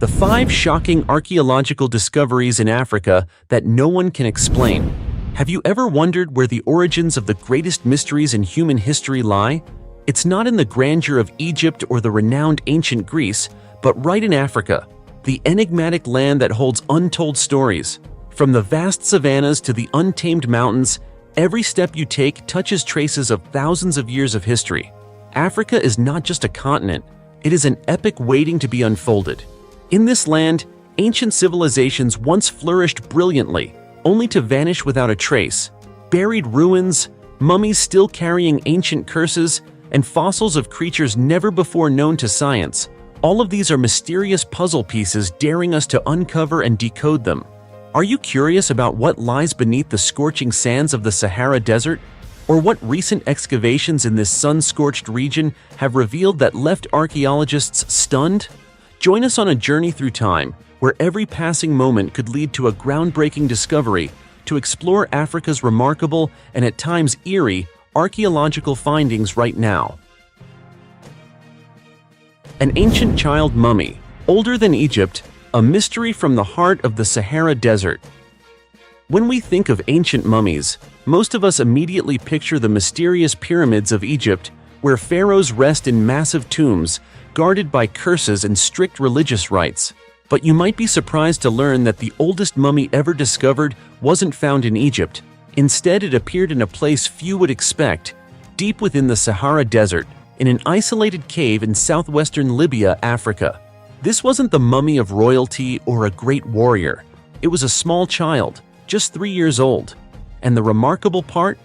The 5 shocking archaeological discoveries in Africa that no one can explain. Have you ever wondered where the origins of the greatest mysteries in human history lie? It's not in the grandeur of Egypt or the renowned ancient Greece, but right in Africa, the enigmatic land that holds untold stories. From the vast savannas to the untamed mountains, every step you take touches traces of thousands of years of history. Africa is not just a continent, it is an epic waiting to be unfolded. In this land, ancient civilizations once flourished brilliantly, only to vanish without a trace. Buried ruins, mummies still carrying ancient curses, and fossils of creatures never before known to science. All of these are mysterious puzzle pieces daring us to uncover and decode them. Are you curious about what lies beneath the scorching sands of the Sahara Desert? Or what recent excavations in this sun-scorched region have revealed that left archaeologists stunned? Join us on a journey through time, where every passing moment could lead to a groundbreaking discovery, to explore Africa's remarkable and at times eerie archaeological findings right now. An ancient child mummy, older than Egypt, a mystery from the heart of the Sahara Desert. When we think of ancient mummies, most of us immediately picture the mysterious pyramids of Egypt, where pharaohs rest in massive tombs, guarded by curses and strict religious rites. But you might be surprised to learn that the oldest mummy ever discovered wasn't found in Egypt. Instead, it appeared in a place few would expect, deep within the Sahara Desert, in an isolated cave in southwestern Libya, Africa. This wasn't the mummy of royalty or a great warrior. It was a small child, just 3 years old. And the remarkable part?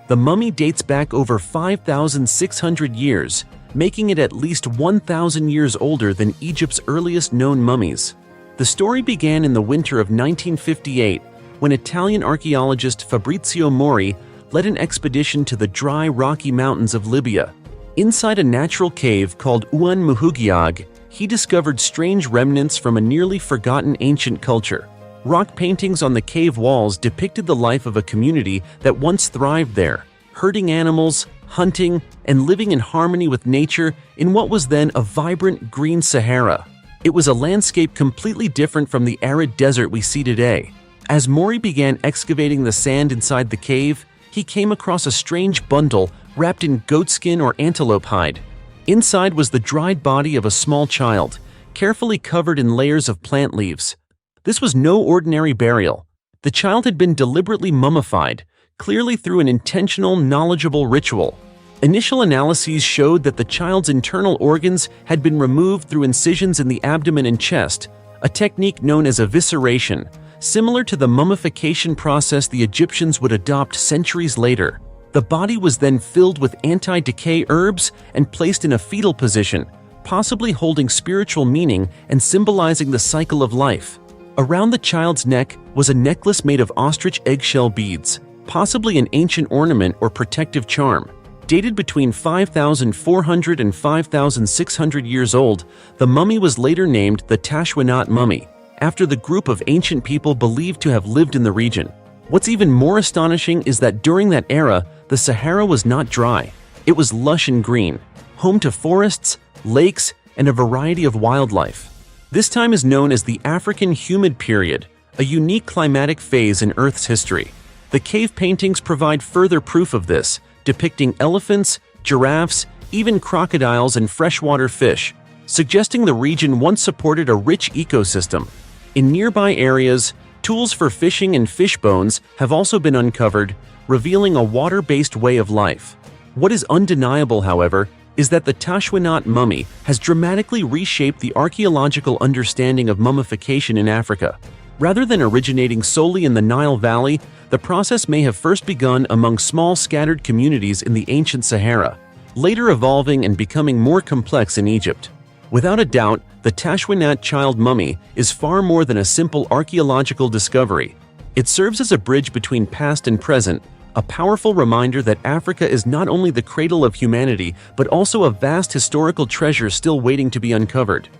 The mummy dates back over 5,600 years, making it at least 1,000 years older than Egypt's earliest known mummies. The story began in the winter of 1958, when Italian archaeologist Fabrizio Mori led an expedition to the dry, rocky mountains of Libya. Inside a natural cave called Uan Muhugiag, he discovered strange remnants from a nearly forgotten ancient culture. Rock paintings on the cave walls depicted the life of a community that once thrived there, herding animals, hunting, and living in harmony with nature in what was then a vibrant green Sahara. It was a landscape completely different from the arid desert we see today. As Mori began excavating the sand inside the cave, he came across a strange bundle wrapped in goatskin or antelope hide. Inside was the dried body of a small child, carefully covered in layers of plant leaves. This was no ordinary burial. The child had been deliberately mummified, clearly through an intentional, knowledgeable ritual. Initial analyses showed that the child's internal organs had been removed through incisions in the abdomen and chest, a technique known as evisceration, similar to the mummification process the Egyptians would adopt centuries later. The body was then filled with anti-decay herbs and placed in a fetal position, possibly holding spiritual meaning and symbolizing the cycle of life. Around the child's neck was a necklace made of ostrich eggshell beads, possibly an ancient ornament or protective charm. Dated between 5,400 and 5,600 years old, the mummy was later named the Tashwinot mummy, after the group of ancient people believed to have lived in the region. What's even more astonishing is that during that era, the Sahara was not dry. It was lush and green, home to forests, lakes, and a variety of wildlife. This time is known as the African Humid Period, a unique climatic phase in Earth's history. The cave paintings provide further proof of this, depicting elephants, giraffes, even crocodiles and freshwater fish, suggesting the region once supported a rich ecosystem. In nearby areas, tools for fishing and fish bones have also been uncovered, revealing a water-based way of life. What is undeniable, however, is that the Tashwinot mummy has dramatically reshaped the archaeological understanding of mummification in Africa. Rather than originating solely in the Nile Valley, the process may have first begun among small scattered communities in the ancient Sahara, later evolving and becoming more complex in Egypt. Without a doubt, the Tashwinot child mummy is far more than a simple archaeological discovery. It serves as a bridge between past and present, a powerful reminder that Africa is not only the cradle of humanity, but also a vast historical treasure still waiting to be uncovered.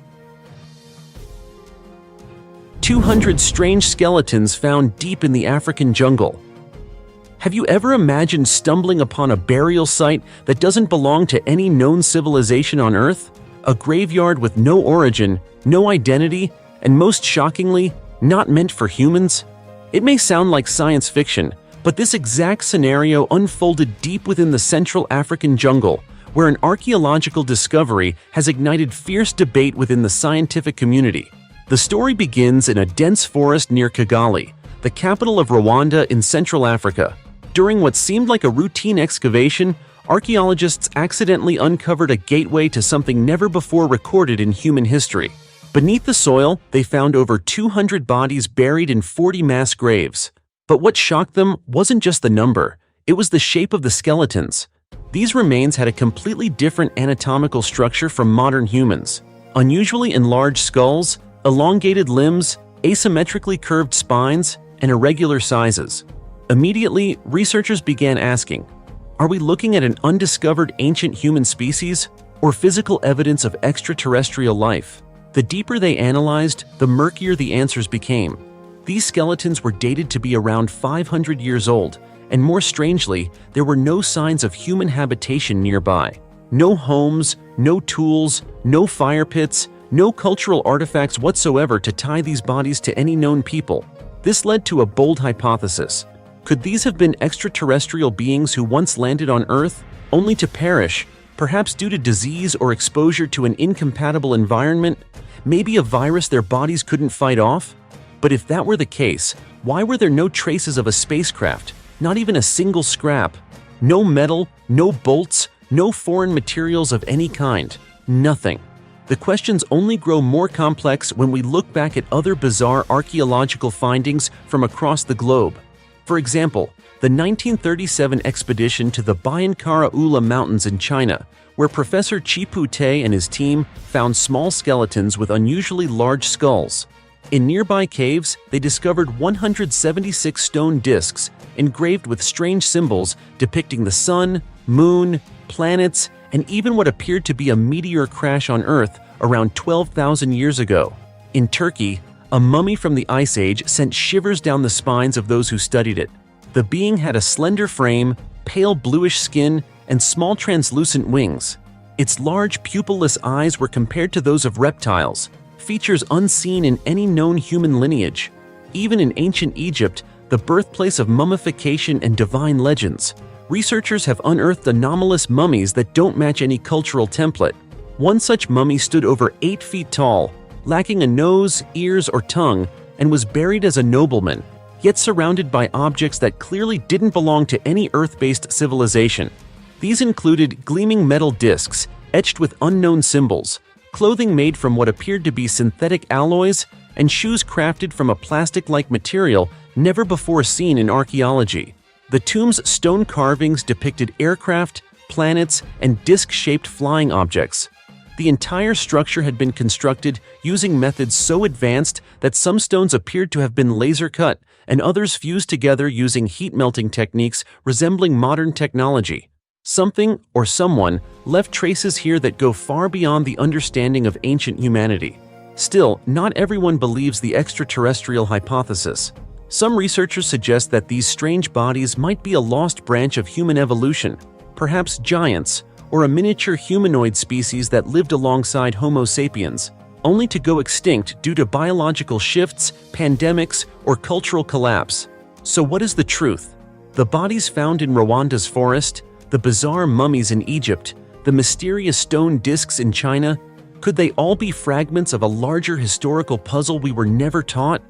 200 strange skeletons found deep in the African jungle. Have you ever imagined stumbling upon a burial site that doesn't belong to any known civilization on Earth? A graveyard with no origin, no identity, and most shockingly, not meant for humans? It may sound like science fiction, but this exact scenario unfolded deep within the Central African jungle, where an archaeological discovery has ignited fierce debate within the scientific community. The story begins in a dense forest near Kigali, the capital of Rwanda in Central Africa. During what seemed like a routine excavation, archaeologists accidentally uncovered a gateway to something never before recorded in human history. Beneath the soil, they found over 200 bodies buried in 40 mass graves. But what shocked them wasn't just the number, it was the shape of the skeletons. These remains had a completely different anatomical structure from modern humans. Unusually enlarged skulls, elongated limbs, asymmetrically curved spines, and irregular sizes. Immediately, researchers began asking, are we looking at an undiscovered ancient human species or physical evidence of extraterrestrial life? The deeper they analyzed, the murkier the answers became. These skeletons were dated to be around 500 years old, and more strangely, there were no signs of human habitation nearby. No homes, no tools, no fire pits, no cultural artifacts whatsoever to tie these bodies to any known people. This led to a bold hypothesis. Could these have been extraterrestrial beings who once landed on Earth, only to perish, perhaps due to disease or exposure to an incompatible environment? Maybe a virus their bodies couldn't fight off? But if that were the case, why were there no traces of a spacecraft? Not even a single scrap. No metal, no bolts, no foreign materials of any kind. Nothing. The questions only grow more complex when we look back at other bizarre archaeological findings from across the globe. For example, the 1937 expedition to the Bayankara Ula Mountains in China, where Professor Chipu Te and his team found small skeletons with unusually large skulls. In nearby caves, they discovered 176 stone discs engraved with strange symbols depicting the sun, moon, planets, and even what appeared to be a meteor crash on Earth around 12,000 years ago. In Turkey, a mummy from the Ice Age sent shivers down the spines of those who studied it. The being had a slender frame, pale bluish skin, and small translucent wings. Its large pupilless eyes were compared to those of reptiles, features unseen in any known human lineage. Even in ancient Egypt, the birthplace of mummification and divine legends, researchers have unearthed anomalous mummies that don't match any cultural template. One such mummy stood over 8 feet tall, lacking a nose, ears, or tongue, and was buried as a nobleman, yet surrounded by objects that clearly didn't belong to any Earth-based civilization. These included gleaming metal discs etched with unknown symbols, clothing made from what appeared to be synthetic alloys, and shoes crafted from a plastic-like material never before seen in archaeology. The tomb's stone carvings depicted aircraft, planets, and disc-shaped flying objects. The entire structure had been constructed using methods so advanced that some stones appeared to have been laser-cut and others fused together using heat-melting techniques resembling modern technology. Something or someone left traces here that go far beyond the understanding of ancient humanity. Still, not everyone believes the extraterrestrial hypothesis. Some researchers suggest that these strange bodies might be a lost branch of human evolution, perhaps giants, or a miniature humanoid species that lived alongside Homo sapiens, only to go extinct due to biological shifts, pandemics, or cultural collapse. So what is the truth? The bodies found in Rwanda's forest, the bizarre mummies in Egypt, the mysterious stone discs in China, could they all be fragments of a larger historical puzzle we were never taught?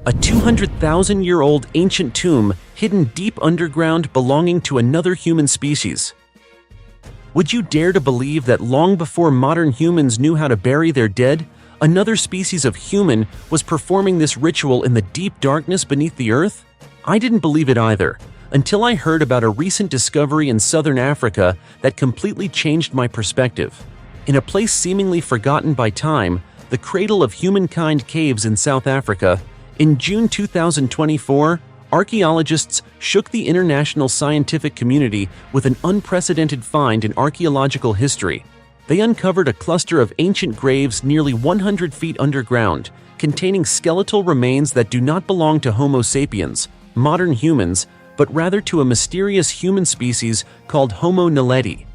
A 200,000-year-old ancient tomb hidden deep underground belonging to another human species. Would you dare to believe that long before modern humans knew how to bury their dead, another species of human was performing this ritual in the deep darkness beneath the earth? I didn't believe it either, until I heard about a recent discovery in southern Africa that completely changed my perspective. In a place seemingly forgotten by time, the cradle of humankind caves in South Africa, in June 2024, archaeologists shook the international scientific community with an unprecedented find in archaeological history. They uncovered a cluster of ancient graves nearly 100 feet underground, containing skeletal remains that do not belong to Homo sapiens, modern humans, but rather to a mysterious human species called Homo naledi.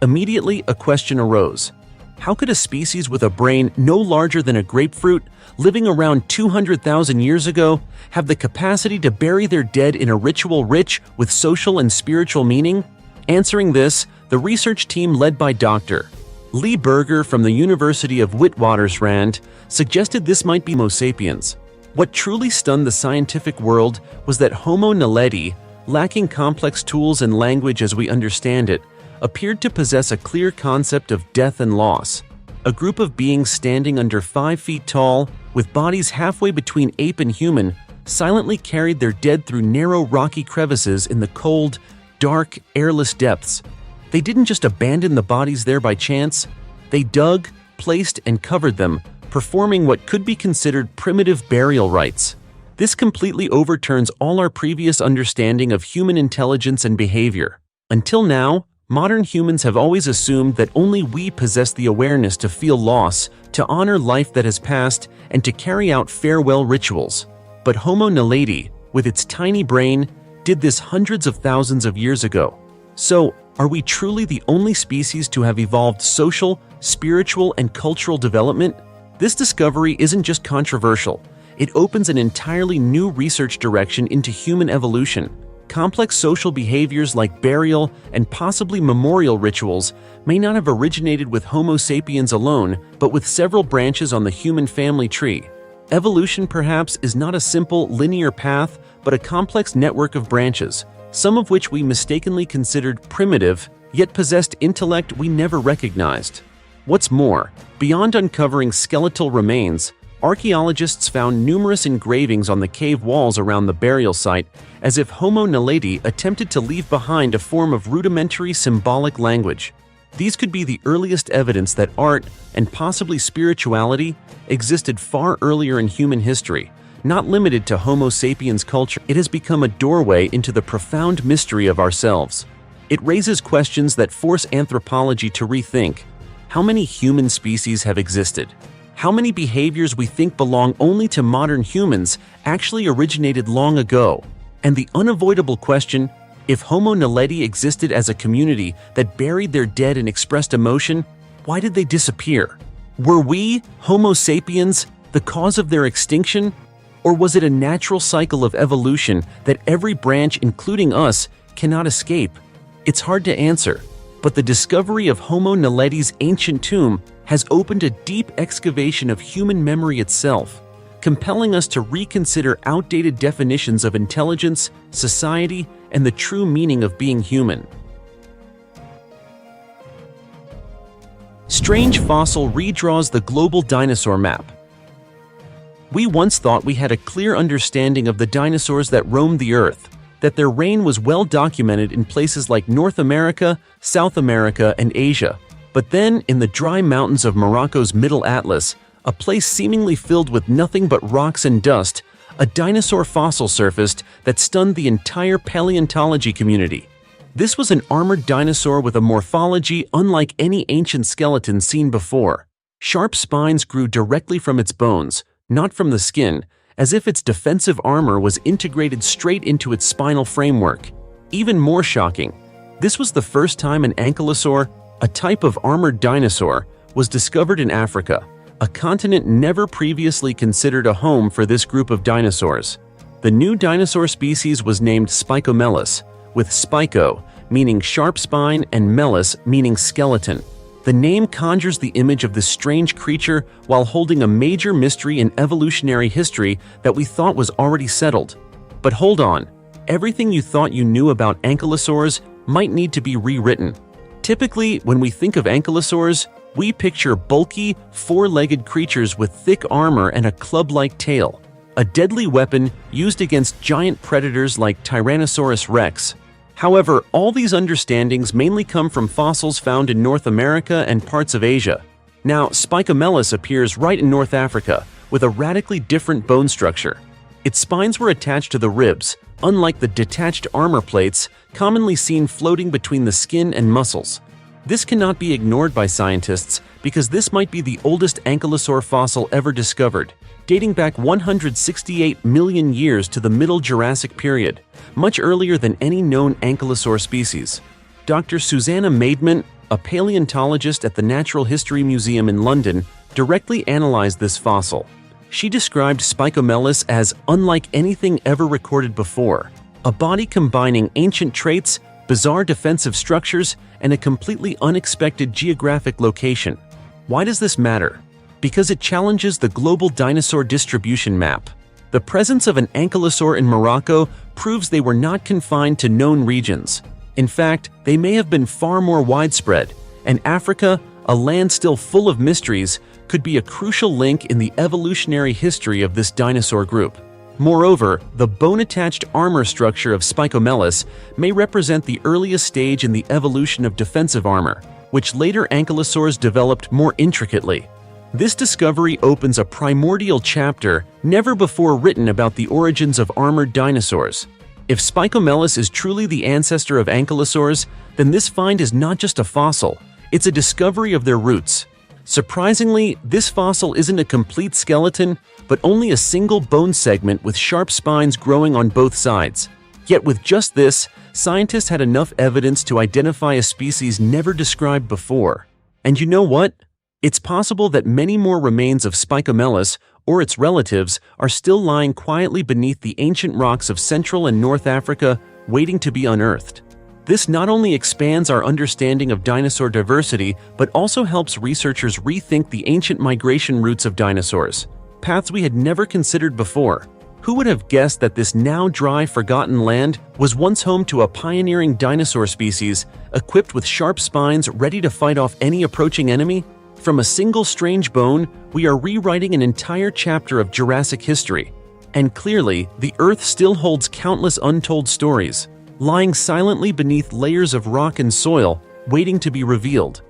Immediately, a question arose. How could a species with a brain no larger than a grapefruit, living around 200,000 years ago, have the capacity to bury their dead in a ritual rich with social and spiritual meaning? Answering this, the research team led by Dr. Lee Berger from the University of Witwatersrand suggested this might be Homo sapiens. What truly stunned the scientific world was that Homo naledi, lacking complex tools and language as we understand it, appeared to possess a clear concept of death and loss. A group of beings standing under 5 feet tall, with bodies halfway between ape and human, silently carried their dead through narrow rocky crevices in the cold, dark, airless depths. They didn't just abandon the bodies there by chance. They dug, placed, and covered them, performing what could be considered primitive burial rites. This completely overturns all our previous understanding of human intelligence and behavior. Until now, modern humans have always assumed that only we possess the awareness to feel loss, to honor life that has passed, and to carry out farewell rituals. But Homo naledi, with its tiny brain, did this hundreds of thousands of years ago. So, are we truly the only species to have evolved social, spiritual, and cultural development? This discovery isn't just controversial. It opens an entirely new research direction into human evolution. Complex social behaviors like burial and possibly memorial rituals may not have originated with Homo sapiens alone, but with several branches on the human family tree. Evolution, perhaps, is not a simple, linear path, but a complex network of branches, some of which we mistakenly considered primitive, yet possessed intellect we never recognized. What's more, beyond uncovering skeletal remains, archaeologists found numerous engravings on the cave walls around the burial site, as if Homo naledi attempted to leave behind a form of rudimentary symbolic language. These could be the earliest evidence that art, and possibly spirituality, existed far earlier in human history. Not limited to Homo sapiens culture, it has become a doorway into the profound mystery of ourselves. It raises questions that force anthropology to rethink. How many human species have existed? How many behaviors we think belong only to modern humans actually originated long ago? And the unavoidable question, if Homo naledi existed as a community that buried their dead and expressed emotion, why did they disappear? Were we, Homo sapiens, the cause of their extinction? Or was it a natural cycle of evolution that every branch, including us, cannot escape? It's hard to answer, but the discovery of Homo naledi's ancient tomb has opened a deep excavation of human memory itself, compelling us to reconsider outdated definitions of intelligence, society, and the true meaning of being human. Strange fossil redraws the global dinosaur map. We once thought we had a clear understanding of the dinosaurs that roamed the Earth, that their reign was well documented in places like North America, South America, and Asia. But then, in the dry mountains of Morocco's Middle Atlas, a place seemingly filled with nothing but rocks and dust, a dinosaur fossil surfaced that stunned the entire paleontology community. This was an armored dinosaur with a morphology unlike any ancient skeleton seen before. Sharp spines grew directly from its bones, not from the skin, as if its defensive armor was integrated straight into its spinal framework. Even more shocking, this was the first time an ankylosaur, a type of armored dinosaur, was discovered in Africa, a continent never previously considered a home for this group of dinosaurs. The new dinosaur species was named Spicomelus, with spico meaning sharp spine and melis meaning skeleton. The name conjures the image of this strange creature while holding a major mystery in evolutionary history that we thought was already settled. But hold on, everything you thought you knew about ankylosaurs might need to be rewritten. Typically, when we think of ankylosaurs, we picture bulky, four-legged creatures with thick armor and a club-like tail, a deadly weapon used against giant predators like Tyrannosaurus rex. However, all these understandings mainly come from fossils found in North America and parts of Asia. Now, Spicomelus appears right in North Africa, with a radically different bone structure. Its spines were attached to the ribs, unlike the detached armor plates commonly seen floating between the skin and muscles. This cannot be ignored by scientists because this might be the oldest ankylosaur fossil ever discovered, dating back 168 million years to the Middle Jurassic period, much earlier than any known ankylosaur species. Dr. Susanna Maidment, a paleontologist at the Natural History Museum in London, directly analyzed this fossil. She described Spicomelis as unlike anything ever recorded before, a body combining ancient traits, bizarre defensive structures, and a completely unexpected geographic location. Why does this matter? Because it challenges the global dinosaur distribution map. The presence of an ankylosaur in Morocco proves they were not confined to known regions. In fact, they may have been far more widespread, and Africa, a land still full of mysteries, could be a crucial link in the evolutionary history of this dinosaur group. Moreover, the bone-attached armor structure of Spicomelis may represent the earliest stage in the evolution of defensive armor, which later ankylosaurs developed more intricately. This discovery opens a primordial chapter never before written about the origins of armored dinosaurs. If Spicomelis is truly the ancestor of ankylosaurs, then this find is not just a fossil, it's a discovery of their roots. Surprisingly, this fossil isn't a complete skeleton, but only a single bone segment with sharp spines growing on both sides. Yet with just this, scientists had enough evidence to identify a species never described before. And you know what? It's possible that many more remains of Spicomelis, or its relatives, are still lying quietly beneath the ancient rocks of Central and North Africa, waiting to be unearthed. This not only expands our understanding of dinosaur diversity, but also helps researchers rethink the ancient migration routes of dinosaurs, paths we had never considered before. Who would have guessed that this now dry, forgotten land was once home to a pioneering dinosaur species, equipped with sharp spines ready to fight off any approaching enemy? From a single strange bone, we are rewriting an entire chapter of Jurassic history. And clearly, the Earth still holds countless untold stories, lying silently beneath layers of rock and soil, waiting to be revealed.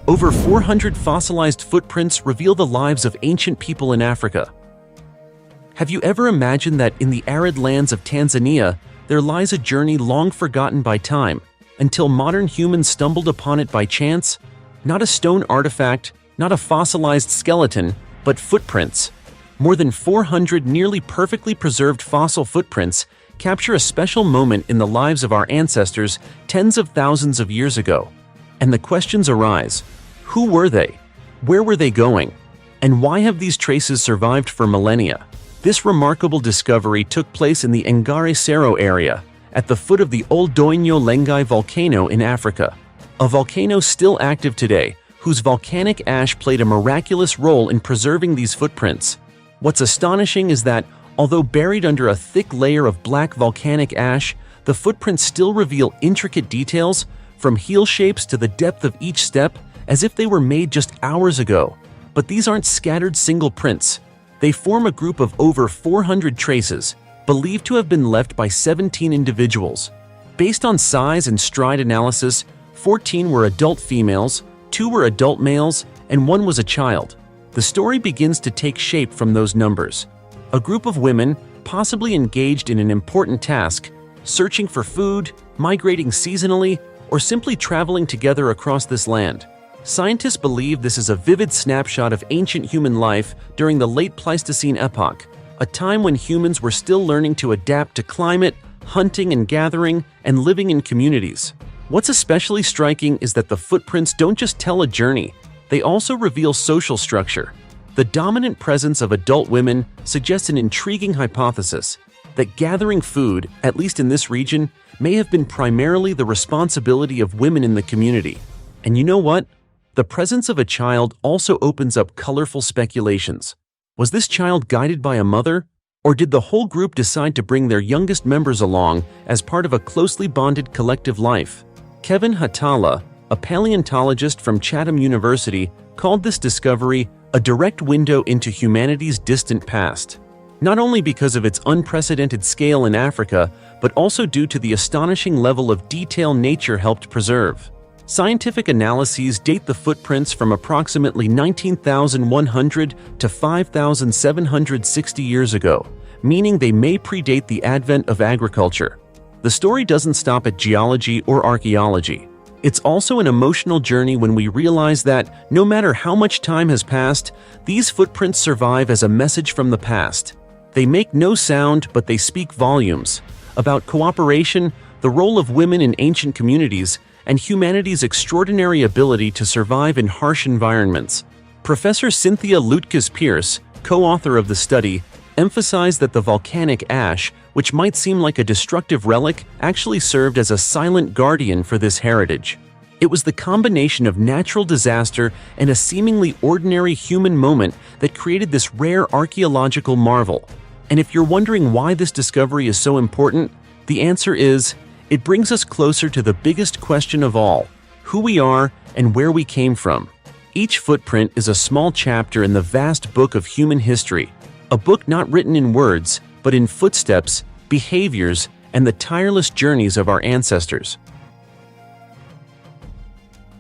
Over 400 fossilized footprints reveal the lives of ancient people in Africa. Have you ever imagined that in the arid lands of Tanzania, there lies a journey long forgotten by time, until modern humans stumbled upon it by chance? Not a stone artifact, not a fossilized skeleton, but footprints. More than 400 nearly perfectly preserved fossil footprints capture a special moment in the lives of our ancestors tens of thousands of years ago. And the questions arise: who were they? Where were they going? And why have these traces survived for millennia? This remarkable discovery took place in the Ngare Sero area, at the foot of the Old Doinyo Lengai volcano in Africa. A volcano still active today, whose volcanic ash played a miraculous role in preserving these footprints. What's astonishing is that, although buried under a thick layer of black volcanic ash, the footprints still reveal intricate details, from heel shapes to the depth of each step, as if they were made just hours ago. But these aren't scattered single prints. They form a group of over 400 traces, believed to have been left by 17 individuals. Based on size and stride analysis, 14 were adult females, 2 were adult males, and 1 was a child. The story begins to take shape from those numbers. A group of women, possibly engaged in an important task, searching for food, migrating seasonally, or simply traveling together across this land. Scientists believe this is a vivid snapshot of ancient human life during the late Pleistocene epoch, a time when humans were still learning to adapt to climate, hunting and gathering, and living in communities. What's especially striking is that the footprints don't just tell a journey, they also reveal social structure. The dominant presence of adult women suggests an intriguing hypothesis that gathering food, at least in this region, may have been primarily the responsibility of women in the community. And you know what? The presence of a child also opens up colorful speculations. Was this child guided by a mother? Or did the whole group decide to bring their youngest members along as part of a closely bonded collective life? Kevin Hatala, a paleontologist from Chatham University, called this discovery a direct window into humanity's distant past. Not only because of its unprecedented scale in Africa, but also due to the astonishing level of detail nature helped preserve. Scientific analyses date the footprints from approximately 19,100 to 5,760 years ago, meaning they may predate the advent of agriculture. The story doesn't stop at geology or archaeology. It's also an emotional journey when we realize that, no matter how much time has passed, these footprints survive as a message from the past. They make no sound, but they speak volumes about cooperation, the role of women in ancient communities, and humanity's extraordinary ability to survive in harsh environments. Professor Cynthia Lutkas-Pierce, co-author of the study, emphasized that the volcanic ash, which might seem like a destructive relic, actually served as a silent guardian for this heritage. It was the combination of natural disaster and a seemingly ordinary human moment that created this rare archaeological marvel. And if you're wondering why this discovery is so important, the answer is, it brings us closer to the biggest question of all: who we are and where we came from. Each footprint is a small chapter in the vast book of human history, a book not written in words, but in footsteps, behaviors, and the tireless journeys of our ancestors.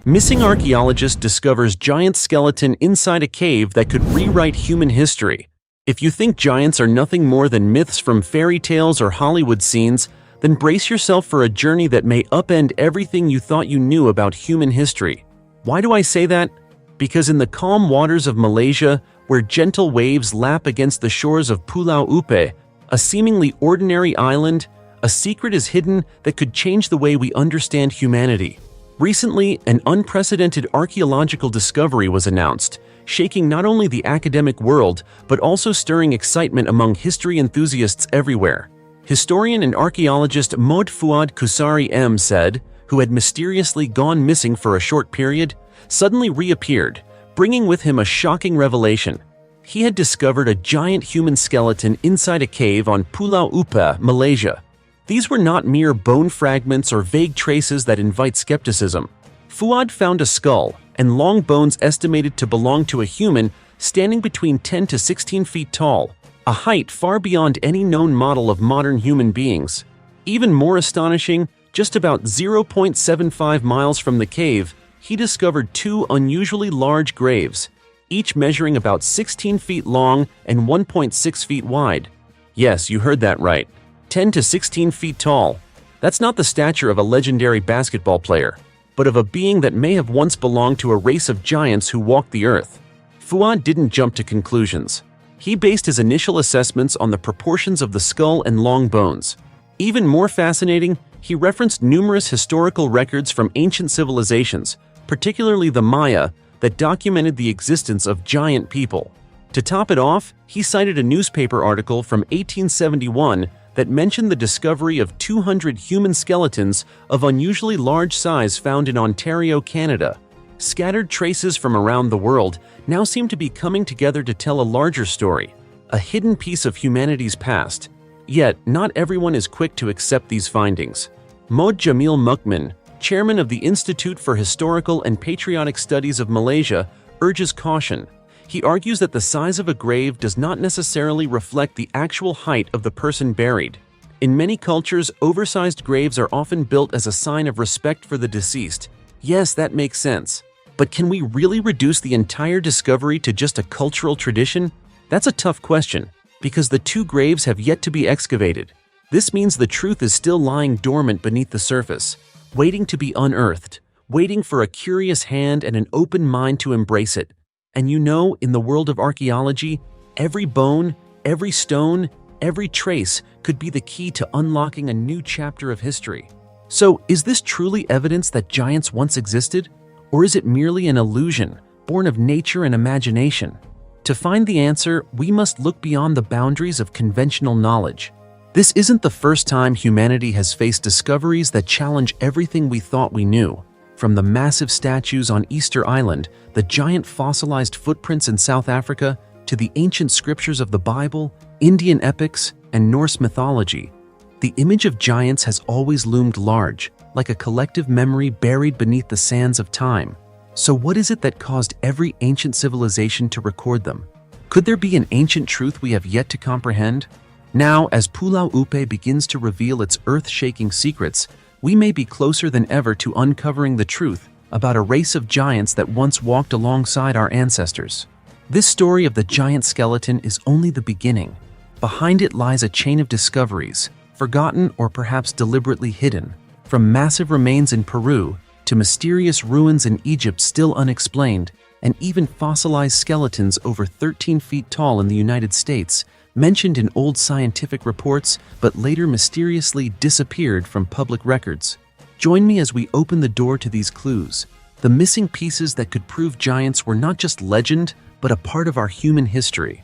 Missing archaeologist discovers giant skeleton inside a cave that could rewrite human history. If you think giants are nothing more than myths from fairy tales or Hollywood scenes, then brace yourself for a journey that may upend everything you thought you knew about human history. Why do I say that? Because in the calm waters of Malaysia, where gentle waves lap against the shores of Pulau Upe, a seemingly ordinary island, a secret is hidden that could change the way we understand humanity. Recently, an unprecedented archaeological discovery was announced, shaking not only the academic world, but also stirring excitement among history enthusiasts everywhere. Historian and archaeologist Mohd Fuad Kusari M. said, who had mysteriously gone missing for a short period, suddenly reappeared, bringing with him a shocking revelation. He had discovered a giant human skeleton inside a cave on Pulau Upe, Malaysia. These were not mere bone fragments or vague traces that invite skepticism. Fuad found a skull and long bones estimated to belong to a human standing between 10 to 16 feet tall, a height far beyond any known model of modern human beings. Even more astonishing, just about 0.75 miles from the cave, he discovered two unusually large graves, each measuring about 16 feet long and 1.6 feet wide. Yes, you heard that right. 10 to 16 feet tall. That's not the stature of a legendary basketball player, but of a being that may have once belonged to a race of giants who walked the earth. Fuad didn't jump to conclusions. He based his initial assessments on the proportions of the skull and long bones. Even more fascinating, he referenced numerous historical records from ancient civilizations, particularly the Maya, that documented the existence of giant people. To top it off, he cited a newspaper article from 1871 that mentioned the discovery of 200 human skeletons of unusually large size found in Ontario, Canada. Scattered traces from around the world now seem to be coming together to tell a larger story, a hidden piece of humanity's past. Yet, not everyone is quick to accept these findings. Mohd Jamil Mukmin, chairman of the Institute for Historical and Patriotic Studies of Malaysia, urges caution. He argues that the size of a grave does not necessarily reflect the actual height of the person buried. In many cultures, oversized graves are often built as a sign of respect for the deceased. Yes, that makes sense. But can we really reduce the entire discovery to just a cultural tradition? That's a tough question, because the two graves have yet to be excavated. This means the truth is still lying dormant beneath the surface, waiting to be unearthed, waiting for a curious hand and an open mind to embrace it. And you know, in the world of archaeology, every bone, every stone, every trace could be the key to unlocking a new chapter of history. So, is this truly evidence that giants once existed? Or is it merely an illusion, born of nature and imagination? To find the answer, we must look beyond the boundaries of conventional knowledge. This isn't the first time humanity has faced discoveries that challenge everything we thought we knew. From the massive statues on Easter Island, the giant fossilized footprints in South Africa, to the ancient scriptures of the Bible, Indian epics, and Norse mythology, the image of giants has always loomed large, like a collective memory buried beneath the sands of time. So what is it that caused every ancient civilization to record them? Could there be an ancient truth we have yet to comprehend? Now, as Pulau Upe begins to reveal its earth-shaking secrets, we may be closer than ever to uncovering the truth about a race of giants that once walked alongside our ancestors. This story of the giant skeleton is only the beginning. Behind it lies a chain of discoveries, forgotten or perhaps deliberately hidden, from massive remains in Peru to mysterious ruins in Egypt still unexplained, and even fossilized skeletons over 13 feet tall in the United States, mentioned in old scientific reports but later mysteriously disappeared from public records. Join me as we open the door to these clues, the missing pieces that could prove giants were not just legend, but a part of our human history.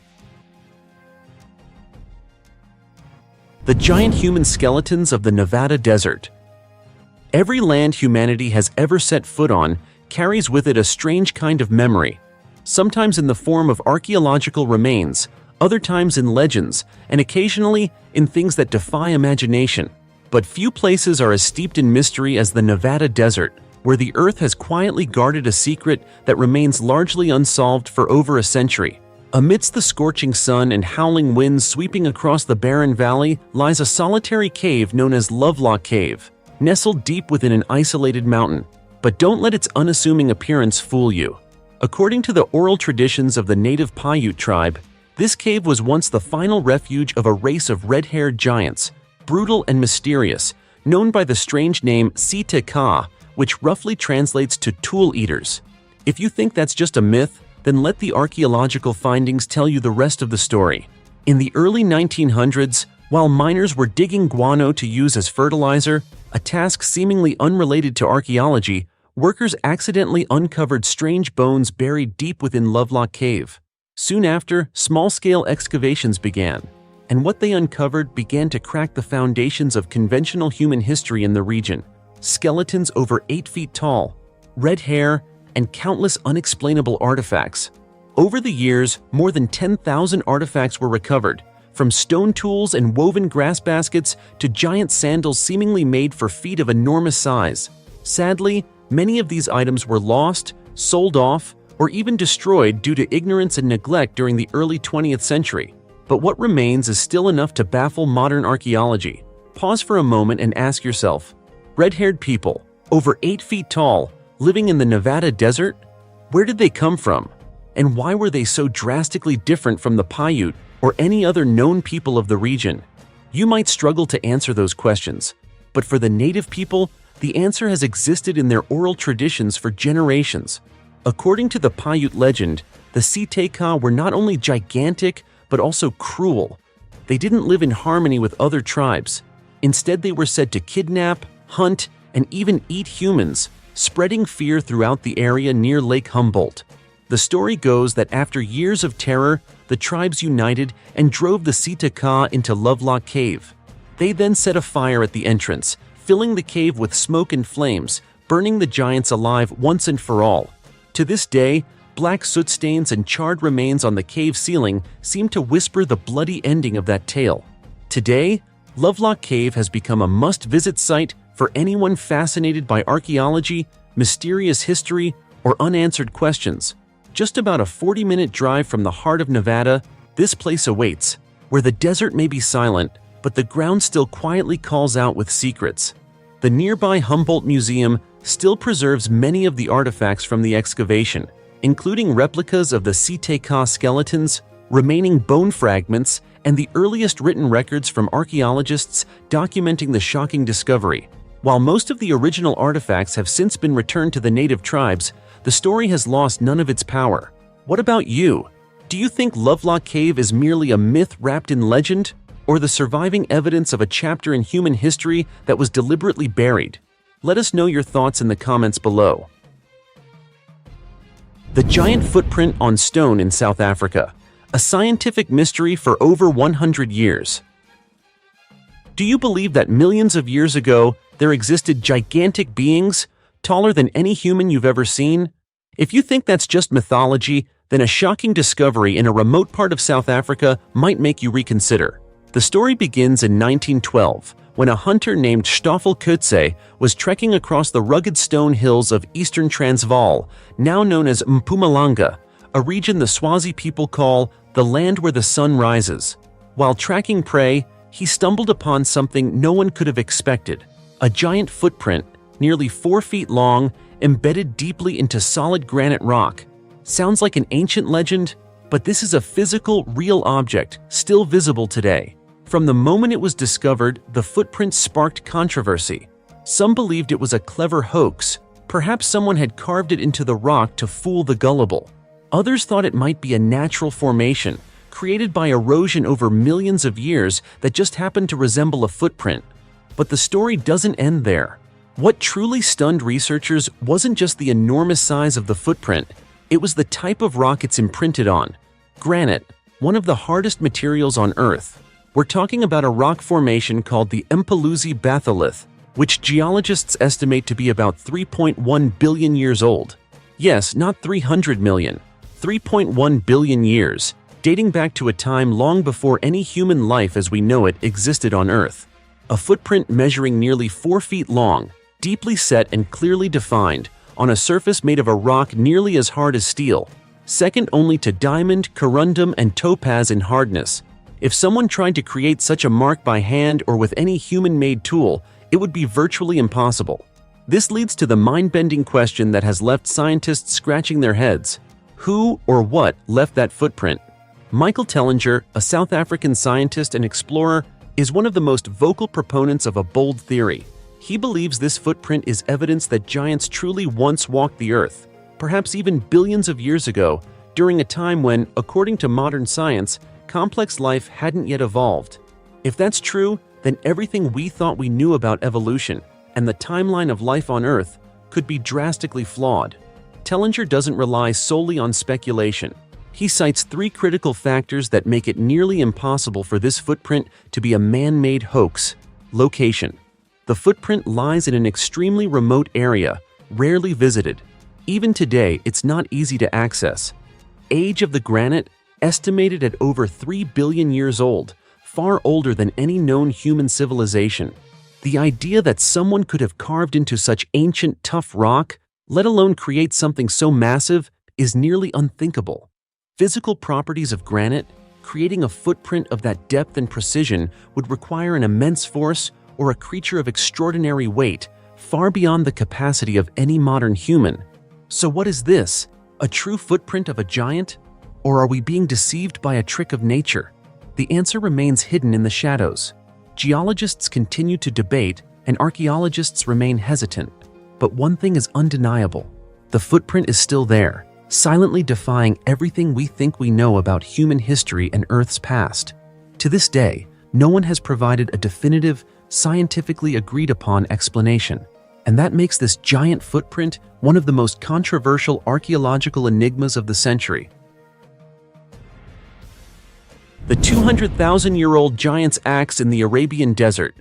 The giant human skeletons of the Nevada desert. Every land humanity has ever set foot on carries with it a strange kind of memory, sometimes in the form of archaeological remains, other times in legends, and occasionally in things that defy imagination. But few places are as steeped in mystery as the Nevada desert, where the earth has quietly guarded a secret that remains largely unsolved for over a century. Amidst the scorching sun and howling winds sweeping across the barren valley lies a solitary cave known as Lovelock Cave, nestled deep within an isolated mountain. But don't let its unassuming appearance fool you. According to the oral traditions of the native Paiute tribe, this cave was once the final refuge of a race of red-haired giants, brutal and mysterious, known by the strange name Sita Ka, which roughly translates to tool eaters. If you think that's just a myth, then let the archaeological findings tell you the rest of the story. In the early 1900s, while miners were digging guano to use as fertilizer, a task seemingly unrelated to archaeology, workers accidentally uncovered strange bones buried deep within Lovelock Cave. Soon after, small-scale excavations began, and what they uncovered began to crack the foundations of conventional human history in the region. Skeletons over 8 feet tall, red hair, and countless unexplainable artifacts. Over the years, more than 10,000 artifacts were recovered, from stone tools and woven grass baskets to giant sandals seemingly made for feet of enormous size. Sadly, many of these items were lost, sold off, or even destroyed due to ignorance and neglect during the early 20th century. But what remains is still enough to baffle modern archaeology. Pause for a moment and ask yourself, red-haired people, over 8 feet tall, living in the Nevada desert? Where did they come from? And why were they so drastically different from the Paiute or any other known people of the region? You might struggle to answer those questions, but for the native people, the answer has existed in their oral traditions for generations. According to the Paiute legend, the Siteka were not only gigantic, but also cruel. They didn't live in harmony with other tribes. Instead, they were said to kidnap, hunt, and even eat humans, spreading fear throughout the area near Lake Humboldt. The story goes that after years of terror, the tribes united and drove the Siteka into Lovelock Cave. They then set a fire at the entrance, filling the cave with smoke and flames, burning the giants alive once and for all. To this day, black soot stains and charred remains on the cave ceiling seem to whisper the bloody ending of that tale. Today, Lovelock Cave has become a must-visit site for anyone fascinated by archaeology, mysterious history, or unanswered questions. Just about a 40-minute drive from the heart of Nevada, this place awaits, where the desert may be silent, but the ground still quietly calls out with secrets. The nearby Humboldt Museum still preserves many of the artifacts from the excavation, including replicas of the Siteka skeletons, remaining bone fragments, and the earliest written records from archaeologists documenting the shocking discovery. While most of the original artifacts have since been returned to the native tribes, the story has lost none of its power. What about you? Do you think Lovelock Cave is merely a myth wrapped in legend, or the surviving evidence of a chapter in human history that was deliberately buried? Let us know your thoughts in the comments below. The giant footprint on stone in South Africa, a scientific mystery for over 100 years. Do you believe that millions of years ago, there existed gigantic beings, taller than any human you've ever seen? If you think that's just mythology, then a shocking discovery in a remote part of South Africa might make you reconsider. The story begins in 1912, when a hunter named Stoffel Coetzee was trekking across the rugged stone hills of eastern Transvaal, now known as Mpumalanga, a region the Swazi people call the land where the sun rises. While tracking prey, he stumbled upon something no one could have expected: a giant footprint, nearly 4 feet long, embedded deeply into solid granite rock. Sounds like an ancient legend, but this is a physical, real object, still visible today. From the moment it was discovered, the footprint sparked controversy. Some believed it was a clever hoax. Perhaps someone had carved it into the rock to fool the gullible. Others thought it might be a natural formation, created by erosion over millions of years that just happened to resemble a footprint. But the story doesn't end there. What truly stunned researchers wasn't just the enormous size of the footprint, it was the type of rock it's imprinted on. Granite, one of the hardest materials on Earth. We're talking about a rock formation called the Mpuluzi batholith, which geologists estimate to be about 3.1 billion years old. Yes, not 300 million, 3.1 billion years, dating back to a time long before any human life as we know it existed on Earth. A footprint measuring nearly 4 feet long, deeply set and clearly defined, on a surface made of a rock nearly as hard as steel, second only to diamond, corundum, and topaz in hardness. If someone tried to create such a mark by hand or with any human-made tool, it would be virtually impossible. This leads to the mind-bending question that has left scientists scratching their heads. Who or what left that footprint? Michael Tellinger, a South African scientist and explorer, is one of the most vocal proponents of a bold theory. He believes this footprint is evidence that giants truly once walked the Earth, perhaps even billions of years ago, during a time when, according to modern science, complex life hadn't yet evolved. If that's true, then everything we thought we knew about evolution and the timeline of life on Earth could be drastically flawed. Tellinger doesn't rely solely on speculation. He cites 3 critical factors that make it nearly impossible for this footprint to be a man-made hoax. Location. The footprint lies in an extremely remote area, rarely visited. Even today, it's not easy to access. Age of the granite, estimated at over 3 billion years old, far older than any known human civilization. The idea that someone could have carved into such ancient, tough rock, let alone create something so massive, is nearly unthinkable. Physical properties of granite, creating a footprint of that depth and precision would require an immense force or a creature of extraordinary weight, far beyond the capacity of any modern human. So what is this? A true footprint of a giant? Or are we being deceived by a trick of nature? The answer remains hidden in the shadows. Geologists continue to debate, and archaeologists remain hesitant. But one thing is undeniable. The footprint is still there, silently defying everything we think we know about human history and Earth's past. To this day, no one has provided a definitive, scientifically agreed-upon explanation, and that makes this giant footprint one of the most controversial archaeological enigmas of the century. The 200,000-year-old giant's axe in the Arabian desert.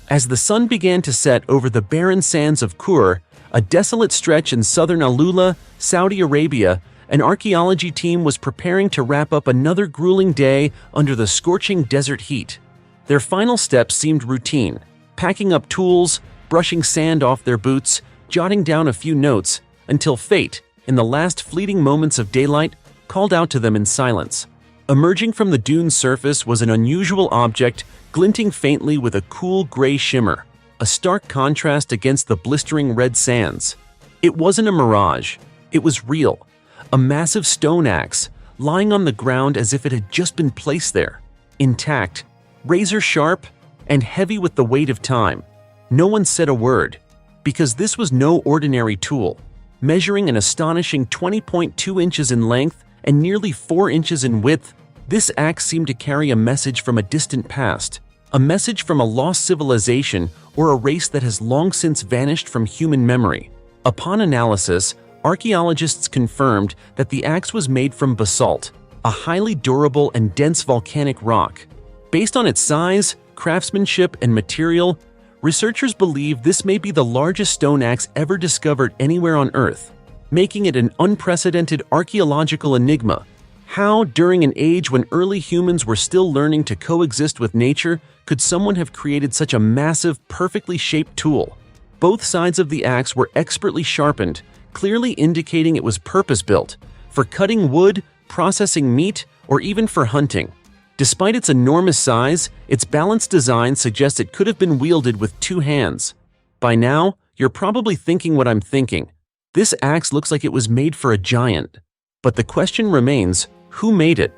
As the sun began to set over the barren sands of Kur, a desolate stretch in southern Alula, Saudi Arabia, an archaeology team was preparing to wrap up another grueling day under the scorching desert heat. Their final steps seemed routine, packing up tools, brushing sand off their boots, jotting down a few notes, until fate, in the last fleeting moments of daylight, called out to them in silence. Emerging from the dune's surface was an unusual object glinting faintly with a cool gray shimmer, a stark contrast against the blistering red sands. It wasn't a mirage, it was real, a massive stone axe, lying on the ground as if it had just been placed there, intact, razor-sharp, and heavy with the weight of time. No one said a word, because this was no ordinary tool. Measuring an astonishing 20.2 inches in length and nearly 4 inches in width, this axe seemed to carry a message from a distant past, a message from a lost civilization or a race that has long since vanished from human memory. Upon analysis, archaeologists confirmed that the axe was made from basalt, a highly durable and dense volcanic rock. Based on its size, craftsmanship, and material, researchers believe this may be the largest stone axe ever discovered anywhere on Earth, making it an unprecedented archaeological enigma. How, during an age when early humans were still learning to coexist with nature, could someone have created such a massive, perfectly shaped tool? Both sides of the axe were expertly sharpened, clearly indicating it was purpose-built, for cutting wood, processing meat, or even for hunting. Despite its enormous size, its balanced design suggests it could have been wielded with 2 hands. By now, you're probably thinking what I'm thinking. This axe looks like it was made for a giant. But the question remains, who made it?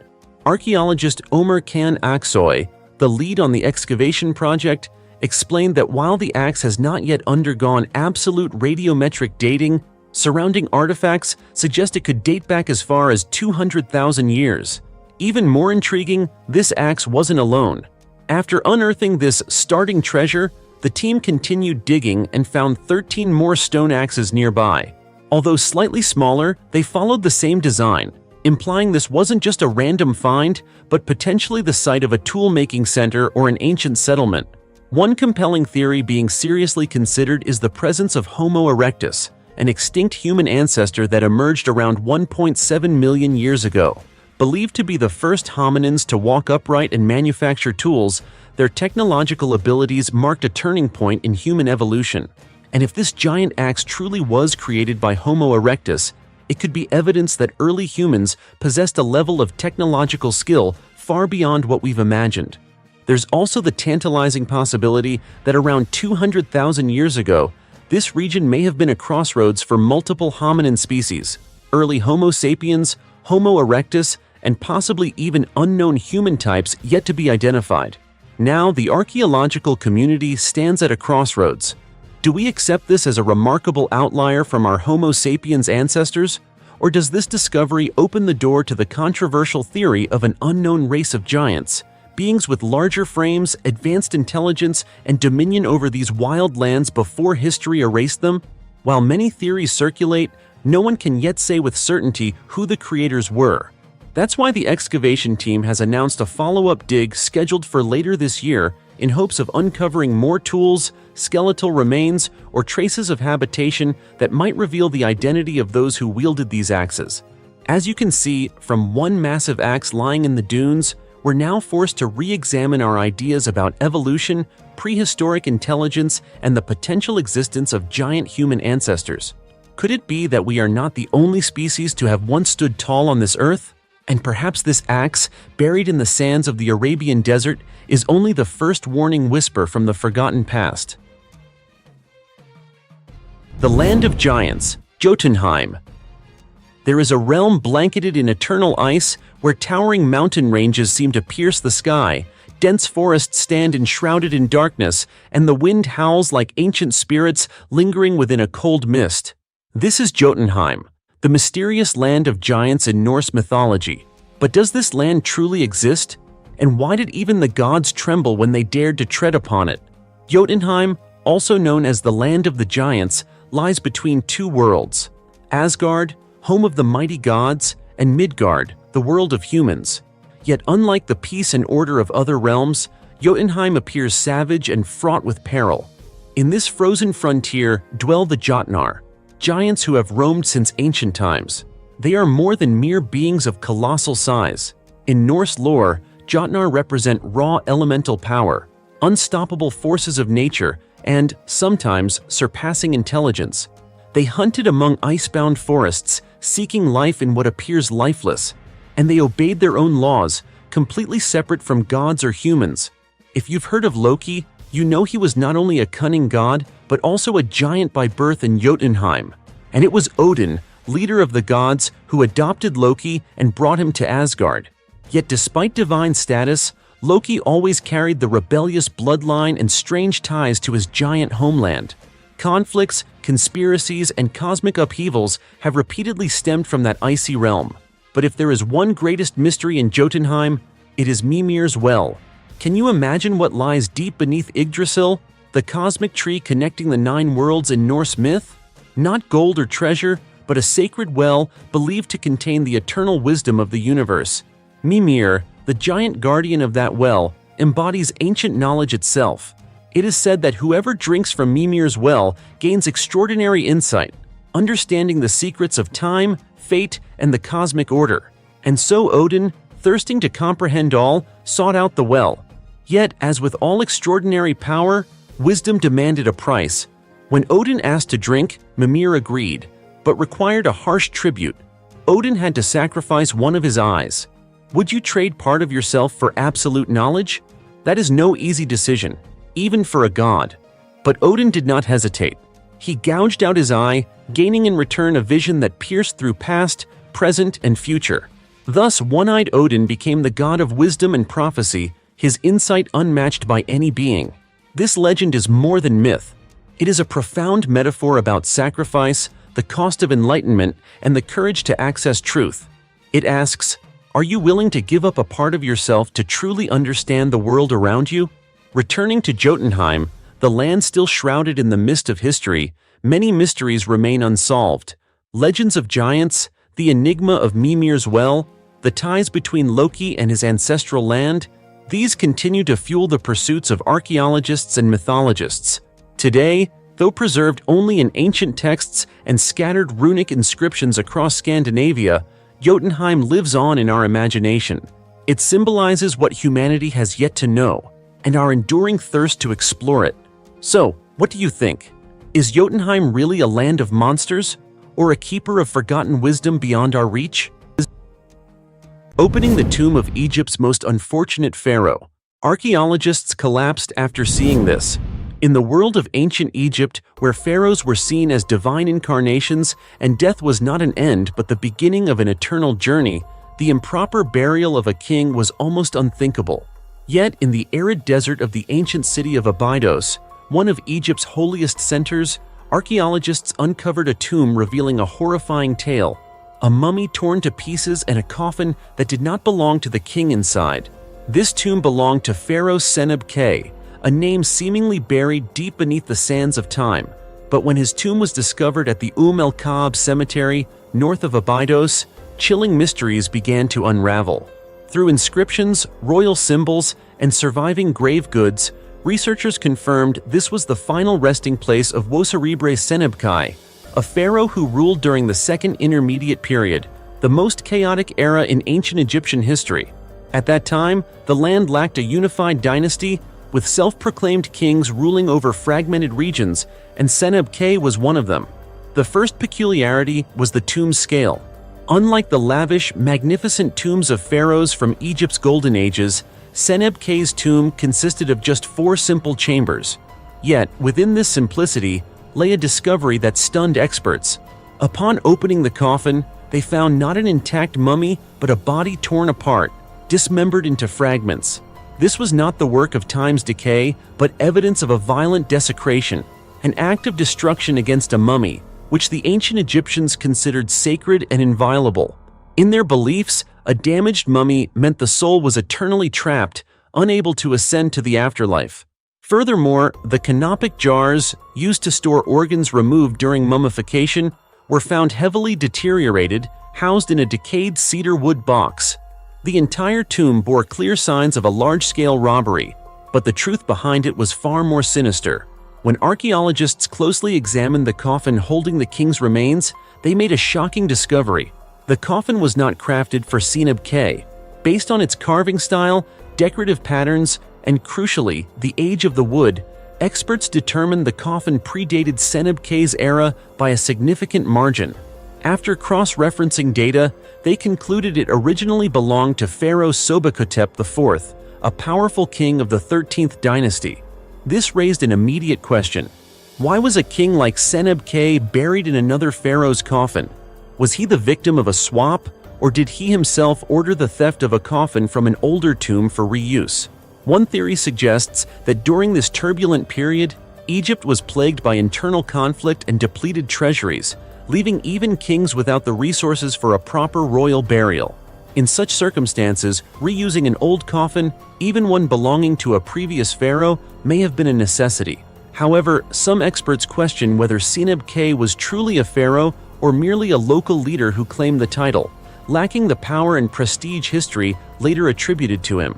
Archaeologist Omer Can Aksoy, the lead on the excavation project, explained that while the axe has not yet undergone absolute radiometric dating, surrounding artifacts suggest it could date back as far as 200,000 years. Even more intriguing, this axe wasn't alone. After unearthing this startling treasure, The team continued digging and found 13 more stone axes nearby. Although slightly smaller, they followed the same design, implying this wasn't just a random find, but potentially the site of a tool-making center or an ancient settlement. One compelling theory being seriously considered is the presence of Homo erectus, an extinct human ancestor that emerged around 1.7 million years ago. Believed to be the first hominins to walk upright and manufacture tools, their technological abilities marked a turning point in human evolution. And if this giant axe truly was created by Homo erectus, it could be evidence that early humans possessed a level of technological skill far beyond what we've imagined. There's also the tantalizing possibility that around 200,000 years ago, this region may have been a crossroads for multiple hominin species, early Homo sapiens, Homo erectus, and possibly even unknown human types yet to be identified. Now, the archaeological community stands at a crossroads. Do we accept this as a remarkable outlier from our Homo sapiens ancestors? Or does this discovery open the door to the controversial theory of an unknown race of giants, beings with larger frames, advanced intelligence, and dominion over these wild lands before history erased them? While many theories circulate, no one can yet say with certainty who the creators were. That's why the excavation team has announced a follow-up dig scheduled for later this year in hopes of uncovering more tools, skeletal remains, or traces of habitation that might reveal the identity of those who wielded these axes. As you can see, from one massive axe lying in the dunes, we're now forced to re-examine our ideas about evolution, prehistoric intelligence, and the potential existence of giant human ancestors. Could it be that we are not the only species to have once stood tall on this earth? And perhaps this axe, buried in the sands of the Arabian desert, is only the first warning whisper from the forgotten past. The Land of Giants, Jotunheim. There is a realm blanketed in eternal ice where towering mountain ranges seem to pierce the sky, dense forests stand enshrouded in darkness, and the wind howls like ancient spirits lingering within a cold mist. This is Jotunheim, the mysterious land of giants in Norse mythology. But does this land truly exist? And why did even the gods tremble when they dared to tread upon it? Jotunheim, also known as the Land of the Giants, lies between two worlds: Asgard, home of the mighty gods, and Midgard, the world of humans. Yet unlike the peace and order of other realms, Jotunheim appears savage and fraught with peril. In this frozen frontier dwell the Jotnar, giants who have roamed since ancient times. They are more than mere beings of colossal size. In Norse lore, Jotnar represent raw elemental power, unstoppable forces of nature, and, sometimes, surpassing intelligence. They hunted among icebound forests, seeking life in what appears lifeless, and they obeyed their own laws, completely separate from gods or humans. If you've heard of Loki, you know he was not only a cunning god, but also a giant by birth in Jotunheim. And it was Odin, leader of the gods, who adopted Loki and brought him to Asgard. Yet despite divine status, Loki always carried the rebellious bloodline and strange ties to his giant homeland. Conflicts, conspiracies, and cosmic upheavals have repeatedly stemmed from that icy realm. But if there is one greatest mystery in Jotunheim, it is Mimir's Well. Can you imagine what lies deep beneath Yggdrasil, the cosmic tree connecting the 9 worlds in Norse myth? Not gold or treasure, but a sacred well believed to contain the eternal wisdom of the universe. Mimir, the giant guardian of that well, embodies ancient knowledge itself. It is said that whoever drinks from Mimir's well gains extraordinary insight, understanding the secrets of time, fate, and the cosmic order. And so Odin, thirsting to comprehend all, sought out the well. Yet, as with all extraordinary power, wisdom demanded a price. When Odin asked to drink, Mimir agreed, but required a harsh tribute. Odin had to sacrifice one of his eyes. Would you trade part of yourself for absolute knowledge? That is no easy decision, even for a god. But Odin did not hesitate. He gouged out his eye, gaining in return a vision that pierced through past, present, and future. Thus, one-eyed Odin became the god of wisdom and prophecy, his insight unmatched by any being. This legend is more than myth. It is a profound metaphor about sacrifice, the cost of enlightenment, and the courage to access truth. It asks, are you willing to give up a part of yourself to truly understand the world around you? Returning to Jotunheim, the land still shrouded in the mist of history, many mysteries remain unsolved. Legends of giants, the enigma of Mimir's well, the ties between Loki and his ancestral land, these continue to fuel the pursuits of archaeologists and mythologists. Today, though preserved only in ancient texts and scattered runic inscriptions across Scandinavia, Jotunheim lives on in our imagination. It symbolizes what humanity has yet to know, and our enduring thirst to explore it. So, what do you think? Is Jotunheim really a land of monsters, or a keeper of forgotten wisdom beyond our reach? Opening the tomb of Egypt's most unfortunate pharaoh. Archaeologists collapsed after seeing this. In the world of ancient Egypt, where pharaohs were seen as divine incarnations and death was not an end but the beginning of an eternal journey, the improper burial of a king was almost unthinkable. Yet, in the arid desert of the ancient city of Abydos, one of Egypt's holiest centers, archaeologists uncovered a tomb revealing a horrifying tale. A mummy torn to pieces and a coffin that did not belong to the king inside. This tomb belonged to Pharaoh Seneb-K, a name seemingly buried deep beneath the sands of time. But when his tomb was discovered at the el-Kaab cemetery, north of Abydos, chilling mysteries began to unravel. Through inscriptions, royal symbols, and surviving grave goods, researchers confirmed this was the final resting place of Woserebre Seneb-K, a pharaoh who ruled during the Second Intermediate Period, the most chaotic era in ancient Egyptian history. At that time, the land lacked a unified dynasty, with self-proclaimed kings ruling over fragmented regions, and Seneb-K was one of them. The first peculiarity was the tomb's scale. Unlike the lavish, magnificent tombs of pharaohs from Egypt's golden ages, Seneb-K's tomb consisted of just 4 simple chambers. Yet, within this simplicity, lay a discovery that stunned experts. Upon opening the coffin, they found not an intact mummy, but a body torn apart, dismembered into fragments. This was not the work of time's decay, but evidence of a violent desecration, an act of destruction against a mummy, which the ancient Egyptians considered sacred and inviolable. In their beliefs, a damaged mummy meant the soul was eternally trapped, unable to ascend to the afterlife. Furthermore, the canopic jars, used to store organs removed during mummification, were found heavily deteriorated, housed in a decayed cedar wood box. The entire tomb bore clear signs of a large-scale robbery, but the truth behind it was far more sinister. When archaeologists closely examined the coffin holding the king's remains, they made a shocking discovery. The coffin was not crafted for Seneb-K. Based on its carving style, decorative patterns, and crucially, the age of the wood, experts determined the coffin predated Seneb-K's era by a significant margin. After cross-referencing data, they concluded it originally belonged to Pharaoh Sobekotep IV, a powerful king of the 13th dynasty. This raised an immediate question. Why was a king like Seneb-K buried in another pharaoh's coffin? Was he the victim of a swap, or did he himself order the theft of a coffin from an older tomb for reuse? One theory suggests that during this turbulent period, Egypt was plagued by internal conflict and depleted treasuries, leaving even kings without the resources for a proper royal burial. In such circumstances, reusing an old coffin, even one belonging to a previous pharaoh, may have been a necessity. However, some experts question whether Seneb-K was truly a pharaoh or merely a local leader who claimed the title, lacking the power and prestige history later attributed to him.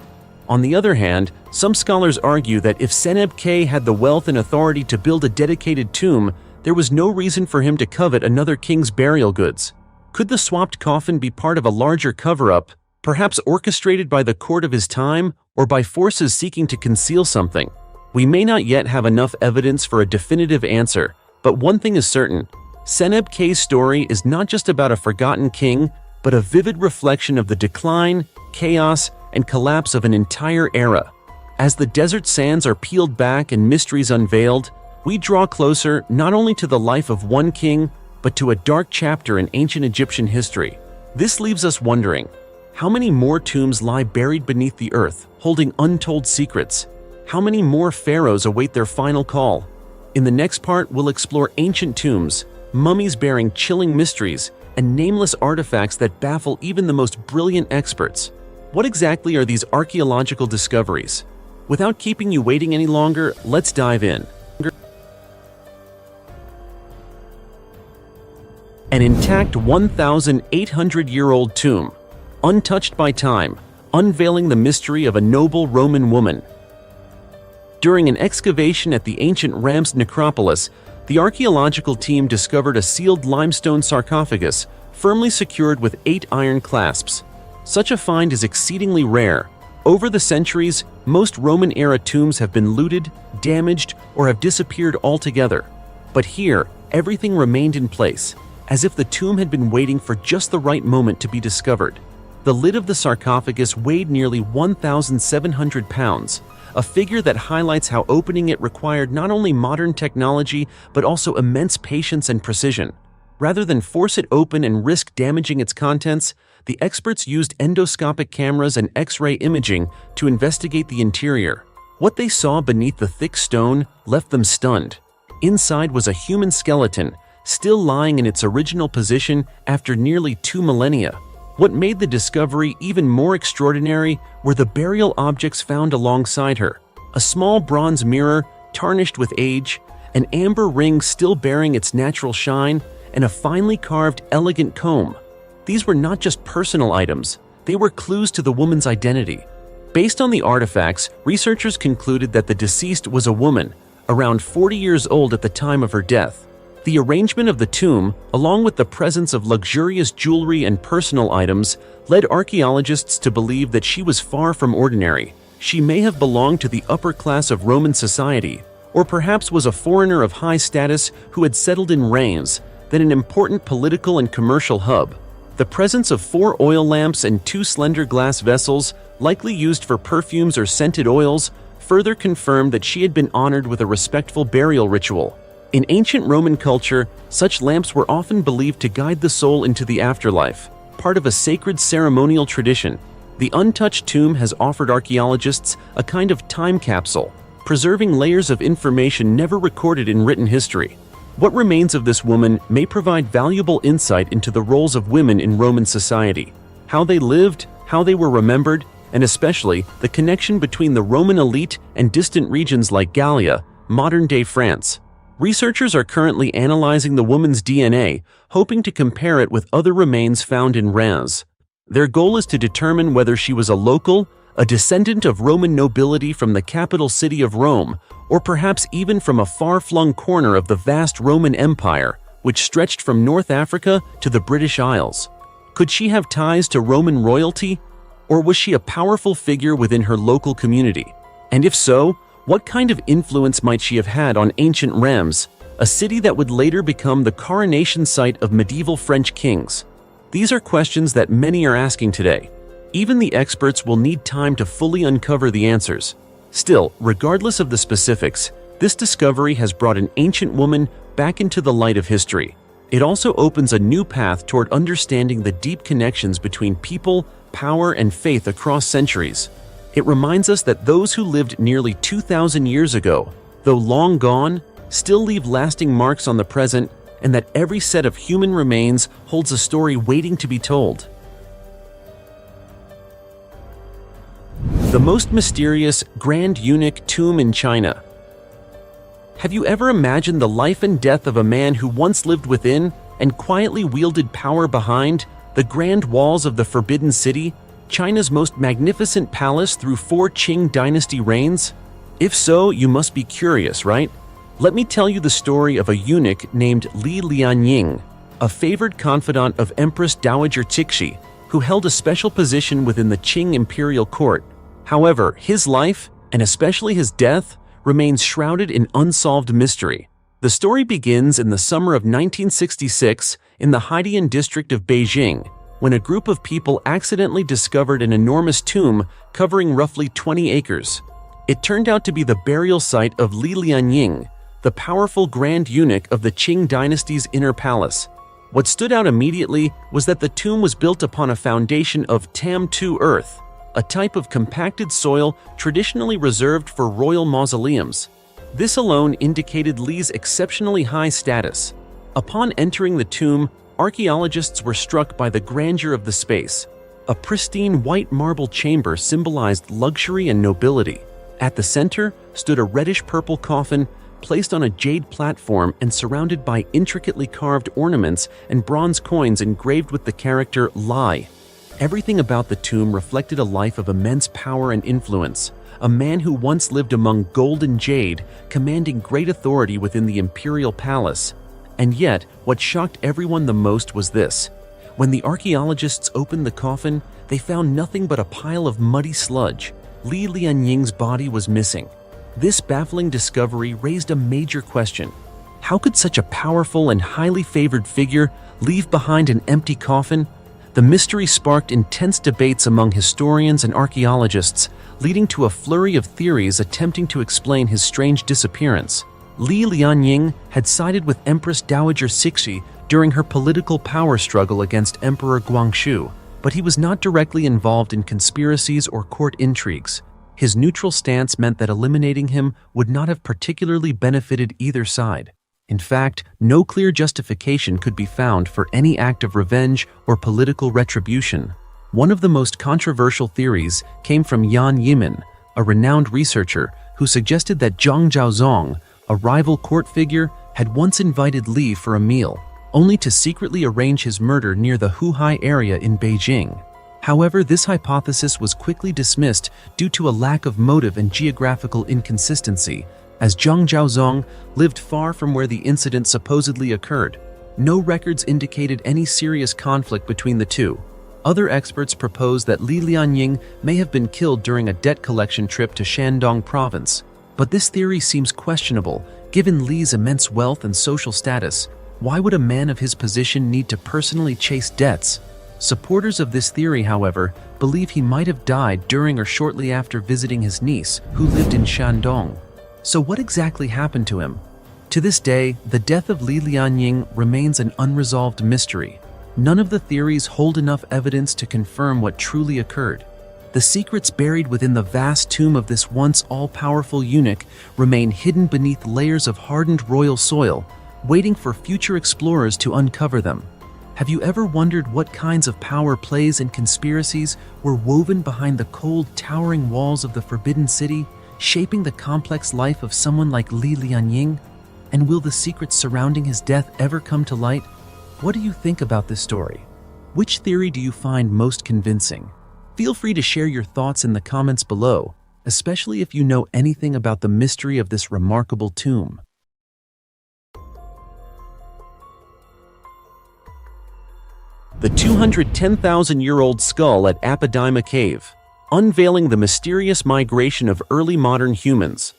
On the other hand, some scholars argue that if Seneb-K had the wealth and authority to build a dedicated tomb, there was no reason for him to covet another king's burial goods. Could the swapped coffin be part of a larger cover-up, perhaps orchestrated by the court of his time or by forces seeking to conceal something? We may not yet have enough evidence for a definitive answer, but one thing is certain. Seneb-K's story is not just about a forgotten king, but a vivid reflection of the decline, chaos, and collapse of an entire era. As the desert sands are peeled back and mysteries unveiled, we draw closer not only to the life of one king, but to a dark chapter in ancient Egyptian history. This leaves us wondering, how many more tombs lie buried beneath the earth, holding untold secrets? How many more pharaohs await their final call? In the next part, we'll explore ancient tombs, mummies bearing chilling mysteries, and nameless artifacts that baffle even the most brilliant experts. What exactly are these archaeological discoveries? Without keeping you waiting any longer, let's dive in. an intact 1,800-year-old tomb, untouched by time, unveiling the mystery of a noble Roman woman. During an excavation at the ancient Rams necropolis, the archaeological team discovered a sealed limestone sarcophagus firmly secured with 8 iron clasps. Such a find is exceedingly rare. Over the centuries, most Roman-era tombs have been looted, damaged, or have disappeared altogether. But here, everything remained in place, as if the tomb had been waiting for just the right moment to be discovered. The lid of the sarcophagus weighed nearly 1,700 pounds, a figure that highlights how opening it required not only modern technology but also immense patience and precision. Rather than force it open and risk damaging its contents, the experts used endoscopic cameras and X-ray imaging to investigate the interior. What they saw beneath the thick stone left them stunned. Inside was a human skeleton, still lying in its original position after nearly 2 millennia. What made the discovery even more extraordinary were the burial objects found alongside her: a small bronze mirror, tarnished with age, an amber ring still bearing its natural shine, and a finely carved, elegant comb. These were not just personal items, they were clues to the woman's identity. Based on the artifacts, researchers concluded that the deceased was a woman, around 40 years old at the time of her death. The arrangement of the tomb, along with the presence of luxurious jewelry and personal items, led archaeologists to believe that she was far from ordinary. She may have belonged to the upper class of Roman society, or perhaps was a foreigner of high status who had settled in Reims, then an important political and commercial hub. The presence of 4 oil lamps and 2 slender glass vessels, likely used for perfumes or scented oils, further confirmed that she had been honored with a respectful burial ritual. In ancient Roman culture, such lamps were often believed to guide the soul into the afterlife, part of a sacred ceremonial tradition. The untouched tomb has offered archaeologists a kind of time capsule, preserving layers of information never recorded in written history. What remains of this woman may provide valuable insight into the roles of women in Roman society, how they lived, how they were remembered, and especially the connection between the Roman elite and distant regions like Gallia, modern-day France. Researchers are currently analyzing the woman's DNA, hoping to compare it with other remains found in Reims. Their goal is to determine whether she was a local, a descendant of Roman nobility from the capital city of Rome, or perhaps even from a far-flung corner of the vast Roman Empire, which stretched from North Africa to the British Isles. Could she have ties to Roman royalty, or was she a powerful figure within her local community? And if so, what kind of influence might she have had on ancient Reims, a city that would later become the coronation site of medieval French kings? These are questions that many are asking today. Even the experts will need time to fully uncover the answers. Still, regardless of the specifics, this discovery has brought an ancient woman back into the light of history. It also opens a new path toward understanding the deep connections between people, power, and faith across centuries. It reminds us that those who lived nearly 2,000 years ago, though long gone, still leave lasting marks on the present, and that every set of human remains holds a story waiting to be told. The most mysterious Grand Eunuch tomb in China. Have you ever imagined the life and death of a man who once lived within and quietly wielded power behind the grand walls of the Forbidden City, China's most magnificent palace through 4 Qing dynasty reigns? If so, you must be curious, right? Let me tell you the story of a eunuch named Li Lianying, a favored confidant of Empress Dowager Sixie, who held a special position within the Qing imperial court. However, his life, and especially his death, remains shrouded in unsolved mystery. The story begins in the summer of 1966 in the Haidian district of Beijing, when a group of people accidentally discovered an enormous tomb covering roughly 20 acres. It turned out to be the burial site of Li Lianying, the powerful Grand Eunuch of the Qing dynasty's inner palace. What stood out immediately was that the tomb was built upon a foundation of tam-tu earth, a type of compacted soil traditionally reserved for royal mausoleums. This alone indicated Li's exceptionally high status. Upon entering the tomb, archaeologists were struck by the grandeur of the space. A pristine white marble chamber symbolized luxury and nobility. At the center stood a reddish-purple coffin placed on a jade platform and surrounded by intricately carved ornaments and bronze coins engraved with the character Lai. Everything about the tomb reflected a life of immense power and influence, a man who once lived among gold and jade, commanding great authority within the imperial palace. And yet, what shocked everyone the most was this. When the archaeologists opened the coffin, they found nothing but a pile of muddy sludge. Li Lianying's body was missing. This baffling discovery raised a major question. How could such a powerful and highly favored figure leave behind an empty coffin? The mystery sparked intense debates among historians and archaeologists, leading to a flurry of theories attempting to explain his strange disappearance. Li Lianying had sided with Empress Dowager Sixie during her political power struggle against Emperor Guangxu, but he was not directly involved in conspiracies or court intrigues. His neutral stance meant that eliminating him would not have particularly benefited either side. In fact, no clear justification could be found for any act of revenge or political retribution. One of the most controversial theories came from Yan Yimin, a renowned researcher who suggested that Zhang Zhaozong, a rival court figure, had once invited Li for a meal, only to secretly arrange his murder near the Huhai area in Beijing. However, this hypothesis was quickly dismissed due to a lack of motive and geographical inconsistency, as Zhang Zhaozong lived far from where the incident supposedly occurred. No records indicated any serious conflict between the two. Other experts propose that Li Lianying may have been killed during a debt collection trip to Shandong province. But this theory seems questionable, given Li's immense wealth and social status. Why would a man of his position need to personally chase debts? Supporters of this theory, however, believe he might have died during or shortly after visiting his niece, who lived in Shandong. So what exactly happened to him? To this day, the death of Li Lianying remains an unresolved mystery. None of the theories hold enough evidence to confirm what truly occurred. The secrets buried within the vast tomb of this once all-powerful eunuch remain hidden beneath layers of hardened royal soil, waiting for future explorers to uncover them. Have you ever wondered what kinds of power plays and conspiracies were woven behind the cold, towering walls of the Forbidden City, shaping the complex life of someone like Li Lianying? And will the secrets surrounding his death ever come to light? What do you think about this story? Which theory do you find most convincing? Feel free to share your thoughts in the comments below, especially if you know anything about the mystery of this remarkable tomb. The 210,000-year-old skull at Apadima Cave, unveiling the mysterious migration of early modern humans.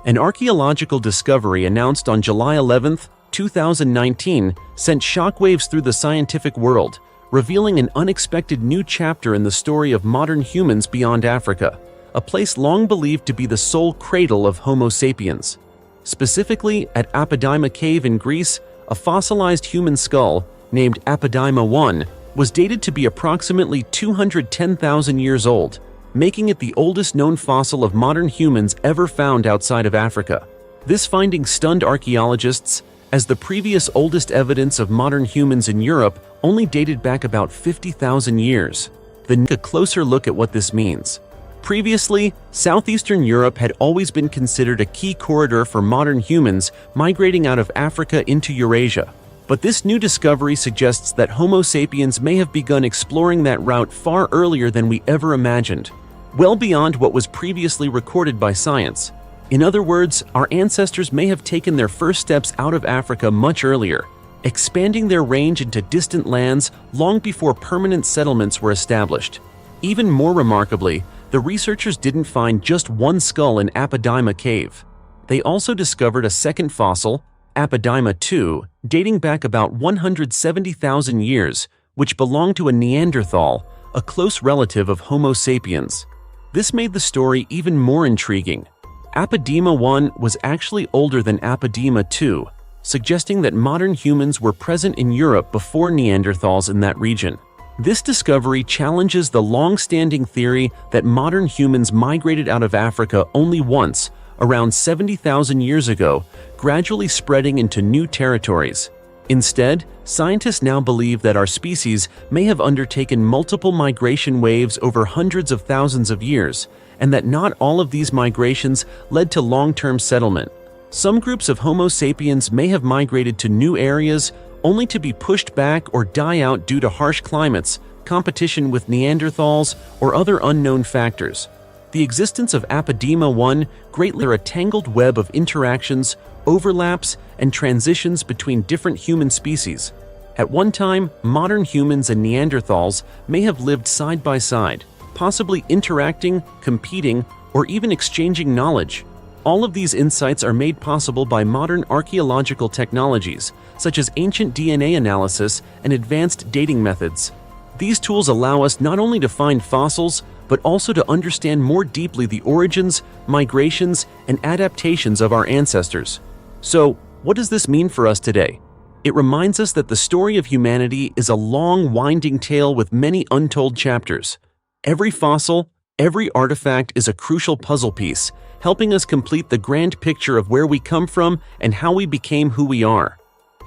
An archaeological discovery announced on July 11, 2019, sent shockwaves through the scientific world, revealing an unexpected new chapter in the story of modern humans beyond Africa, a place long believed to be the sole cradle of Homo sapiens. Specifically, at Apadima Cave in Greece, a fossilized human skull, named Apadima 1, was dated to be approximately 210,000 years old, making it the oldest known fossil of modern humans ever found outside of Africa. This finding stunned archaeologists, as the previous oldest evidence of modern humans in Europe only dated back about 50,000 years. Then a closer look at what this means. Previously, southeastern Europe had always been considered a key corridor for modern humans migrating out of Africa into Eurasia. But this new discovery suggests that Homo sapiens may have begun exploring that route far earlier than we ever imagined, well beyond what was previously recorded by science. In other words, our ancestors may have taken their first steps out of Africa much earlier, expanding their range into distant lands long before permanent settlements were established. Even more remarkably, the researchers didn't find just one skull in Apadima Cave. They also discovered a second fossil, Apadima 2, dating back about 170,000 years, which belonged to a Neanderthal, a close relative of Homo sapiens. This made the story even more intriguing. Apadima 1 was actually older than Apadima 2, suggesting that modern humans were present in Europe before Neanderthals in that region. This discovery challenges the long-standing theory that modern humans migrated out of Africa only once, around 70,000 years ago, gradually spreading into new territories. Instead, scientists now believe that our species may have undertaken multiple migration waves over hundreds of thousands of years, and that not all of these migrations led to long-term settlement. Some groups of Homo sapiens may have migrated to new areas only to be pushed back or die out due to harsh climates, competition with Neanderthals, or other unknown factors. The existence of Apodema 1 greatly are a tangled web of interactions, overlaps, and transitions between different human species. At one time, modern humans and Neanderthals may have lived side by side, possibly interacting, competing, or even exchanging knowledge. All of these insights are made possible by modern archaeological technologies, such as ancient DNA analysis and advanced dating methods. These tools allow us not only to find fossils, but also to understand more deeply the origins, migrations, and adaptations of our ancestors. So, what does this mean for us today? It reminds us that the story of humanity is a long, winding tale with many untold chapters. Every fossil, every artifact is a crucial puzzle piece, helping us complete the grand picture of where we come from and how we became who we are.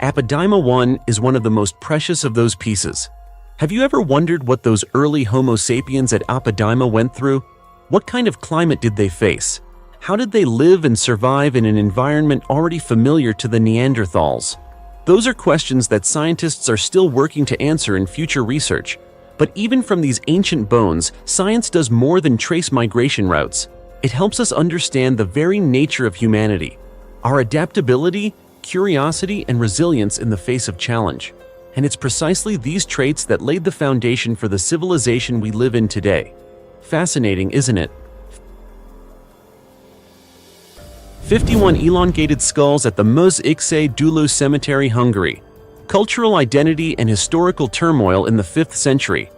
Apodema 1 is one of the most precious of those pieces. Have you ever wondered what those early Homo sapiens at Apodema went through? What kind of climate did they face? How did they live and survive in an environment already familiar to the Neanderthals? Those are questions that scientists are still working to answer in future research. But even from these ancient bones, science does more than trace migration routes. It helps us understand the very nature of humanity, our adaptability, curiosity, and resilience in the face of challenge. And it's precisely these traits that laid the foundation for the civilization we live in today. Fascinating, isn't it? 51 elongated skulls at the Muz-Ikse Dulu Cemetery, Hungary. Cultural identity and historical turmoil in the 5th century.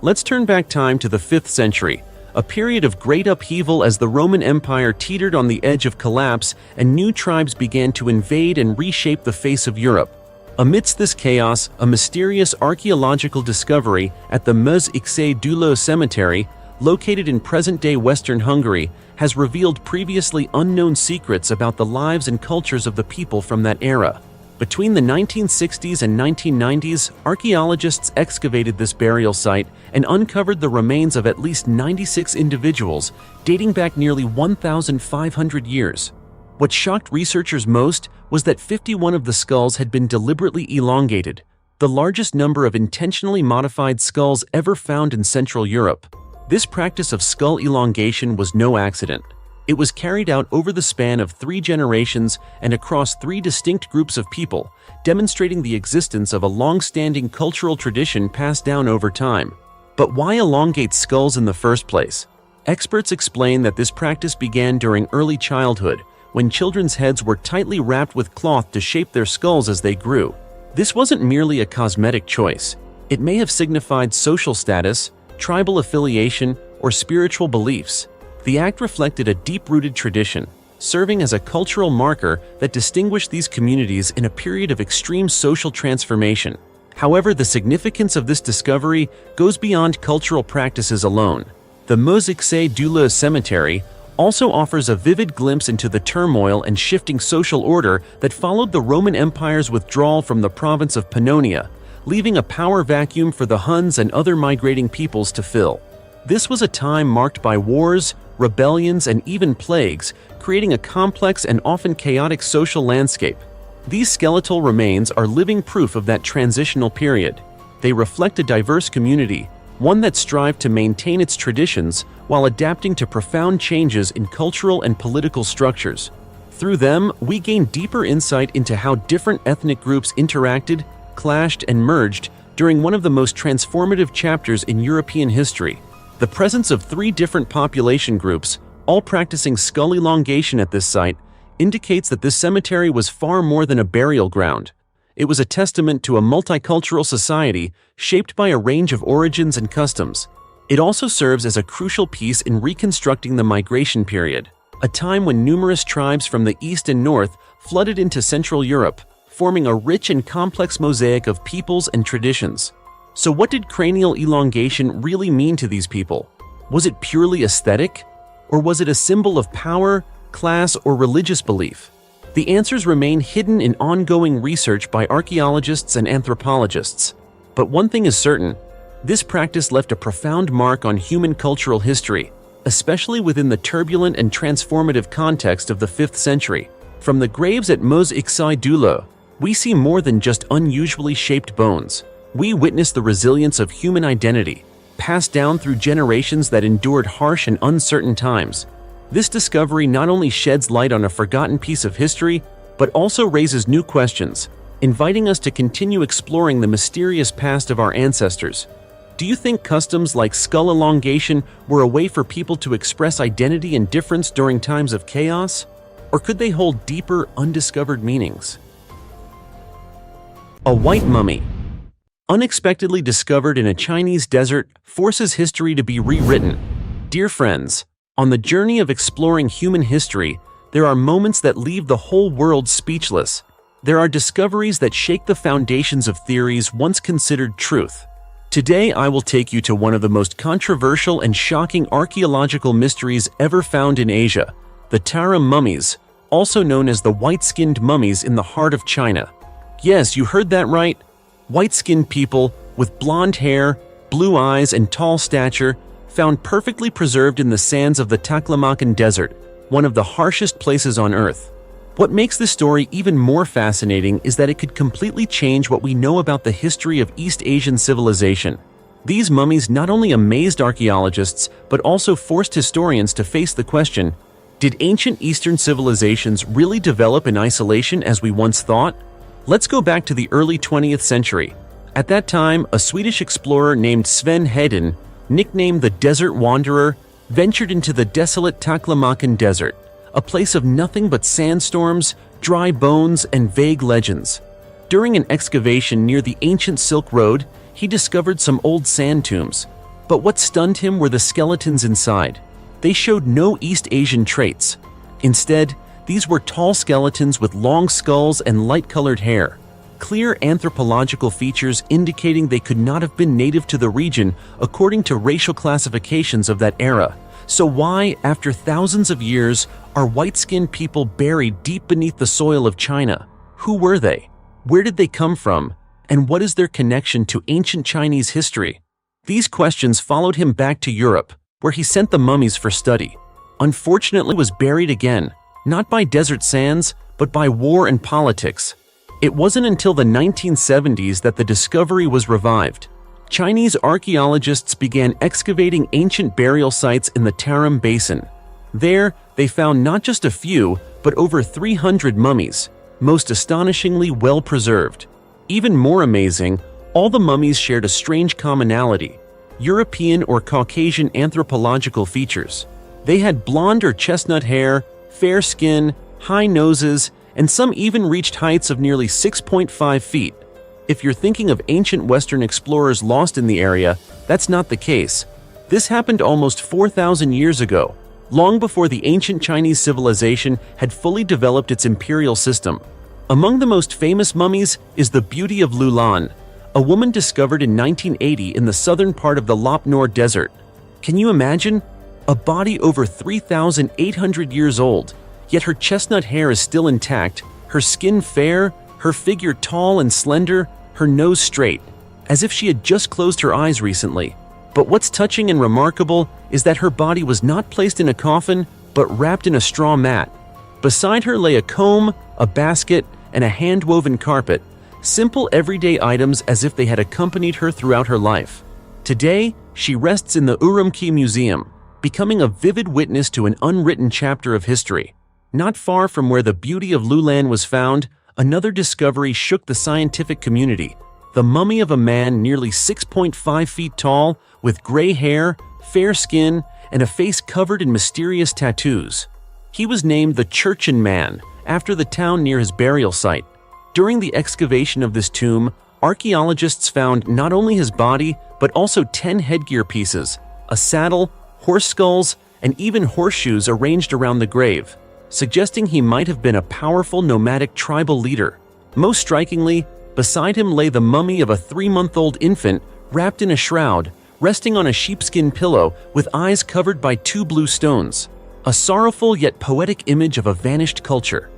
Let's turn back time to the 5th century, a period of great upheaval as the Roman Empire teetered on the edge of collapse and new tribes began to invade and reshape the face of Europe. Amidst this chaos, a mysterious archaeological discovery at the Muz-Ikse Dulu Cemetery, located in present-day Western Hungary, has revealed previously unknown secrets about the lives and cultures of the people from that era. Between the 1960s and 1990s, archaeologists excavated this burial site and uncovered the remains of at least 96 individuals, dating back nearly 1,500 years. What shocked researchers most was that 51 of the skulls had been deliberately elongated, the largest number of intentionally modified skulls ever found in Central Europe. This practice of skull elongation was no accident. It was carried out over the span of 3 generations and across 3 distinct groups of people, demonstrating the existence of a long-standing cultural tradition passed down over time. But why elongate skulls in the first place? Experts explain that this practice began during early childhood, when children's heads were tightly wrapped with cloth to shape their skulls as they grew. This wasn't merely a cosmetic choice. It may have signified social status, tribal affiliation, or spiritual beliefs. The act reflected a deep-rooted tradition, serving as a cultural marker that distinguished these communities in a period of extreme social transformation. However, the significance of this discovery goes beyond cultural practices alone. The Muz-Ikse Dulu Cemetery also offers a vivid glimpse into the turmoil and shifting social order that followed the Roman Empire's withdrawal from the province of Pannonia, leaving a power vacuum for the Huns and other migrating peoples to fill. This was a time marked by wars, rebellions, and even plagues, creating a complex and often chaotic social landscape. These skeletal remains are living proof of that transitional period. They reflect a diverse community, one that strived to maintain its traditions while adapting to profound changes in cultural and political structures. Through them, we gain deeper insight into how different ethnic groups interacted, clashed, and merged during one of the most transformative chapters in European history. The presence of 3 different population groups, all practicing skull elongation at this site, indicates that this cemetery was far more than a burial ground. It was a testament to a multicultural society shaped by a range of origins and customs. It also serves as a crucial piece in reconstructing the migration period, a time when numerous tribes from the east and north flooded into Central Europe, forming a rich and complex mosaic of peoples and traditions. So what did cranial elongation really mean to these people? Was it purely aesthetic? Or was it a symbol of power, class, or religious belief? The answers remain hidden in ongoing research by archaeologists and anthropologists. But one thing is certain: this practice left a profound mark on human cultural history. especially within the turbulent and transformative context of the 5th century. From the graves at Mos Ixai Dulo, we see more than just unusually shaped bones. We witness the resilience of human identity, passed down through generations that endured harsh and uncertain times. This discovery not only sheds light on a forgotten piece of history, but also raises new questions, inviting us to continue exploring the mysterious past of our ancestors. Do you think customs like skull elongation were a way for people to express identity and difference during times of chaos? Or could they hold deeper, undiscovered meanings? A white mummy, unexpectedly discovered in a Chinese desert, forces history to be rewritten. Dear friends, on the journey of exploring human history, there are moments that leave the whole world speechless. There are discoveries that shake the foundations of theories once considered truth. Today, I will take you to one of the most controversial and shocking archaeological mysteries ever found in Asia, the Tarim mummies, also known as the white-skinned mummies in the heart of China. Yes, you heard that right. White-skinned people with blonde hair, blue eyes, and tall stature, found perfectly preserved in the sands of the Taklamakan Desert, one of the harshest places on Earth. What makes this story even more fascinating is that it could completely change what we know about the history of East Asian civilization. These mummies not only amazed archaeologists, but also forced historians to face the question, did ancient Eastern civilizations really develop in isolation as we once thought? Let's go back to the early 20th century. At that time, a Swedish explorer named Sven Hedin, nicknamed the Desert Wanderer, ventured into the desolate Taklamakan Desert, a place of nothing but sandstorms, dry bones, and vague legends. During an excavation near the ancient Silk Road, he discovered some old sand tombs. But what stunned him were the skeletons inside. They showed no East Asian traits. Instead, these were tall skeletons with long skulls and light-colored hair, clear anthropological features indicating they could not have been native to the region according to racial classifications of that era. So why, after thousands of years, are white-skinned people buried deep beneath the soil of China? Who were they? Where did they come from? And what is their connection to ancient Chinese history? These questions followed him back to Europe, where he sent the mummies for study. Unfortunately, was buried again, not by desert sands, but by war and politics. It wasn't until the 1970s that the discovery was revived. Chinese archaeologists began excavating ancient burial sites in the Tarim Basin. There, they found not just a few, but over 300 mummies, most astonishingly well preserved. Even more amazing, all the mummies shared a strange commonality: European or Caucasian anthropological features. They had blonde or chestnut hair, fair skin, high noses, and some even reached heights of nearly 6.5 feet. If you're thinking of ancient Western explorers lost in the area, that's not the case. This happened almost 4,000 years ago, long before the ancient Chinese civilization had fully developed its imperial system. Among the most famous mummies is the Beauty of Lulan, a woman discovered in 1980 in the southern part of the Lop Nor Desert. Can you imagine? A body over 3,800 years old, yet her chestnut hair is still intact, her skin fair, her figure tall and slender, her nose straight, as if she had just closed her eyes recently. But what's touching and remarkable is that her body was not placed in a coffin, but wrapped in a straw mat. Beside her lay a comb, a basket, and a hand-woven carpet, simple everyday items as if they had accompanied her throughout her life. Today, she rests in the Urumqi Museum, becoming a vivid witness to an unwritten chapter of history. Not far from where the Beauty of Lulan was found, another discovery shook the scientific community: the mummy of a man nearly 6.5 feet tall, with gray hair, fair skin, and a face covered in mysterious tattoos. He was named the Churchin Man, after the town near his burial site. During the excavation of this tomb, archaeologists found not only his body, but also 10 headgear pieces, a saddle, horse skulls, and even horseshoes arranged around the grave, suggesting he might have been a powerful nomadic tribal leader. Most strikingly, beside him lay the mummy of a 3-month-old infant wrapped in a shroud, resting on a sheepskin pillow with eyes covered by 2 blue stones, a sorrowful yet poetic image of a vanished culture.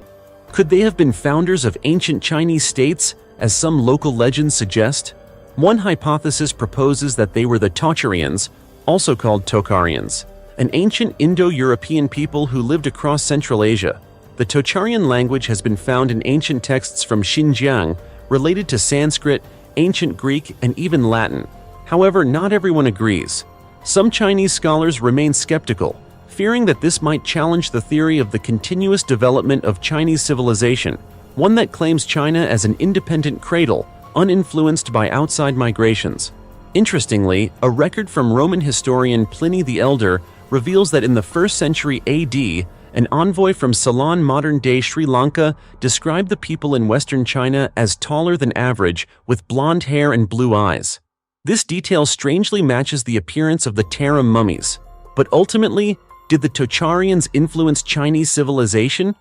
Could they have been founders of ancient Chinese states, as some local legends suggest? One hypothesis proposes that they were the Tocharians, also called Tocharians, an ancient Indo-European people who lived across Central Asia. The Tocharian language has been found in ancient texts from Xinjiang, related to Sanskrit, ancient Greek, and even Latin. However, not everyone agrees. Some Chinese scholars remain skeptical, fearing that this might challenge the theory of the continuous development of Chinese civilization, one that claims China as an independent cradle, uninfluenced by outside migrations. Interestingly, a record from Roman historian Pliny the Elder reveals that in the 1st century AD, an envoy from Ceylon, modern-day Sri Lanka, described the people in western China as taller than average, with blonde hair and blue eyes. This detail strangely matches the appearance of the Tarim mummies. But ultimately, did the Tocharians influence Chinese civilization?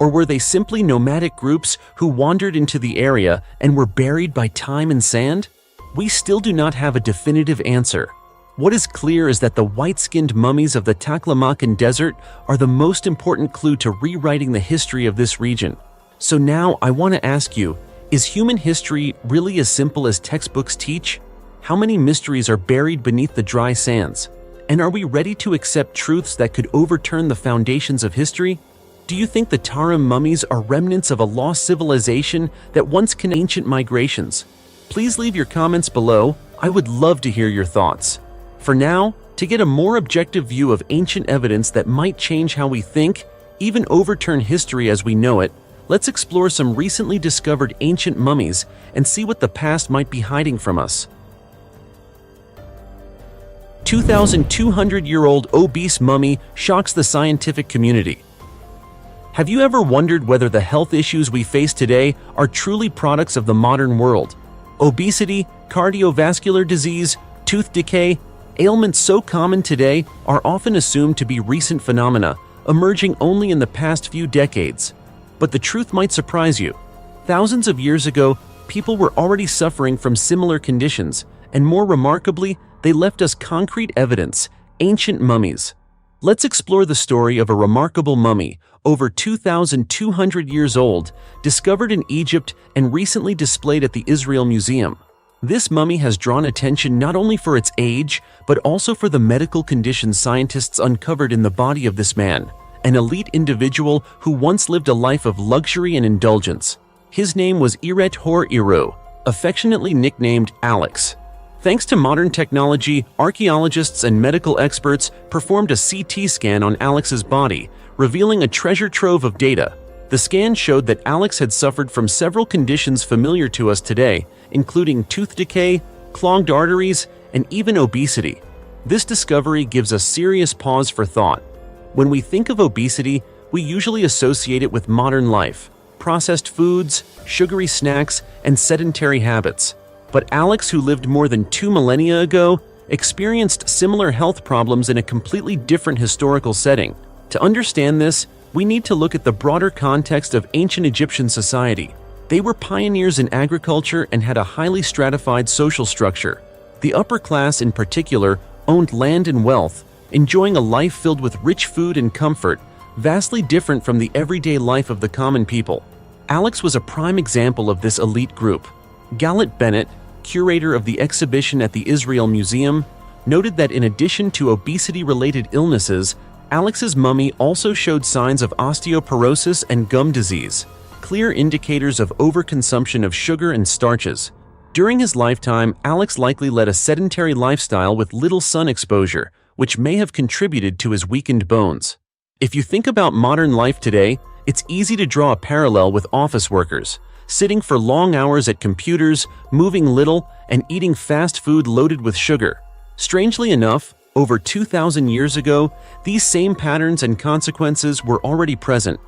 Or were they simply nomadic groups who wandered into the area and were buried by time and sand? We still do not have a definitive answer. What is clear is that the white-skinned mummies of the Taklamakan Desert are the most important clue to rewriting the history of this region. So now I want to ask you, is human history really as simple as textbooks teach? How many mysteries are buried beneath the dry sands? And are we ready to accept truths that could overturn the foundations of history? Do you think the Tarim mummies are remnants of a lost civilization that once connected ancient migrations? Please leave your comments below. I would love to hear your thoughts. For now, to get a more objective view of ancient evidence that might change how we think, even overturn history as we know it, let's explore some recently discovered ancient mummies and see what the past might be hiding from us. 2,200-year-old obese mummy shocks the scientific community. Have you ever wondered whether the health issues we face today are truly products of the modern world? Obesity, cardiovascular disease, tooth decay, ailments so common today are often assumed to be recent phenomena, emerging only in the past few decades. But the truth might surprise you. Thousands of years ago, people were already suffering from similar conditions, and more remarkably, they left us concrete evidence: ancient mummies. Let's explore the story of a remarkable mummy, over 2,200 years old, discovered in Egypt and recently displayed at the Israel Museum. This mummy has drawn attention not only for its age, but also for the medical conditions scientists uncovered in the body of this man, an elite individual who once lived a life of luxury and indulgence. His name was Eret Hor Iru, affectionately nicknamed Alex. Thanks to modern technology, archaeologists and medical experts performed a CT scan on Alex's body, revealing a treasure trove of data. The scan showed that Alex had suffered from several conditions familiar to us today, including tooth decay, clogged arteries, and even obesity. This discovery gives us serious pause for thought. When we think of obesity, we usually associate it with modern life, processed foods, sugary snacks, and sedentary habits. But Alex, who lived more than 2 millennia ago, experienced similar health problems in a completely different historical setting. To understand this, we need to look at the broader context of ancient Egyptian society. They were pioneers in agriculture and had a highly stratified social structure. The upper class in particular owned land and wealth, enjoying a life filled with rich food and comfort, vastly different from the everyday life of the common people. Alex was a prime example of this elite group. Gallet Bennett, curator of the exhibition at the Israel Museum, noted that in addition to obesity-related illnesses, Alex's mummy also showed signs of osteoporosis and gum disease, clear indicators of overconsumption of sugar and starches. During his lifetime, Alex likely led a sedentary lifestyle with little sun exposure, which may have contributed to his weakened bones. If you think about modern life today, it's easy to draw a parallel with office workers, sitting for long hours at computers, moving little, and eating fast food loaded with sugar. Strangely enough, over 2,000 years ago, these same patterns and consequences were already present.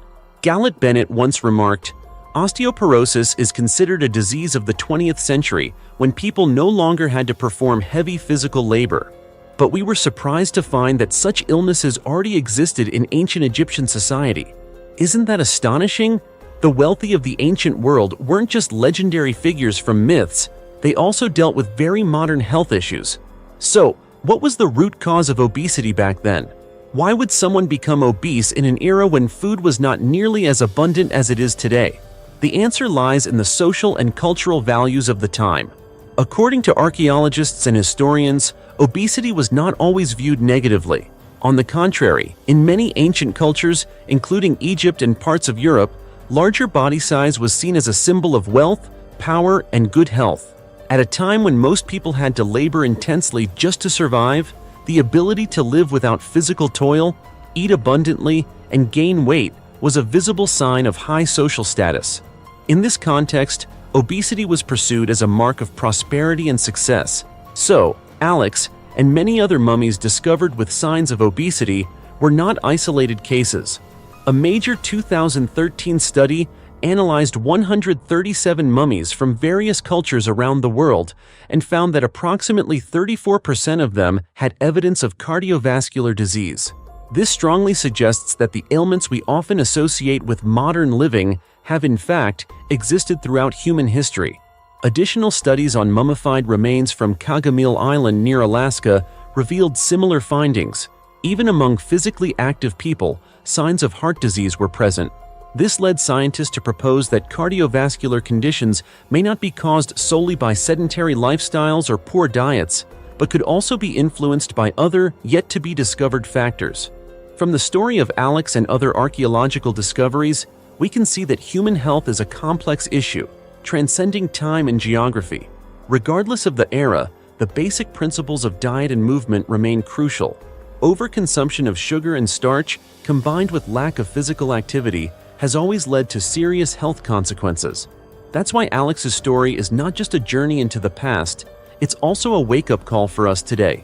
Gallet Bennett once remarked, "Osteoporosis is considered a disease of the 20th century when people no longer had to perform heavy physical labor." But we were surprised to find that such illnesses already existed in ancient Egyptian society. Isn't that astonishing? The wealthy of the ancient world weren't just legendary figures from myths, they also dealt with very modern health issues. So, what was the root cause of obesity back then? Why would someone become obese in an era when food was not nearly as abundant as it is today? The answer lies in the social and cultural values of the time. According to archaeologists and historians, obesity was not always viewed negatively. On the contrary, in many ancient cultures, including Egypt and parts of Europe, larger body size was seen as a symbol of wealth, power, and good health. At a time when most people had to labor intensely just to survive, the ability to live without physical toil, eat abundantly, and gain weight was a visible sign of high social status. In this context, obesity was pursued as a mark of prosperity and success. So, Alex and many other mummies discovered with signs of obesity were not isolated cases. A major 2013 study analyzed 137 mummies from various cultures around the world and found that approximately 34% of them had evidence of cardiovascular disease. This strongly suggests that the ailments we often associate with modern living have in fact existed throughout human history. Additional studies on mummified remains from Kagamil Island near Alaska revealed similar findings. Even among physically active people, signs of heart disease were present. This led scientists to propose that cardiovascular conditions may not be caused solely by sedentary lifestyles or poor diets, but could also be influenced by other, yet-to-be-discovered factors. From the story of Alex and other archaeological discoveries, we can see that human health is a complex issue, transcending time and geography. Regardless of the era, the basic principles of diet and movement remain crucial. Overconsumption of sugar and starch, combined with lack of physical activity, has always led to serious health consequences. That's why Alex's story is not just a journey into the past, it's also a wake-up call for us today.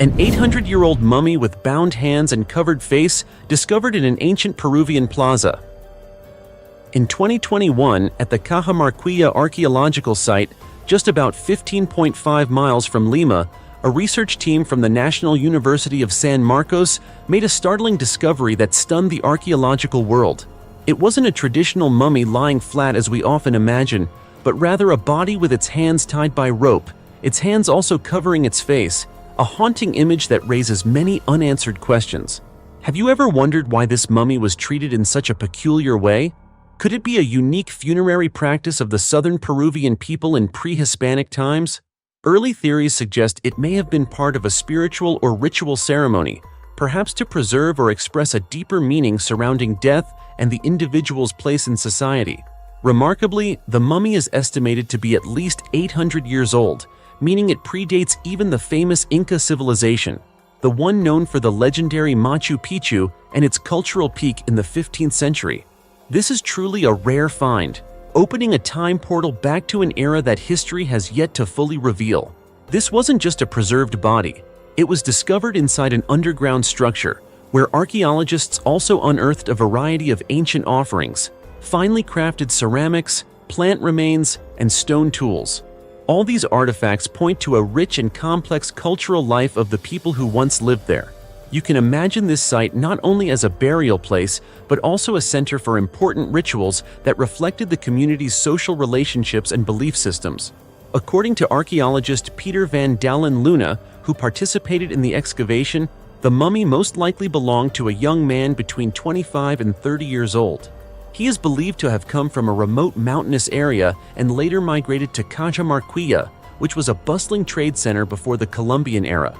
An 800-year-old mummy with bound hands and covered face discovered in an ancient Peruvian plaza. In 2021, at the Cajamarquilla Archaeological Site, just about 15.5 miles from Lima, a research team from the National University of San Marcos made a startling discovery that stunned the archaeological world. It wasn't a traditional mummy lying flat as we often imagine, but rather a body with its hands tied by rope, its hands also covering its face, a haunting image that raises many unanswered questions. Have you ever wondered why this mummy was treated in such a peculiar way? Could it be a unique funerary practice of the southern Peruvian people in pre-Hispanic times? Early theories suggest it may have been part of a spiritual or ritual ceremony, perhaps to preserve or express a deeper meaning surrounding death and the individual's place in society. Remarkably, the mummy is estimated to be at least 800 years old, meaning it predates even the famous Inca civilization, the one known for the legendary Machu Picchu and its cultural peak in the 15th century. This is truly a rare find, opening a time portal back to an era that history has yet to fully reveal. This wasn't just a preserved body. It was discovered inside an underground structure, where archaeologists also unearthed a variety of ancient offerings, finely crafted ceramics, plant remains, and stone tools. All these artifacts point to a rich and complex cultural life of the people who once lived there. You can imagine this site not only as a burial place, but also a center for important rituals that reflected the community's social relationships and belief systems. According to archaeologist Peter van Dalen Luna, who participated in the excavation, the mummy most likely belonged to a young man between 25 and 30 years old. He is believed to have come from a remote mountainous area and later migrated to Cajamarquilla, which was a bustling trade center before the Columbian era.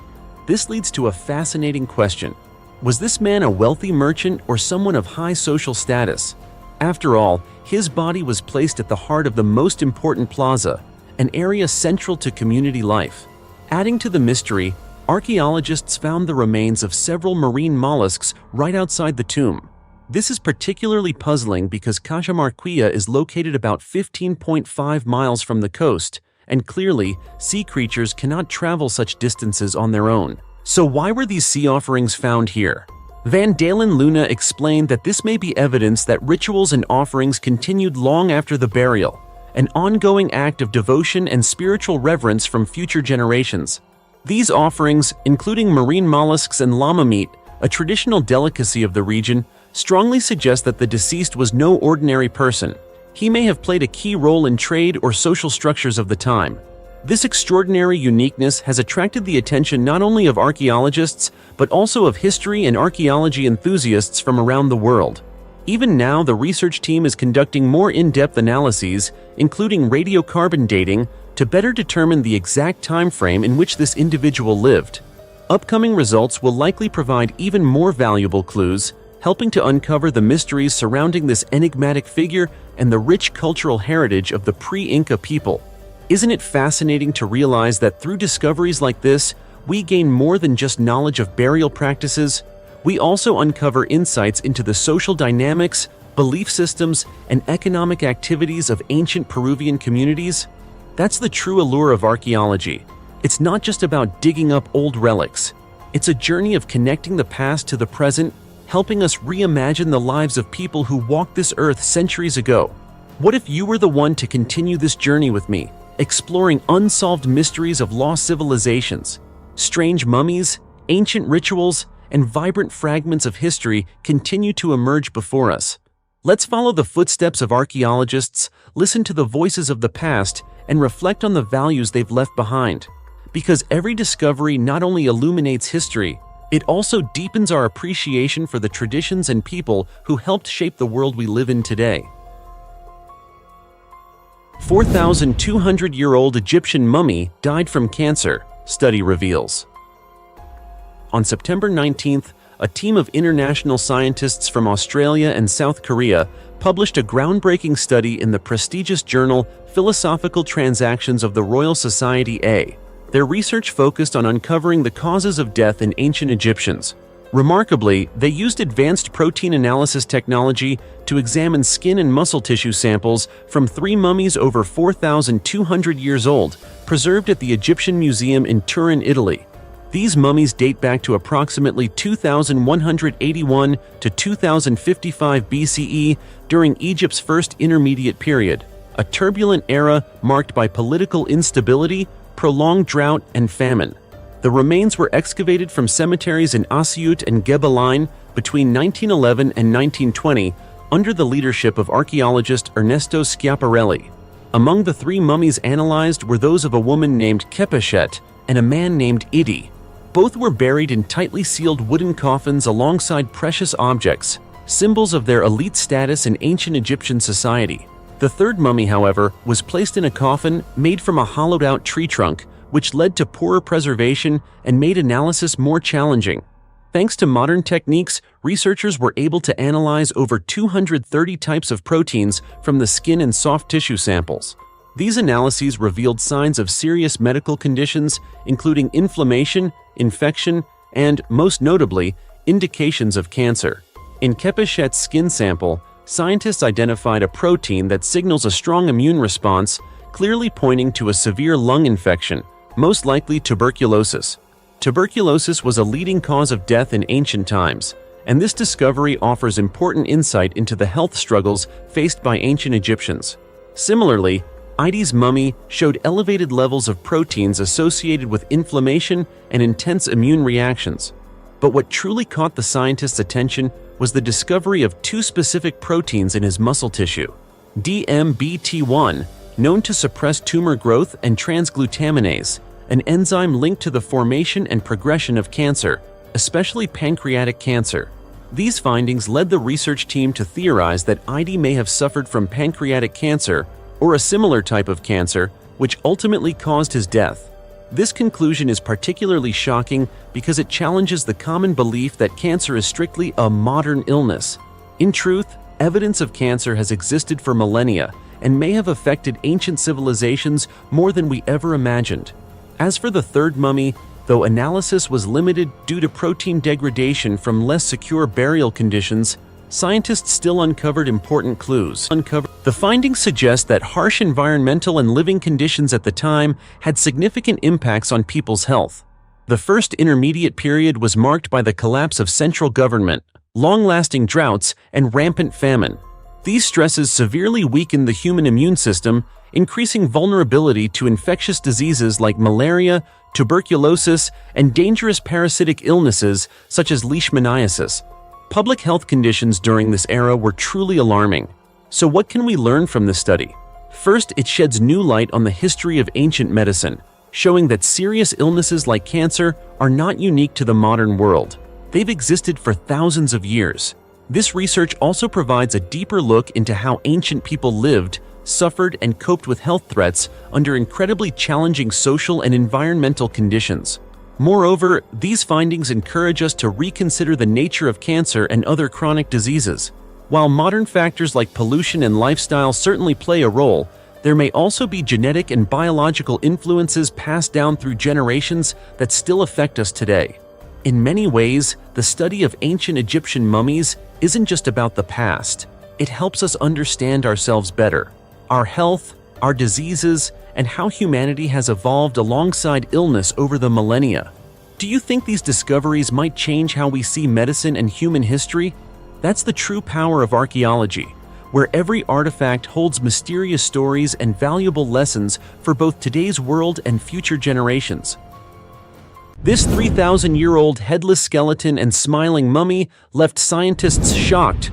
This leads to a fascinating question. Was this man a wealthy merchant or someone of high social status? After all, his body was placed at the heart of the most important plaza, an area central to community life. Adding to the mystery, archaeologists found the remains of several marine mollusks right outside the tomb. This is particularly puzzling because Cajamarquilla is located about 15.5 miles from the coast, and clearly, sea creatures cannot travel such distances on their own. So why were these sea offerings found here? Van Dalen Luna explained that this may be evidence that rituals and offerings continued long after the burial, an ongoing act of devotion and spiritual reverence from future generations. These offerings, including marine mollusks and llama meat, a traditional delicacy of the region, strongly suggest that the deceased was no ordinary person. He may have played a key role in trade or social structures of the time. This extraordinary uniqueness has attracted the attention not only of archaeologists, but also of history and archaeology enthusiasts from around the world. Even now, the research team is conducting more in-depth analyses, including radiocarbon dating, to better determine the exact time frame in which this individual lived. Upcoming results will likely provide even more valuable clues, helping to uncover the mysteries surrounding this enigmatic figure and the rich cultural heritage of the pre-Inca people. Isn't it fascinating to realize that through discoveries like this, we gain more than just knowledge of burial practices? We also uncover insights into the social dynamics, belief systems, and economic activities of ancient Peruvian communities. That's the true allure of archaeology. It's not just about digging up old relics. It's a journey of connecting the past to the present, helping us reimagine the lives of people who walked this earth centuries ago. What if you were the one to continue this journey with me, exploring unsolved mysteries of lost civilizations? Strange mummies, ancient rituals, and vibrant fragments of history continue to emerge before us. Let's follow the footsteps of archaeologists, listen to the voices of the past, and reflect on the values they've left behind. Because every discovery not only illuminates history, it also deepens our appreciation for the traditions and people who helped shape the world we live in today. 4,200-year-old Egyptian mummy died from cancer, study reveals. On September 19th, a team of international scientists from Australia and South Korea published a groundbreaking study in the prestigious journal Philosophical Transactions of the Royal Society A. Their research focused on uncovering the causes of death in ancient Egyptians. Remarkably, they used advanced protein analysis technology to examine skin and muscle tissue samples from 3 mummies over 4,200 years old, preserved at the Egyptian Museum in Turin, Italy. These mummies date back to approximately 2181 to 2055 BCE during Egypt's first intermediate period, a turbulent era marked by political instability, prolonged drought, and famine. The remains were excavated from cemeteries in Asyut and Gebelein between 1911 and 1920 under the leadership of archaeologist Ernesto Schiaparelli. Among the 3 mummies analyzed were those of a woman named Khepeshet and a man named Idi. Both were buried in tightly sealed wooden coffins alongside precious objects, symbols of their elite status in ancient Egyptian society. The 3rd mummy, however, was placed in a coffin made from a hollowed-out tree trunk, which led to poorer preservation and made analysis more challenging. Thanks to modern techniques, researchers were able to analyze over 230 types of proteins from the skin and soft tissue samples. These analyses revealed signs of serious medical conditions, including inflammation, infection, and, most notably, indications of cancer. In Khepeshet's skin sample, scientists identified a protein that signals a strong immune response, clearly pointing to a severe lung infection, most likely tuberculosis. Tuberculosis was a leading cause of death in ancient times, and this discovery offers important insight into the health struggles faced by ancient Egyptians. Similarly, Idi's mummy showed elevated levels of proteins associated with inflammation and intense immune reactions. But what truly caught the scientists' attention was the discovery of 2 specific proteins in his muscle tissue: DMBT1, known to suppress tumor growth, and transglutaminase, an enzyme linked to the formation and progression of cancer, especially pancreatic cancer. These findings led the research team to theorize that Idi may have suffered from pancreatic cancer or a similar type of cancer, which ultimately caused his death. This conclusion is particularly shocking because it challenges the common belief that cancer is strictly a modern illness. In truth, evidence of cancer has existed for millennia and may have affected ancient civilizations more than we ever imagined. As for the 3rd mummy, though analysis was limited due to protein degradation from less secure burial conditions, scientists still uncovered important clues. The findings suggest that harsh environmental and living conditions at the time had significant impacts on people's health. The first intermediate period was marked by the collapse of central government, long-lasting droughts, and rampant famine. These stresses severely weakened the human immune system, increasing vulnerability to infectious diseases like malaria, tuberculosis, and dangerous parasitic illnesses such as leishmaniasis. Public health conditions during this era were truly alarming. So what can we learn from this study? First, it sheds new light on the history of ancient medicine, showing that serious illnesses like cancer are not unique to the modern world. They've existed for thousands of years. This research also provides a deeper look into how ancient people lived, suffered, and coped with health threats under incredibly challenging social and environmental conditions. Moreover, these findings encourage us to reconsider the nature of cancer and other chronic diseases. While modern factors like pollution and lifestyle certainly play a role, there may also be genetic and biological influences passed down through generations that still affect us today. In many ways, the study of ancient Egyptian mummies isn't just about the past. It helps us understand ourselves better, our health, our diseases, and how humanity has evolved alongside illness over the millennia. Do you think these discoveries might change how we see medicine and human history? That's the true power of archaeology, where every artifact holds mysterious stories and valuable lessons for both today's world and future generations. This 3,000-year-old headless skeleton and smiling mummy left scientists shocked.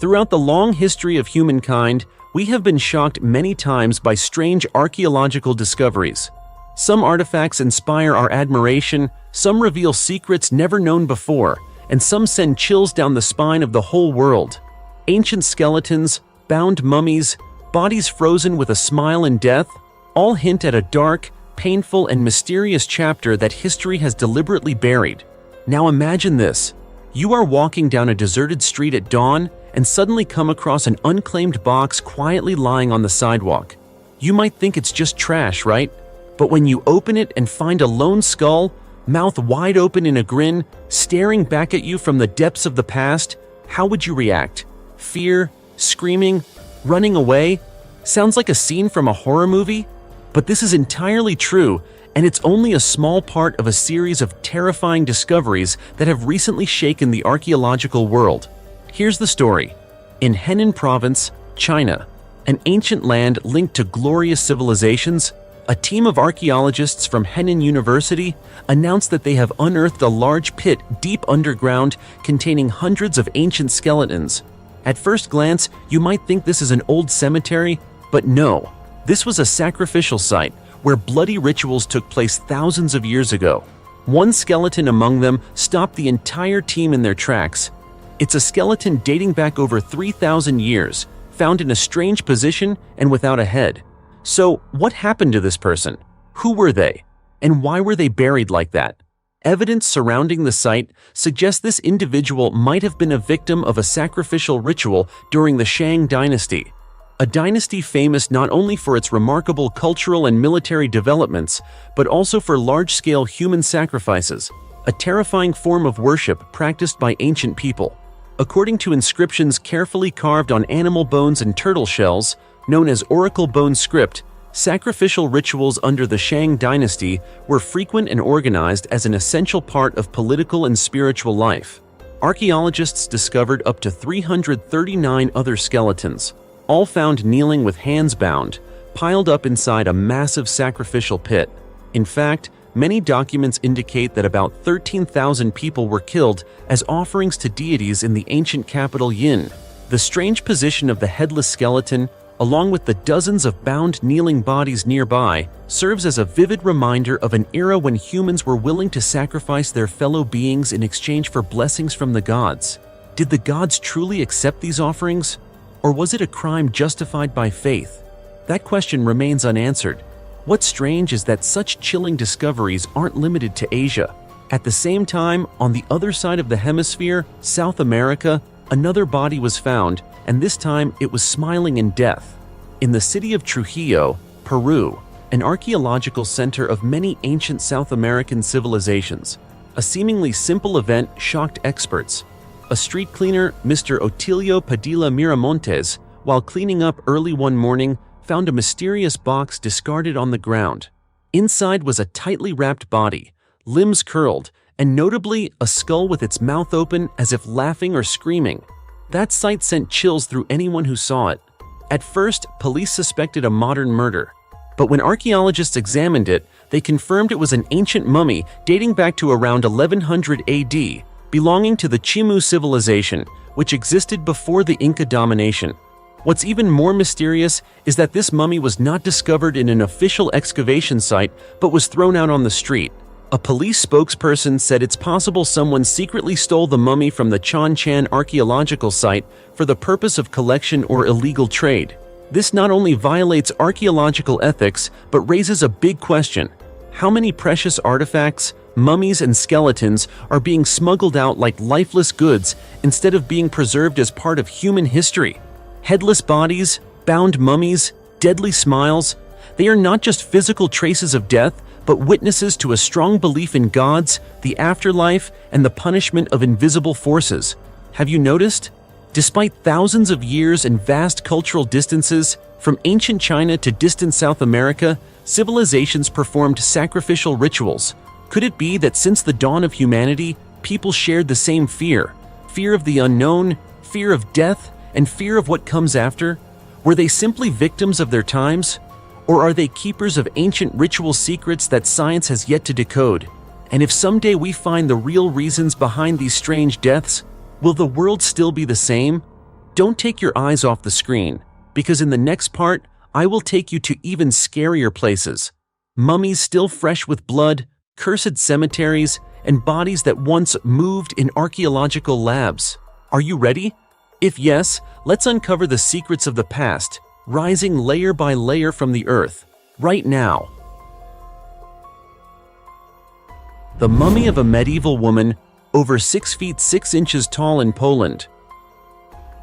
Throughout the long history of humankind, we have been shocked many times by strange archaeological discoveries. Some artifacts inspire our admiration, some reveal secrets never known before, and some send chills down the spine of the whole world. Ancient skeletons, bound mummies, bodies frozen with a smile in death, all hint at a dark, painful, and mysterious chapter that history has deliberately buried. Now imagine this. You are walking down a deserted street at dawn and suddenly come across an unclaimed box quietly lying on the sidewalk. You might think it's just trash, right? But when you open it and find a lone skull, mouth wide open in a grin, staring back at you from the depths of the past, how would you react? Fear? Screaming? Running away? Sounds like a scene from a horror movie? But this is entirely true, and it's only a small part of a series of terrifying discoveries that have recently shaken the archaeological world. Here's the story. In Henan Province, China, an ancient land linked to glorious civilizations, a team of archaeologists from Henan University announced that they have unearthed a large pit deep underground containing hundreds of ancient skeletons. At first glance, you might think this is an old cemetery, but no. This was a sacrificial site where bloody rituals took place thousands of years ago. One skeleton among them stopped the entire team in their tracks. It's a skeleton dating back over 3,000 years, found in a strange position and without a head. So, what happened to this person? Who were they? And why were they buried like that? Evidence surrounding the site suggests this individual might have been a victim of a sacrificial ritual during the Shang dynasty, a dynasty famous not only for its remarkable cultural and military developments, but also for large-scale human sacrifices, a terrifying form of worship practiced by ancient people. According to inscriptions carefully carved on animal bones and turtle shells, known as oracle bone script, sacrificial rituals under the Shang dynasty were frequent and organized as an essential part of political and spiritual life. Archaeologists discovered up to 339 other skeletons, all found kneeling with hands bound, piled up inside a massive sacrificial pit. In fact, many documents indicate that about 13,000 people were killed as offerings to deities in the ancient capital Yin. The strange position of the headless skeleton, along with the dozens of bound kneeling bodies nearby, serves as a vivid reminder of an era when humans were willing to sacrifice their fellow beings in exchange for blessings from the gods. Did the gods truly accept these offerings? Or was it a crime justified by faith? That question remains unanswered. What's strange is that such chilling discoveries aren't limited to Asia. At the same time, on the other side of the hemisphere, South America, another body was found, and this time it was smiling in death. In the city of Trujillo, Peru, an archaeological center of many ancient South American civilizations, a seemingly simple event shocked experts. A street cleaner, Mr. Otilio Padilla Miramontes, while cleaning up early one morning, found a mysterious box discarded on the ground. Inside was a tightly wrapped body, limbs curled, and notably a skull with its mouth open as if laughing or screaming. That sight sent chills through anyone who saw it. At first, police suspected a modern murder, but when archaeologists examined it, they confirmed it was an ancient mummy dating back to around 1100 AD, belonging to the Chimu civilization, which existed before the Inca domination. What's even more mysterious is that this mummy was not discovered in an official excavation site, but was thrown out on the street. A police spokesperson said it's possible someone secretly stole the mummy from the Chan archaeological site for the purpose of collection or illegal trade. This not only violates archaeological ethics, but raises a big question. How many precious artifacts, mummies and skeletons are being smuggled out like lifeless goods instead of being preserved as part of human history. Headless bodies, bound mummies, deadly smiles, they are not just physical traces of death, but witnesses to a strong belief in gods, the afterlife, and the punishment of invisible forces. Have you noticed? Despite thousands of years and vast cultural distances, from ancient China to distant South America, civilizations performed sacrificial rituals. Could it be that since the dawn of humanity, people shared the same fear? Fear of the unknown, fear of death, and fear of what comes after? Were they simply victims of their times? Or are they keepers of ancient ritual secrets that science has yet to decode? And if someday we find the real reasons behind these strange deaths, will the world still be the same? Don't take your eyes off the screen, because in the next part, I will take you to even scarier places. Mummies still fresh with blood, cursed cemeteries, and bodies that once moved in archaeological labs. Are you ready? If yes, let's uncover the secrets of the past, rising layer by layer from the earth, right now. The mummy of a medieval woman, over 6 feet 6 inches tall in Poland.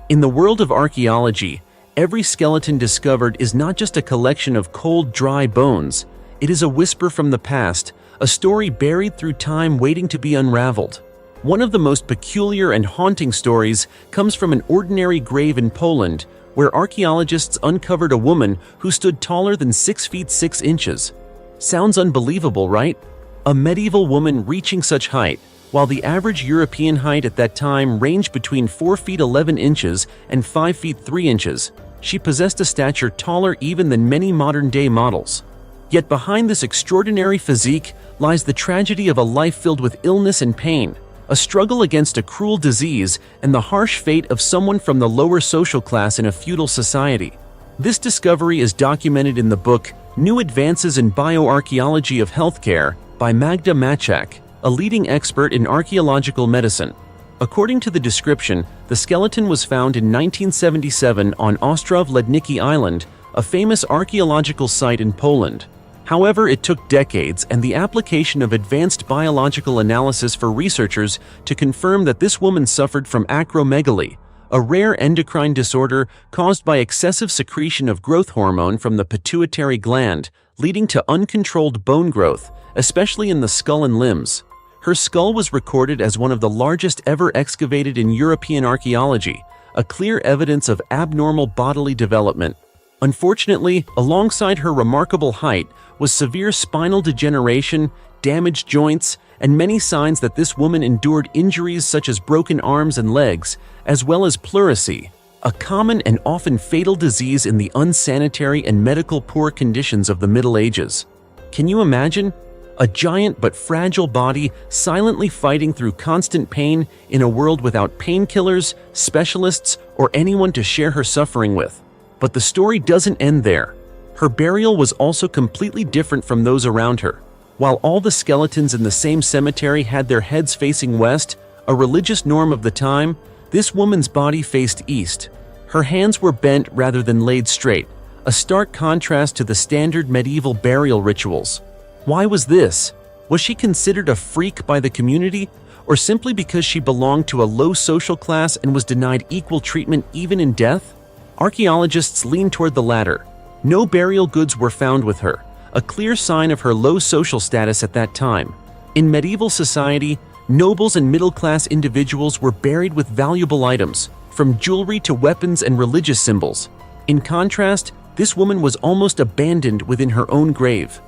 In the world of archaeology, every skeleton discovered is not just a collection of cold, dry bones. It is a whisper from the past, a story buried through time waiting to be unraveled. One of the most peculiar and haunting stories comes from an ordinary grave in Poland, where archaeologists uncovered a woman who stood taller than 6 feet 6 inches. Sounds unbelievable, right? A medieval woman reaching such height, while the average European height at that time ranged between 4 feet 11 inches and 5 feet 3 inches. She possessed a stature taller even than many modern-day models. Yet behind this extraordinary physique lies the tragedy of a life filled with illness and pain, a struggle against a cruel disease, and the harsh fate of someone from the lower social class in a feudal society. This discovery is documented in the book New Advances in Bioarchaeology of Healthcare by Magda Maczak, a leading expert in archaeological medicine. According to the description, the skeleton was found in 1977 on Ostrov Lednicki Island, a famous archaeological site in Poland. However, it took decades and the application of advanced biological analysis for researchers to confirm that this woman suffered from acromegaly, a rare endocrine disorder caused by excessive secretion of growth hormone from the pituitary gland, leading to uncontrolled bone growth, especially in the skull and limbs. Her skull was recorded as one of the largest ever excavated in European archaeology, a clear evidence of abnormal bodily development. Unfortunately, alongside her remarkable height was severe spinal degeneration, damaged joints, and many signs that this woman endured injuries such as broken arms and legs, as well as pleurisy, a common and often fatal disease in the unsanitary and medical poor conditions of the Middle Ages. Can you imagine? A giant but fragile body silently fighting through constant pain in a world without painkillers, specialists, or anyone to share her suffering with. But the story doesn't end there. Her burial was also completely different from those around her. While all the skeletons in the same cemetery had their heads facing west, a religious norm of the time, this woman's body faced east. Her hands were bent rather than laid straight, a stark contrast to the standard medieval burial rituals. Why was this? Was she considered a freak by the community, or simply because she belonged to a low social class and was denied equal treatment even in death? Archaeologists lean toward the latter. No burial goods were found with her, a clear sign of her low social status at that time. In medieval society, nobles and middle-class individuals were buried with valuable items, from jewelry to weapons and religious symbols. In contrast, this woman was almost abandoned within her own grave.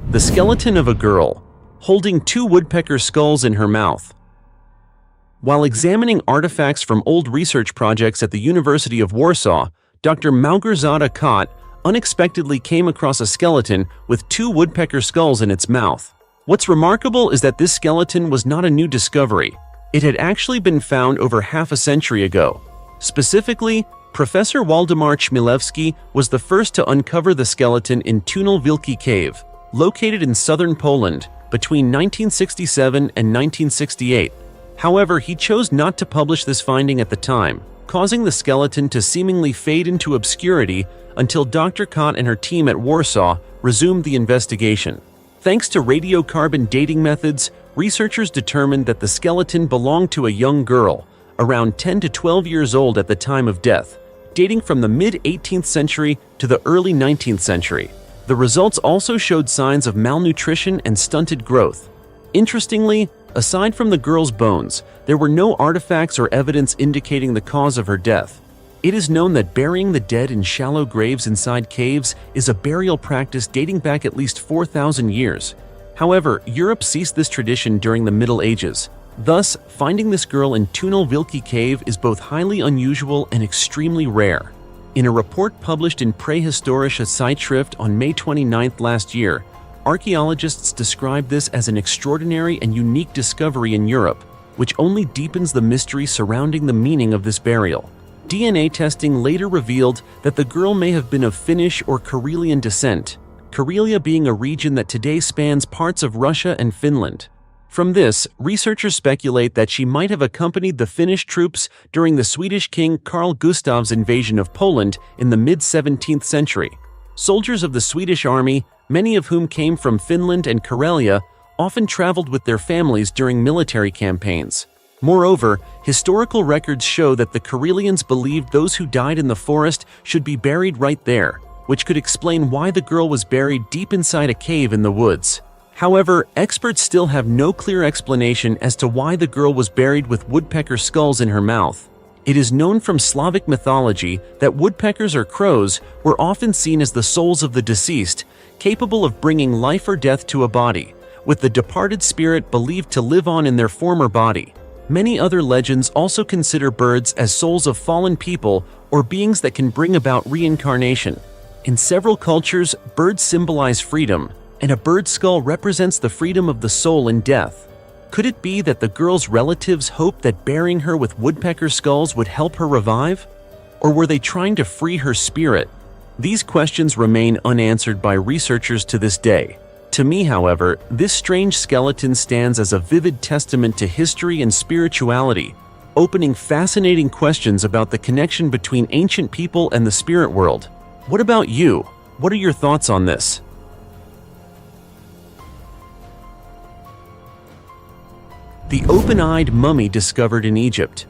The skeleton of a girl, holding 2 woodpecker skulls in her mouth. While examining artifacts from old research projects at the University of Warsaw, Dr. Małgorzata Kot unexpectedly came across a skeleton with 2 woodpecker skulls in its mouth. What's remarkable is that this skeleton was not a new discovery. It had actually been found over half a century ago. Specifically, Professor Waldemar Chmielewski was the first to uncover the skeleton in Tunel Wielki Cave, located in southern Poland between 1967 and 1968. However, he chose not to publish this finding at the time, causing the skeleton to seemingly fade into obscurity until Dr. Kot and her team at Warsaw resumed the investigation. Thanks to radiocarbon dating methods, researchers determined that the skeleton belonged to a young girl, around 10 to 12 years old at the time of death, dating from the mid-18th century to the early 19th century. The results also showed signs of malnutrition and stunted growth. Interestingly, aside from the girl's bones, there were no artifacts or evidence indicating the cause of her death. It is known that burying the dead in shallow graves inside caves is a burial practice dating back at least 4,000 years. However, Europe ceased this tradition during the Middle Ages. Thus, finding this girl in HWelcome cave is both highly unusual and extremely rare. In a report published in Prähistorische Zeitschrift on May 29 last year, archaeologists described this as an extraordinary and unique discovery in Europe, which only deepens the mystery surrounding the meaning of this burial. DNA testing later revealed that the girl may have been of Finnish or Karelian descent, Karelia being a region that today spans parts of Russia and Finland. From this, researchers speculate that she might have accompanied the Finnish troops during the Swedish king Carl Gustaf's invasion of Poland in the mid-17th century. Soldiers of the Swedish army, many of whom came from Finland and Karelia, often traveled with their families during military campaigns. Moreover, historical records show that the Karelians believed those who died in the forest should be buried right there, which could explain why the girl was buried deep inside a cave in the woods. However, experts still have no clear explanation as to why the girl was buried with woodpecker skulls in her mouth. It is known from Slavic mythology that woodpeckers or crows were often seen as the souls of the deceased, capable of bringing life or death to a body, with the departed spirit believed to live on in their former body. Many other legends also consider birds as souls of fallen people or beings that can bring about reincarnation. In several cultures, birds symbolize freedom, and a bird's skull represents the freedom of the soul in death. Could it be that the girl's relatives hoped that burying her with woodpecker skulls would help her revive? Or were they trying to free her spirit? These questions remain unanswered by researchers to this day. To me, however, this strange skeleton stands as a vivid testament to history and spirituality, opening fascinating questions about the connection between ancient people and the spirit world. What about you? What are your thoughts on this? The open-eyed mummy discovered in Egypt.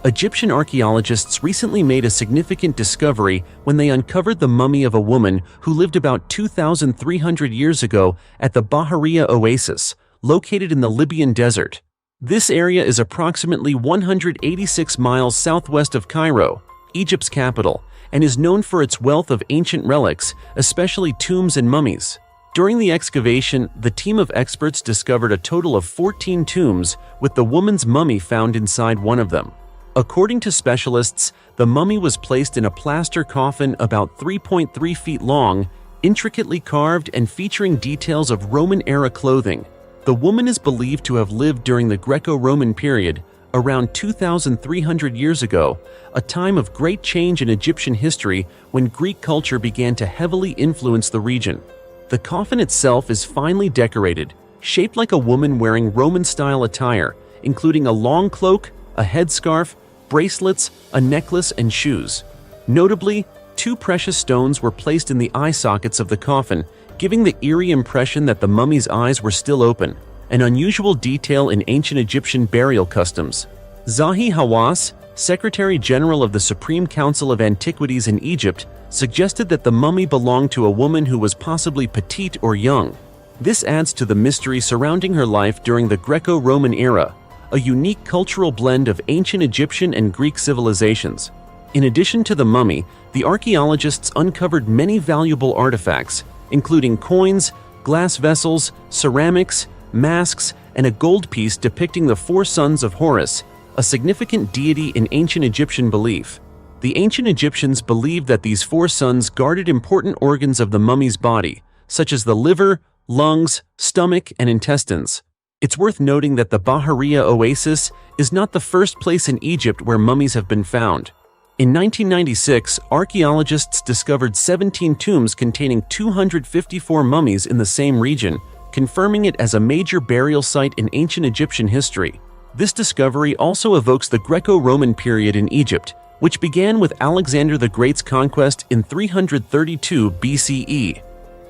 Egyptian archaeologists recently made a significant discovery when they uncovered the mummy of a woman who lived about 2,300 years ago at the Bahariya Oasis, located in the Libyan desert. This area is approximately 186 miles southwest of Cairo, Egypt's capital, and is known for its wealth of ancient relics, especially tombs and mummies. During the excavation, the team of experts discovered a total of 14 tombs, with the woman's mummy found inside one of them. According to specialists, the mummy was placed in a plaster coffin about 3.3 feet long, intricately carved and featuring details of Roman-era clothing. The woman is believed to have lived during the Greco-Roman period, around 2,300 years ago, a time of great change in Egyptian history when Greek culture began to heavily influence the region. The coffin itself is finely decorated, shaped like a woman wearing Roman-style attire, including a long cloak, a headscarf, bracelets, a necklace, and shoes. Notably, 2 precious stones were placed in the eye sockets of the coffin, giving the eerie impression that the mummy's eyes were still open, an unusual detail in ancient Egyptian burial customs. Zahi Hawass, Secretary General of the Supreme Council of Antiquities in Egypt, suggested that the mummy belonged to a woman who was possibly petite or young. This adds to the mystery surrounding her life during the Greco-Roman era, a unique cultural blend of ancient Egyptian and Greek civilizations. In addition to the mummy, the archaeologists uncovered many valuable artifacts, including coins, glass vessels, ceramics, masks, and a gold piece depicting the 4 sons of Horus, a significant deity in ancient Egyptian belief. The ancient Egyptians believed that these 4 sons guarded important organs of the mummy's body, such as the liver, lungs, stomach, and intestines. It's worth noting that the Bahariya Oasis is not the first place in Egypt where mummies have been found. In 1996, archaeologists discovered 17 tombs containing 254 mummies in the same region, confirming it as a major burial site in ancient Egyptian history. This discovery also evokes the Greco-Roman period in Egypt, which began with Alexander the Great's conquest in 332 BCE.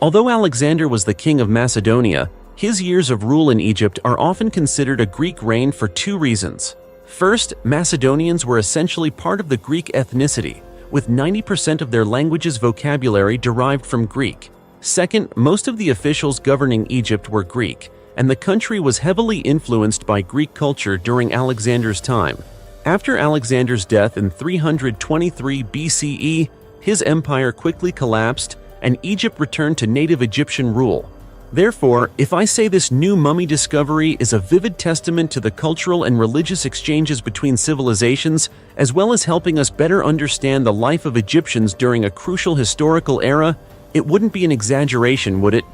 Although Alexander was the king of Macedonia, his years of rule in Egypt are often considered a Greek reign for two reasons. First, Macedonians were essentially part of the Greek ethnicity, with 90% of their language's vocabulary derived from Greek. Second, most of the officials governing Egypt were Greek, and the country was heavily influenced by Greek culture during Alexander's time. After Alexander's death in 323 BCE, his empire quickly collapsed, and Egypt returned to native Egyptian rule. Therefore, if I say this new mummy discovery is a vivid testament to the cultural and religious exchanges between civilizations, as well as helping us better understand the life of Egyptians during a crucial historical era, it wouldn't be an exaggeration, would it?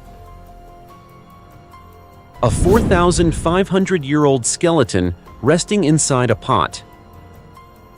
A 4,500-year-old skeleton resting inside a pot.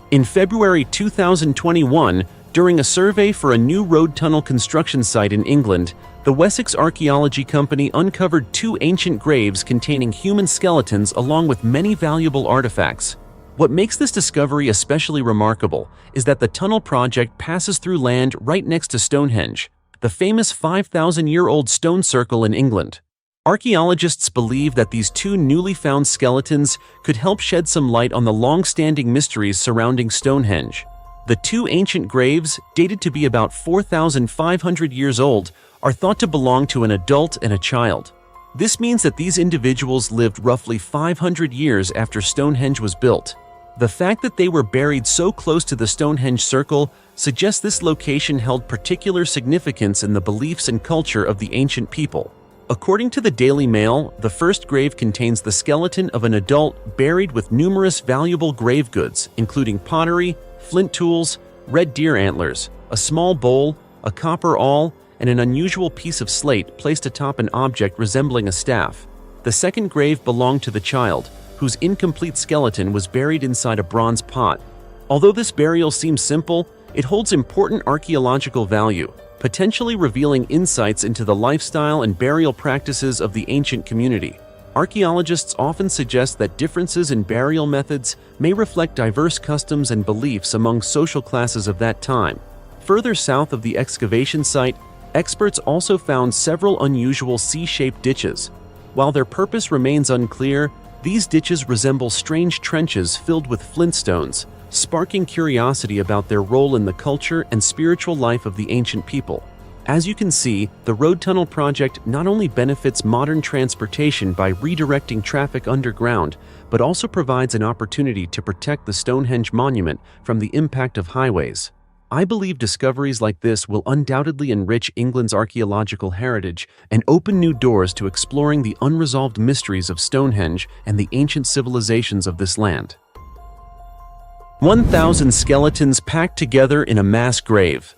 In February 2021, during a survey for a new road tunnel construction site in England, the Wessex Archaeology Company uncovered two ancient graves containing human skeletons along with many valuable artifacts. What makes this discovery especially remarkable is that the tunnel project passes through land right next to Stonehenge, the famous 5,000-year-old stone circle in England. Archaeologists believe that these two newly found skeletons could help shed some light on the long-standing mysteries surrounding Stonehenge. The two ancient graves, dated to be about 4,500 years old, are thought to belong to an adult and a child. This means that these individuals lived roughly 500 years after Stonehenge was built. The fact that they were buried so close to the Stonehenge circle suggests this location held particular significance in the beliefs and culture of the ancient people. According to the Daily Mail, the first grave contains the skeleton of an adult buried with numerous valuable grave goods, including pottery, flint tools, red deer antlers, a small bowl, a copper awl, and an unusual piece of slate placed atop an object resembling a staff. The second grave belonged to the child, whose incomplete skeleton was buried inside a bronze pot. Although this burial seems simple, it holds important archaeological value, potentially revealing insights into the lifestyle and burial practices of the ancient community. Archaeologists often suggest that differences in burial methods may reflect diverse customs and beliefs among social classes of that time. Further south of the excavation site, experts also found several unusual C-shaped ditches. While their purpose remains unclear, these ditches resemble strange trenches filled with flintstones, sparking curiosity about their role in the culture and spiritual life of the ancient people. As you can see, the road tunnel project not only benefits modern transportation by redirecting traffic underground, but also provides an opportunity to protect the Stonehenge monument from the impact of highways. I believe discoveries like this will undoubtedly enrich England's archaeological heritage and open new doors to exploring the unresolved mysteries of Stonehenge and the ancient civilizations of this land. 1,000 skeletons packed together in a mass grave.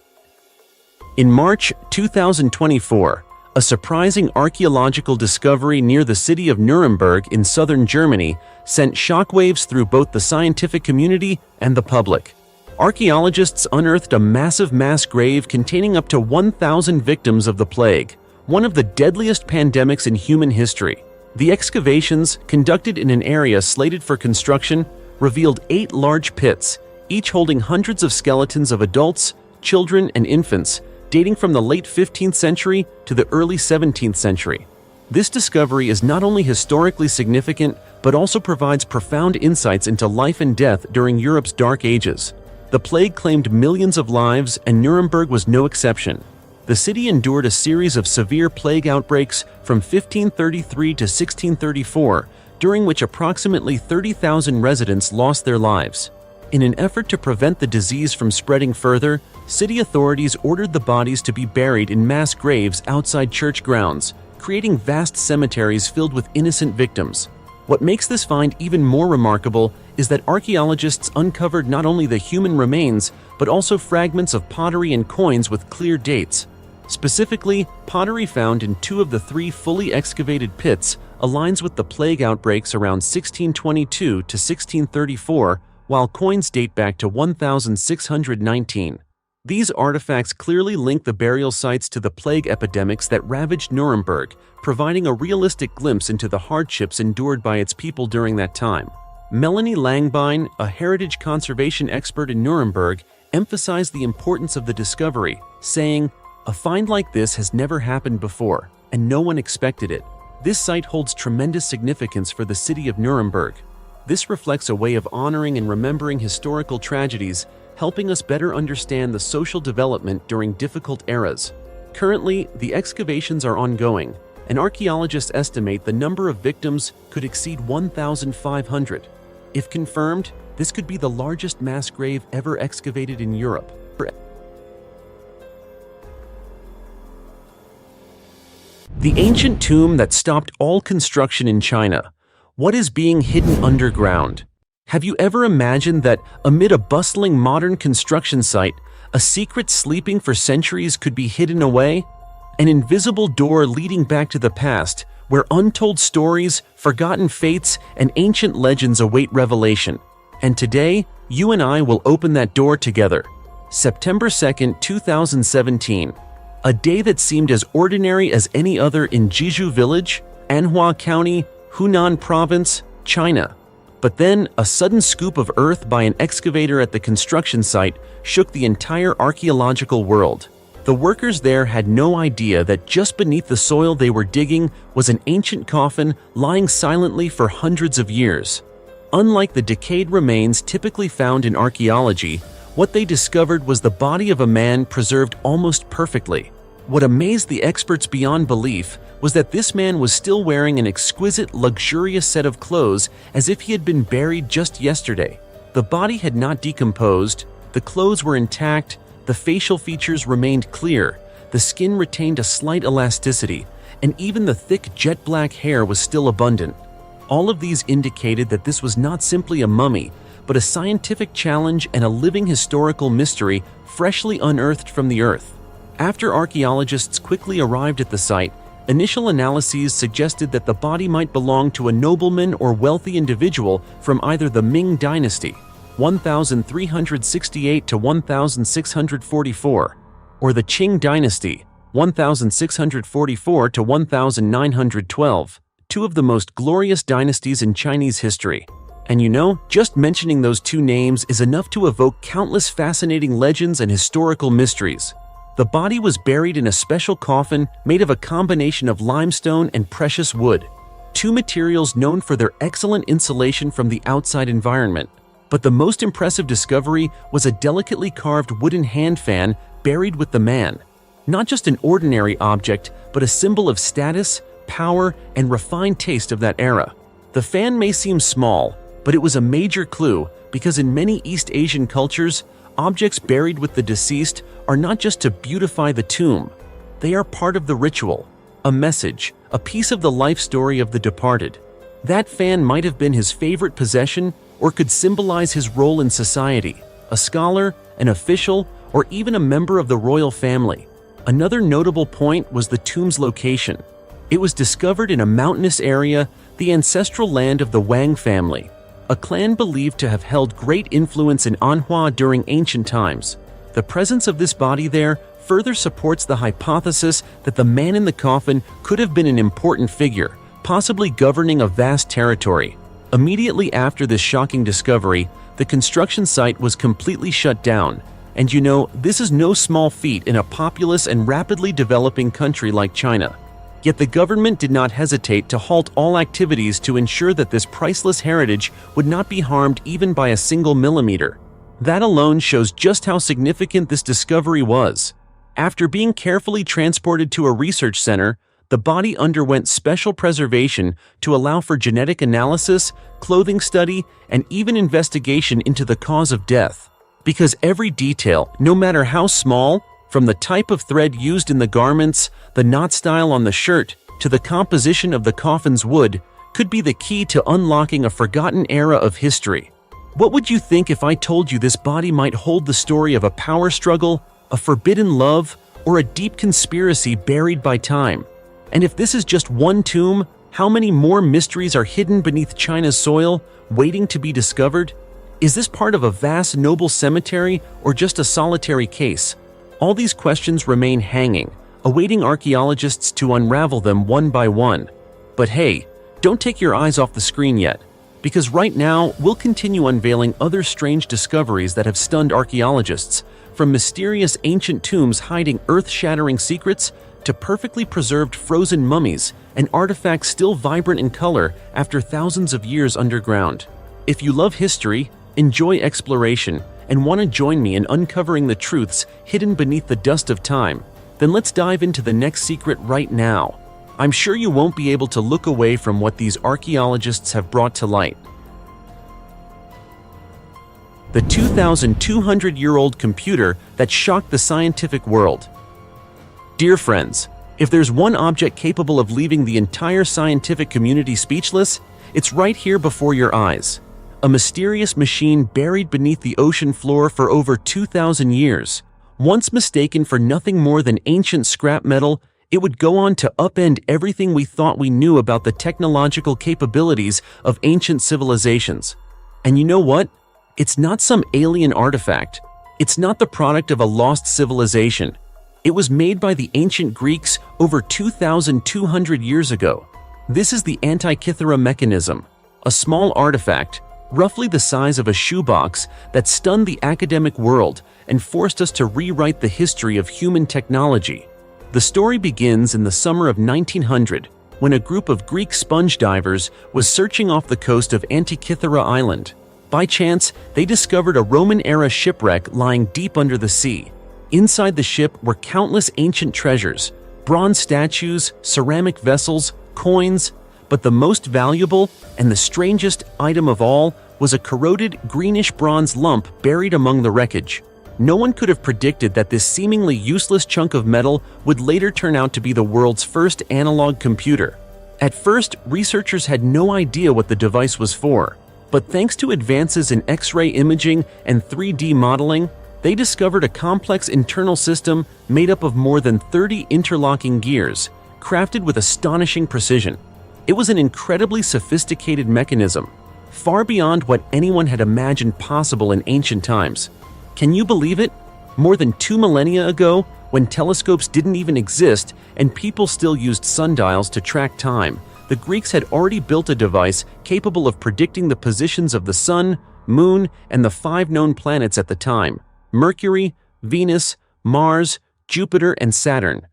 In March 2024, a surprising archaeological discovery near the city of Nuremberg in southern Germany sent shockwaves through both the scientific community and the public. Archaeologists unearthed a massive mass grave containing up to 1,000 victims of the plague, one of the deadliest pandemics in human history. The excavations, conducted in an area slated for construction, revealed 8 large pits, each holding hundreds of skeletons of adults, children, and infants, dating from the late 15th century to the early 17th century. This discovery is not only historically significant, but also provides profound insights into life and death during Europe's Dark Ages. The plague claimed millions of lives, and Nuremberg was no exception. The city endured a series of severe plague outbreaks from 1533 to 1634, during which approximately 30,000 residents lost their lives. In an effort to prevent the disease from spreading further, city authorities ordered the bodies to be buried in mass graves outside church grounds, creating vast cemeteries filled with innocent victims. What makes this find even more remarkable is that archaeologists uncovered not only the human remains, but also fragments of pottery and coins with clear dates. Specifically, pottery found in 2 of the 3 fully excavated pits aligns with the plague outbreaks around 1622 to 1634, while coins date back to 1619. These artifacts clearly link the burial sites to the plague epidemics that ravaged Nuremberg, providing a realistic glimpse into the hardships endured by its people during that time. Melanie Langbein, a heritage conservation expert in Nuremberg, emphasized the importance of the discovery, saying, A find like this has never happened before, and no one expected it. This site holds tremendous significance for the city of Nuremberg. This reflects a way of honoring and remembering historical tragedies, helping us better understand the social development during difficult eras. Currently, the excavations are ongoing, and archaeologists estimate the number of victims could exceed 1,500. If confirmed, this could be the largest mass grave ever excavated in Europe. The ancient tomb that stopped all construction in China. What is being hidden underground? Have you ever imagined that amid a bustling modern construction site, a secret sleeping for centuries could be hidden away? An invisible door leading back to the past, where untold stories, forgotten fates, and ancient legends await revelation. And today, you and I will open that door together. September 2nd, 2017. A day that seemed as ordinary as any other in Jizhu Village, Anhua County, Hunan Province, China. But then, a sudden scoop of earth by an excavator at the construction site shook the entire archaeological world. The workers there had no idea that just beneath the soil they were digging was an ancient coffin lying silently for hundreds of years. Unlike the decayed remains typically found in archaeology, what they discovered was the body of a man preserved almost perfectly. What amazed the experts beyond belief was that this man was still wearing an exquisite, luxurious set of clothes as if he had been buried just yesterday. The body had not decomposed, the clothes were intact, the facial features remained clear, the skin retained a slight elasticity, and even the thick jet-black hair was still abundant. All of these indicated that this was not simply a mummy, but a scientific challenge and a living historical mystery freshly unearthed from the earth. After archaeologists quickly arrived at the site, initial analyses suggested that the body might belong to a nobleman or wealthy individual from either the Ming dynasty, 1368 to 1644, or the Qing dynasty, 1644 to 1912, two of the most glorious dynasties in Chinese history. And you know, just mentioning those two names is enough to evoke countless fascinating legends and historical mysteries. The body was buried in a special coffin made of a combination of limestone and precious wood, two materials known for their excellent insulation from the outside environment. But the most impressive discovery was a delicately carved wooden hand fan buried with the man. Not just an ordinary object, but a symbol of status, power, and refined taste of that era. The fan may seem small, but it was a major clue because in many East Asian cultures, objects buried with the deceased are not just to beautify the tomb. They are part of the ritual, a message, a piece of the life story of the departed. That fan might have been his favorite possession or could symbolize his role in society, a scholar, an official, or even a member of the royal family. Another notable point was the tomb's location. It was discovered in a mountainous area, the ancestral land of the Wang family, a clan believed to have held great influence in Anhua during ancient times. The presence of this body there further supports the hypothesis that the man in the coffin could have been an important figure, possibly governing a vast territory. Immediately after this shocking discovery, the construction site was completely shut down. And you know, this is no small feat in a populous and rapidly developing country like China. Yet the government did not hesitate to halt all activities to ensure that this priceless heritage would not be harmed even by a single millimeter. That alone shows just how significant this discovery was. After being carefully transported to a research center, the body underwent special preservation to allow for genetic analysis, clothing study, and even investigation into the cause of death. Because every detail, no matter how small, from the type of thread used in the garments, the knot style on the shirt, to the composition of the coffin's wood, could be the key to unlocking a forgotten era of history. What would you think if I told you this body might hold the story of a power struggle, a forbidden love, or a deep conspiracy buried by time? And if this is just one tomb, how many more mysteries are hidden beneath China's soil, waiting to be discovered? Is this part of a vast noble cemetery or just a solitary case? All these questions remain hanging, awaiting archaeologists to unravel them one by one. But hey, don't take your eyes off the screen yet, because right now we'll continue unveiling other strange discoveries that have stunned archaeologists, from mysterious ancient tombs hiding earth-shattering secrets to perfectly preserved frozen mummies and artifacts still vibrant in color after thousands of years underground. If you love history, enjoy exploration, and want to join me in uncovering the truths hidden beneath the dust of time, then let's dive into the next secret right now. I'm sure you won't be able to look away from what these archaeologists have brought to light. The 2,200-year-old computer that shocked the scientific world. Dear friends, if there's one object capable of leaving the entire scientific community speechless, it's right here before your eyes. A mysterious machine buried beneath the ocean floor for over 2,000 years. Once mistaken for nothing more than ancient scrap metal, it would go on to upend everything we thought we knew about the technological capabilities of ancient civilizations. And you know what? It's not some alien artifact. It's not the product of a lost civilization. It was made by the ancient Greeks over 2,200 years ago. This is the Antikythera mechanism, a small artifact, roughly the size of a shoebox, that stunned the academic world and forced us to rewrite the history of human technology. The story begins in the summer of 1900, when a group of Greek sponge divers was searching off the coast of Antikythera Island. By chance, they discovered a Roman-era shipwreck lying deep under the sea. Inside the ship were countless ancient treasures, bronze statues, ceramic vessels, coins, but the most valuable and the strangest item of all was a corroded greenish bronze lump buried among the wreckage. No one could have predicted that this seemingly useless chunk of metal would later turn out to be the world's first analog computer. At first, researchers had no idea what the device was for, but thanks to advances in X-ray imaging and 3D modeling, they discovered a complex internal system made up of more than 30 interlocking gears, crafted with astonishing precision. It was an incredibly sophisticated mechanism, far beyond what anyone had imagined possible in ancient times. Can you believe it? More than 2 millennia ago, when telescopes didn't even exist and people still used sundials to track time, the Greeks had already built a device capable of predicting the positions of the Sun, Moon, and the 5 known planets at the time: Mercury, Venus, Mars, Jupiter, and Saturn.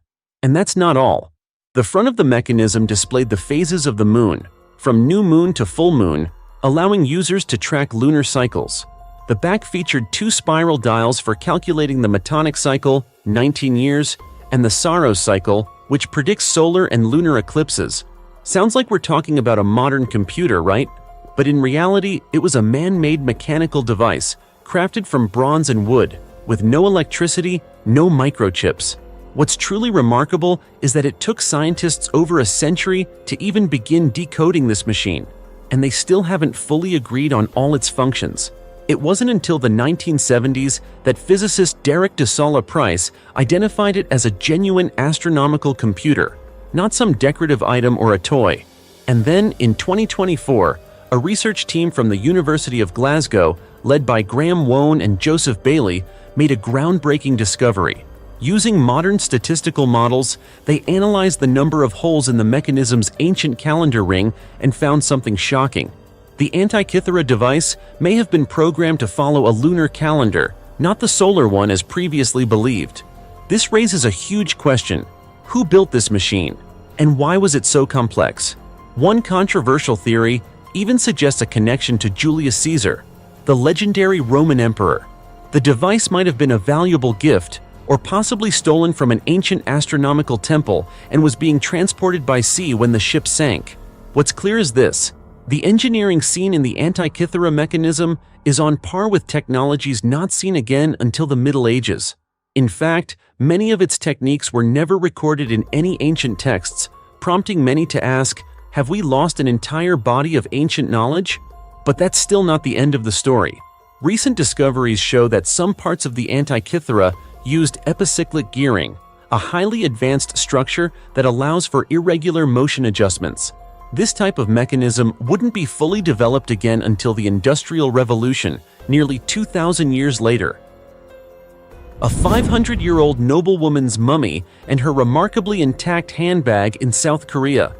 And that's not all. The front of the mechanism displayed the phases of the moon, from new moon to full moon, allowing users to track lunar cycles. The back featured 2 spiral dials for calculating the Metonic cycle, 19 years, and the Saros cycle, which predicts solar and lunar eclipses. Sounds like we're talking about a modern computer, right? But in reality, it was a man-made mechanical device, crafted from bronze and wood, with no electricity, no microchips. What's truly remarkable is that it took scientists over a century to even begin decoding this machine, and they still haven't fully agreed on all its functions. It wasn't until the 1970s that physicist Derek de Solla Price identified it as a genuine astronomical computer, not some decorative item or a toy. And then, in 2024, a research team from the University of Glasgow, led by Graham Wone and Joseph Bailey, made a groundbreaking discovery. Using modern statistical models, they analyzed the number of holes in the mechanism's ancient calendar ring and found something shocking. The Antikythera device may have been programmed to follow a lunar calendar, not the solar one as previously believed. This raises a huge question. Who built this machine? And why was it so complex? One controversial theory even suggests a connection to Julius Caesar, the legendary Roman emperor. The device might have been a valuable gift, or possibly stolen from an ancient astronomical temple and was being transported by sea when the ship sank. What's clear is this: the engineering seen in the Antikythera mechanism is on par with technologies not seen again until the Middle Ages. In fact, many of its techniques were never recorded in any ancient texts, prompting many to ask, have we lost an entire body of ancient knowledge? But that's still not the end of the story. Recent discoveries show that some parts of the Antikythera used epicyclic gearing, a highly advanced structure that allows for irregular motion adjustments. This type of mechanism wouldn't be fully developed again until the Industrial Revolution, nearly 2,000 years later. A 500-year-old noblewoman's mummy and her remarkably intact handbag in South Korea.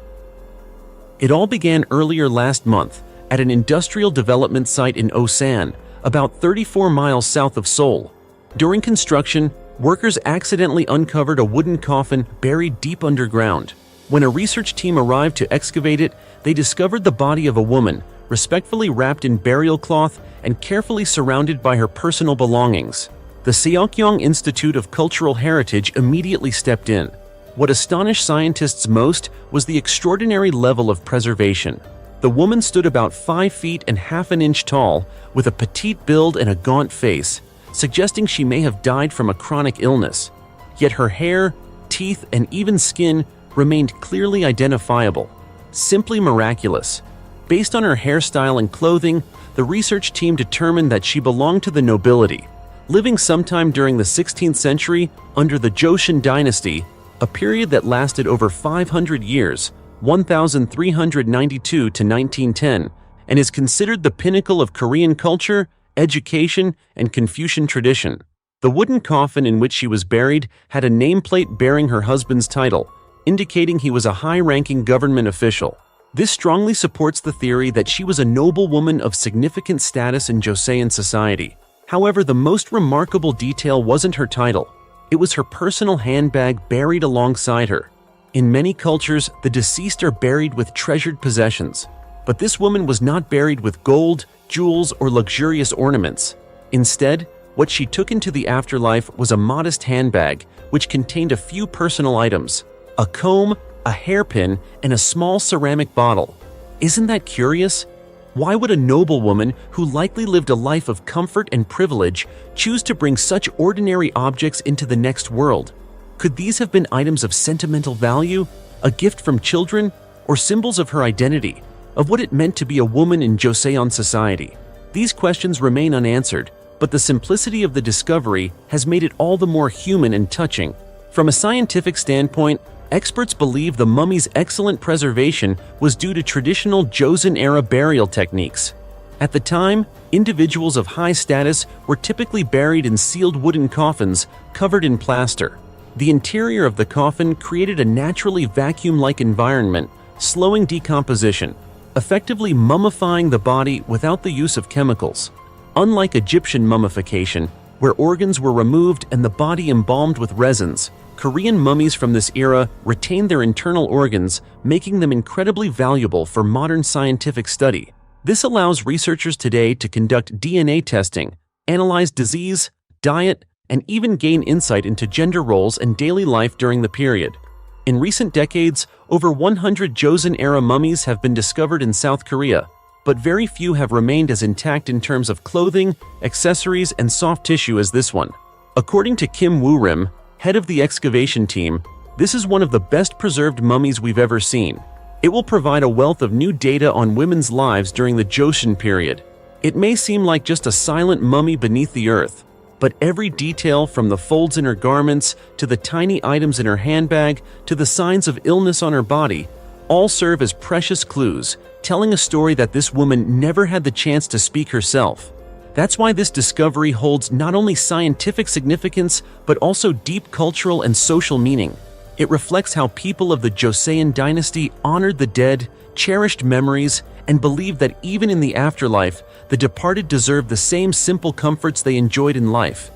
It all began earlier last month at an industrial development site in Osan, about 34 miles south of Seoul. During construction, workers accidentally uncovered a wooden coffin buried deep underground. When a research team arrived to excavate it, they discovered the body of a woman, respectfully wrapped in burial cloth and carefully surrounded by her personal belongings. The Seokyong Institute of Cultural Heritage immediately stepped in. What astonished scientists most was the extraordinary level of preservation. The woman stood about 5 feet and half an inch tall, with a petite build and a gaunt face, suggesting she may have died from a chronic illness. Yet her hair, teeth, and even skin remained clearly identifiable. Simply miraculous. Based on her hairstyle and clothing, the research team determined that she belonged to the nobility, living sometime during the 16th century under the Joseon dynasty, a period that lasted over 500 years, 1392 to 1910, and is considered the pinnacle of Korean culture, education, and Confucian tradition. The wooden coffin in which she was buried had a nameplate bearing her husband's title, indicating he was a high-ranking government official. This strongly supports the theory that she was a noblewoman of significant status in Joseon society. However, the most remarkable detail wasn't her title. It was her personal handbag buried alongside her. In many cultures, the deceased are buried with treasured possessions. But this woman was not buried with gold, jewels, or luxurious ornaments. Instead, what she took into the afterlife was a modest handbag, which contained a few personal items: a comb, a hairpin, and a small ceramic bottle. Isn't that curious? Why would a noblewoman who likely lived a life of comfort and privilege choose to bring such ordinary objects into the next world? Could these have been items of sentimental value, a gift from children, or symbols of her identity, of what it meant to be a woman in Joseon society? These questions remain unanswered, but the simplicity of the discovery has made it all the more human and touching. From a scientific standpoint, experts believe the mummy's excellent preservation was due to traditional Joseon-era burial techniques. At the time, individuals of high status were typically buried in sealed wooden coffins covered in plaster. The interior of the coffin created a naturally vacuum-like environment, slowing decomposition, effectively mummifying the body without the use of chemicals. Unlike Egyptian mummification, where organs were removed and the body embalmed with resins, Korean mummies from this era retained their internal organs, making them incredibly valuable for modern scientific study. This allows researchers today to conduct DNA testing, analyze disease, diet, and even gain insight into gender roles and daily life during the period. In recent decades, over 100 Joseon-era mummies have been discovered in South Korea, but very few have remained as intact in terms of clothing, accessories, and soft tissue as this one. According to Kim Woo-rim, head of the excavation team, this is one of the best preserved mummies we've ever seen. It will provide a wealth of new data on women's lives during the Joseon period. It may seem like just a silent mummy beneath the earth, but every detail from the folds in her garments to the tiny items in her handbag to the signs of illness on her body all serve as precious clues, telling a story that this woman never had the chance to speak herself. That's why this discovery holds not only scientific significance, but also deep cultural and social meaning. It reflects how people of the Joseon dynasty honored the dead, cherished memories, and believed that even in the afterlife, the departed deserved the same simple comforts they enjoyed in life.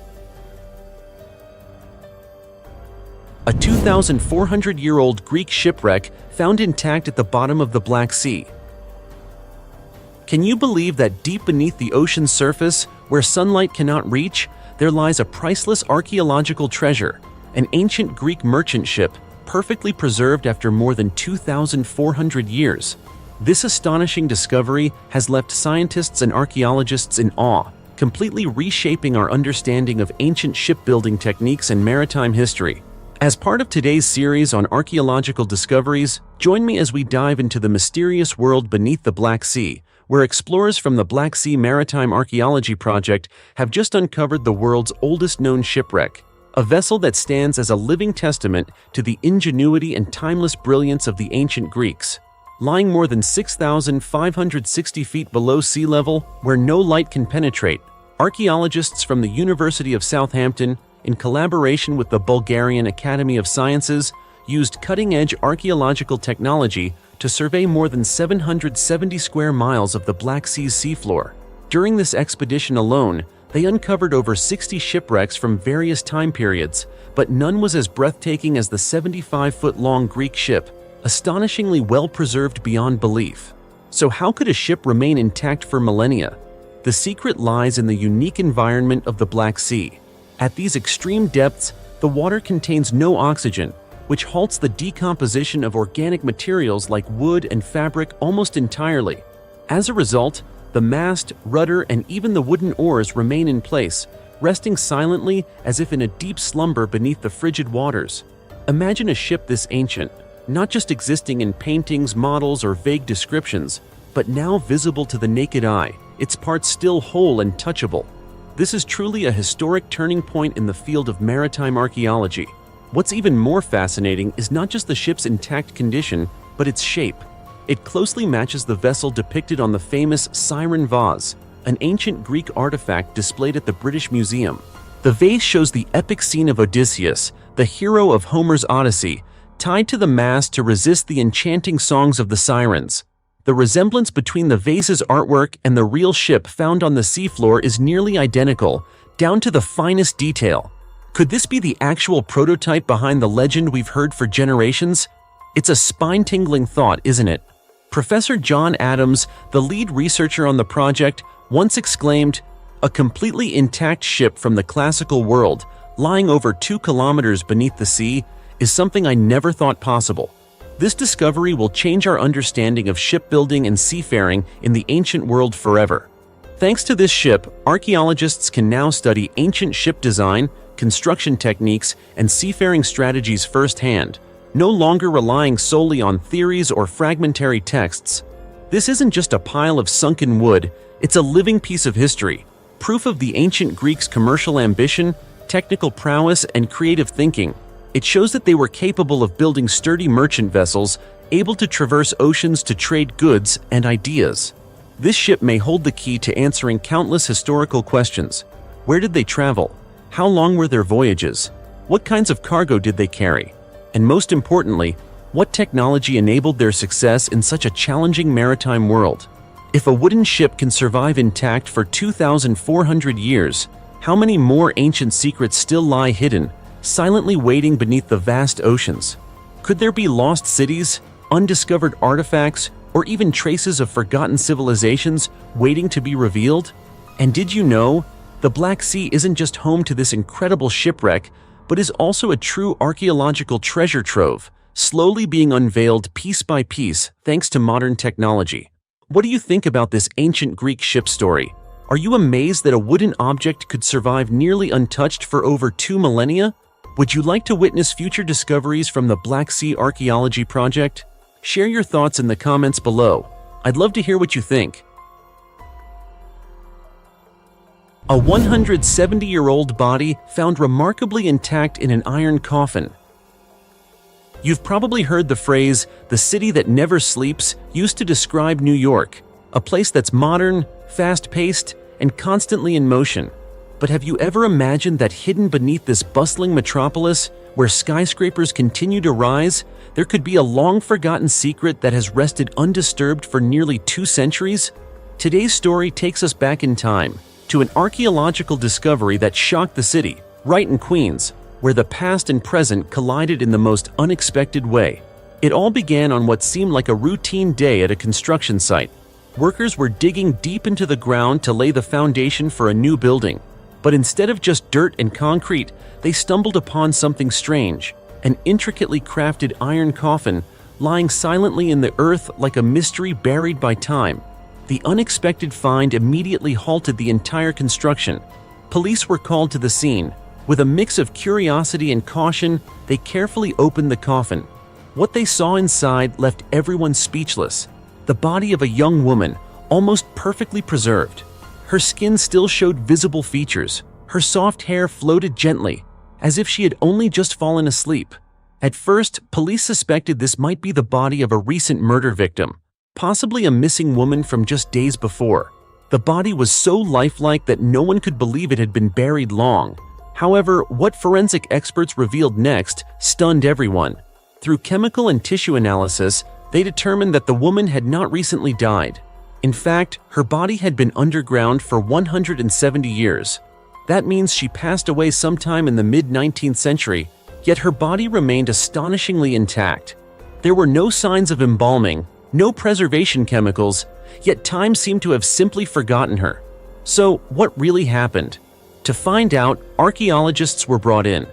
A 2,400-year-old Greek shipwreck found intact at the bottom of the Black Sea. Can you believe that deep beneath the ocean's surface, where sunlight cannot reach, there lies a priceless archaeological treasure, an ancient Greek merchant ship, perfectly preserved after more than 2,400 years? This astonishing discovery has left scientists and archaeologists in awe, completely reshaping our understanding of ancient shipbuilding techniques and maritime history. As part of today's series on archaeological discoveries, join me as we dive into the mysterious world beneath the Black Sea, where explorers from the Black Sea Maritime Archaeology Project have just uncovered the world's oldest known shipwreck, a vessel that stands as a living testament to the ingenuity and timeless brilliance of the ancient Greeks. Lying more than 6,560 feet below sea level, where no light can penetrate, archaeologists from the University of Southampton, in collaboration with the Bulgarian Academy of Sciences, used cutting-edge archaeological technology to survey more than 770 square miles of the Black Sea's seafloor. During this expedition alone, They uncovered over 60 shipwrecks from various time periods, but none was as breathtaking as the 75-foot-long Greek ship, astonishingly well-preserved beyond belief. So how could a ship remain intact for millennia? The secret lies in the unique environment of the Black Sea. At these extreme depths, the water contains no oxygen, which halts the decomposition of organic materials like wood and fabric almost entirely. As a result, the mast, rudder, and even the wooden oars remain in place, resting silently as if in a deep slumber beneath the frigid waters. Imagine a ship this ancient, not just existing in paintings, models, or vague descriptions, but now visible to the naked eye, its parts still whole and touchable. This is truly a historic turning point in the field of maritime archaeology. What's even more fascinating is not just the ship's intact condition, but its shape. It closely matches the vessel depicted on the famous Siren vase, an ancient Greek artifact displayed at the British Museum. The vase shows the epic scene of Odysseus, the hero of Homer's Odyssey, tied to the mast to resist the enchanting songs of the sirens. The resemblance between the vase's artwork and the real ship found on the seafloor is nearly identical, down to the finest detail. Could this be the actual prototype behind the legend we've heard for generations? It's a spine-tingling thought, isn't it? Professor John Adams, the lead researcher on the project, once exclaimed, "A completely intact ship from the classical world, lying over 2 kilometers beneath the sea, is something I never thought possible." This discovery will change our understanding of shipbuilding and seafaring in the ancient world forever. Thanks to this ship, archaeologists can now study ancient ship design, construction techniques, and seafaring strategies firsthand, no longer relying solely on theories or fragmentary texts. This isn't just a pile of sunken wood, it's a living piece of history, proof of the ancient Greeks' commercial ambition, technical prowess, and creative thinking. It shows that they were capable of building sturdy merchant vessels, able to traverse oceans to trade goods and ideas. This ship may hold the key to answering countless historical questions. Where did they travel? How long were their voyages? What kinds of cargo did they carry? And most importantly, what technology enabled their success in such a challenging maritime world? If a wooden ship can survive intact for 2,400 years, how many more ancient secrets still lie hidden, silently waiting beneath the vast oceans? Could there be lost cities, undiscovered artifacts, or even traces of forgotten civilizations waiting to be revealed? And did you know, the Black Sea isn't just home to this incredible shipwreck, but is also a true archaeological treasure trove, slowly being unveiled piece by piece thanks to modern technology. What do you think about this ancient Greek ship story? Are you amazed that a wooden object could survive nearly untouched for over 2 millennia? Would you like to witness future discoveries from the Black Sea Archaeology Project? Share your thoughts in the comments below. I'd love to hear what you think. A 170-year-old body found remarkably intact in an iron coffin. You've probably heard the phrase, "the city that never sleeps," used to describe New York, a place that's modern, fast-paced, and constantly in motion. But have you ever imagined that hidden beneath this bustling metropolis, where skyscrapers continue to rise, there could be a long-forgotten secret that has rested undisturbed for nearly 2 centuries? Today's story takes us back in time, to an archaeological discovery that shocked the city, right in Queens, where the past and present collided in the most unexpected way. It all began on what seemed like a routine day at a construction site. Workers were digging deep into the ground to lay the foundation for a new building. But instead of just dirt and concrete, they stumbled upon something strange, an intricately crafted iron coffin lying silently in the earth like a mystery buried by time. The unexpected find immediately halted the entire construction. Police were called to the scene. With a mix of curiosity and caution, they carefully opened the coffin. What they saw inside left everyone speechless. The body of a young woman, almost perfectly preserved. Her skin still showed visible features. Her soft hair floated gently, as if she had only just fallen asleep. At first, police suspected this might be the body of a recent murder victim, possibly a missing woman from just days before. The body was so lifelike that no one could believe it had been buried long. However, what forensic experts revealed next stunned everyone. Through chemical and tissue analysis, they determined that the woman had not recently died. In fact, her body had been underground for 170 years. That means she passed away sometime in the mid-19th century, yet her body remained astonishingly intact. There were no signs of embalming, no preservation chemicals, yet time seemed to have simply forgotten her. So, what really happened? To find out, archaeologists were brought in.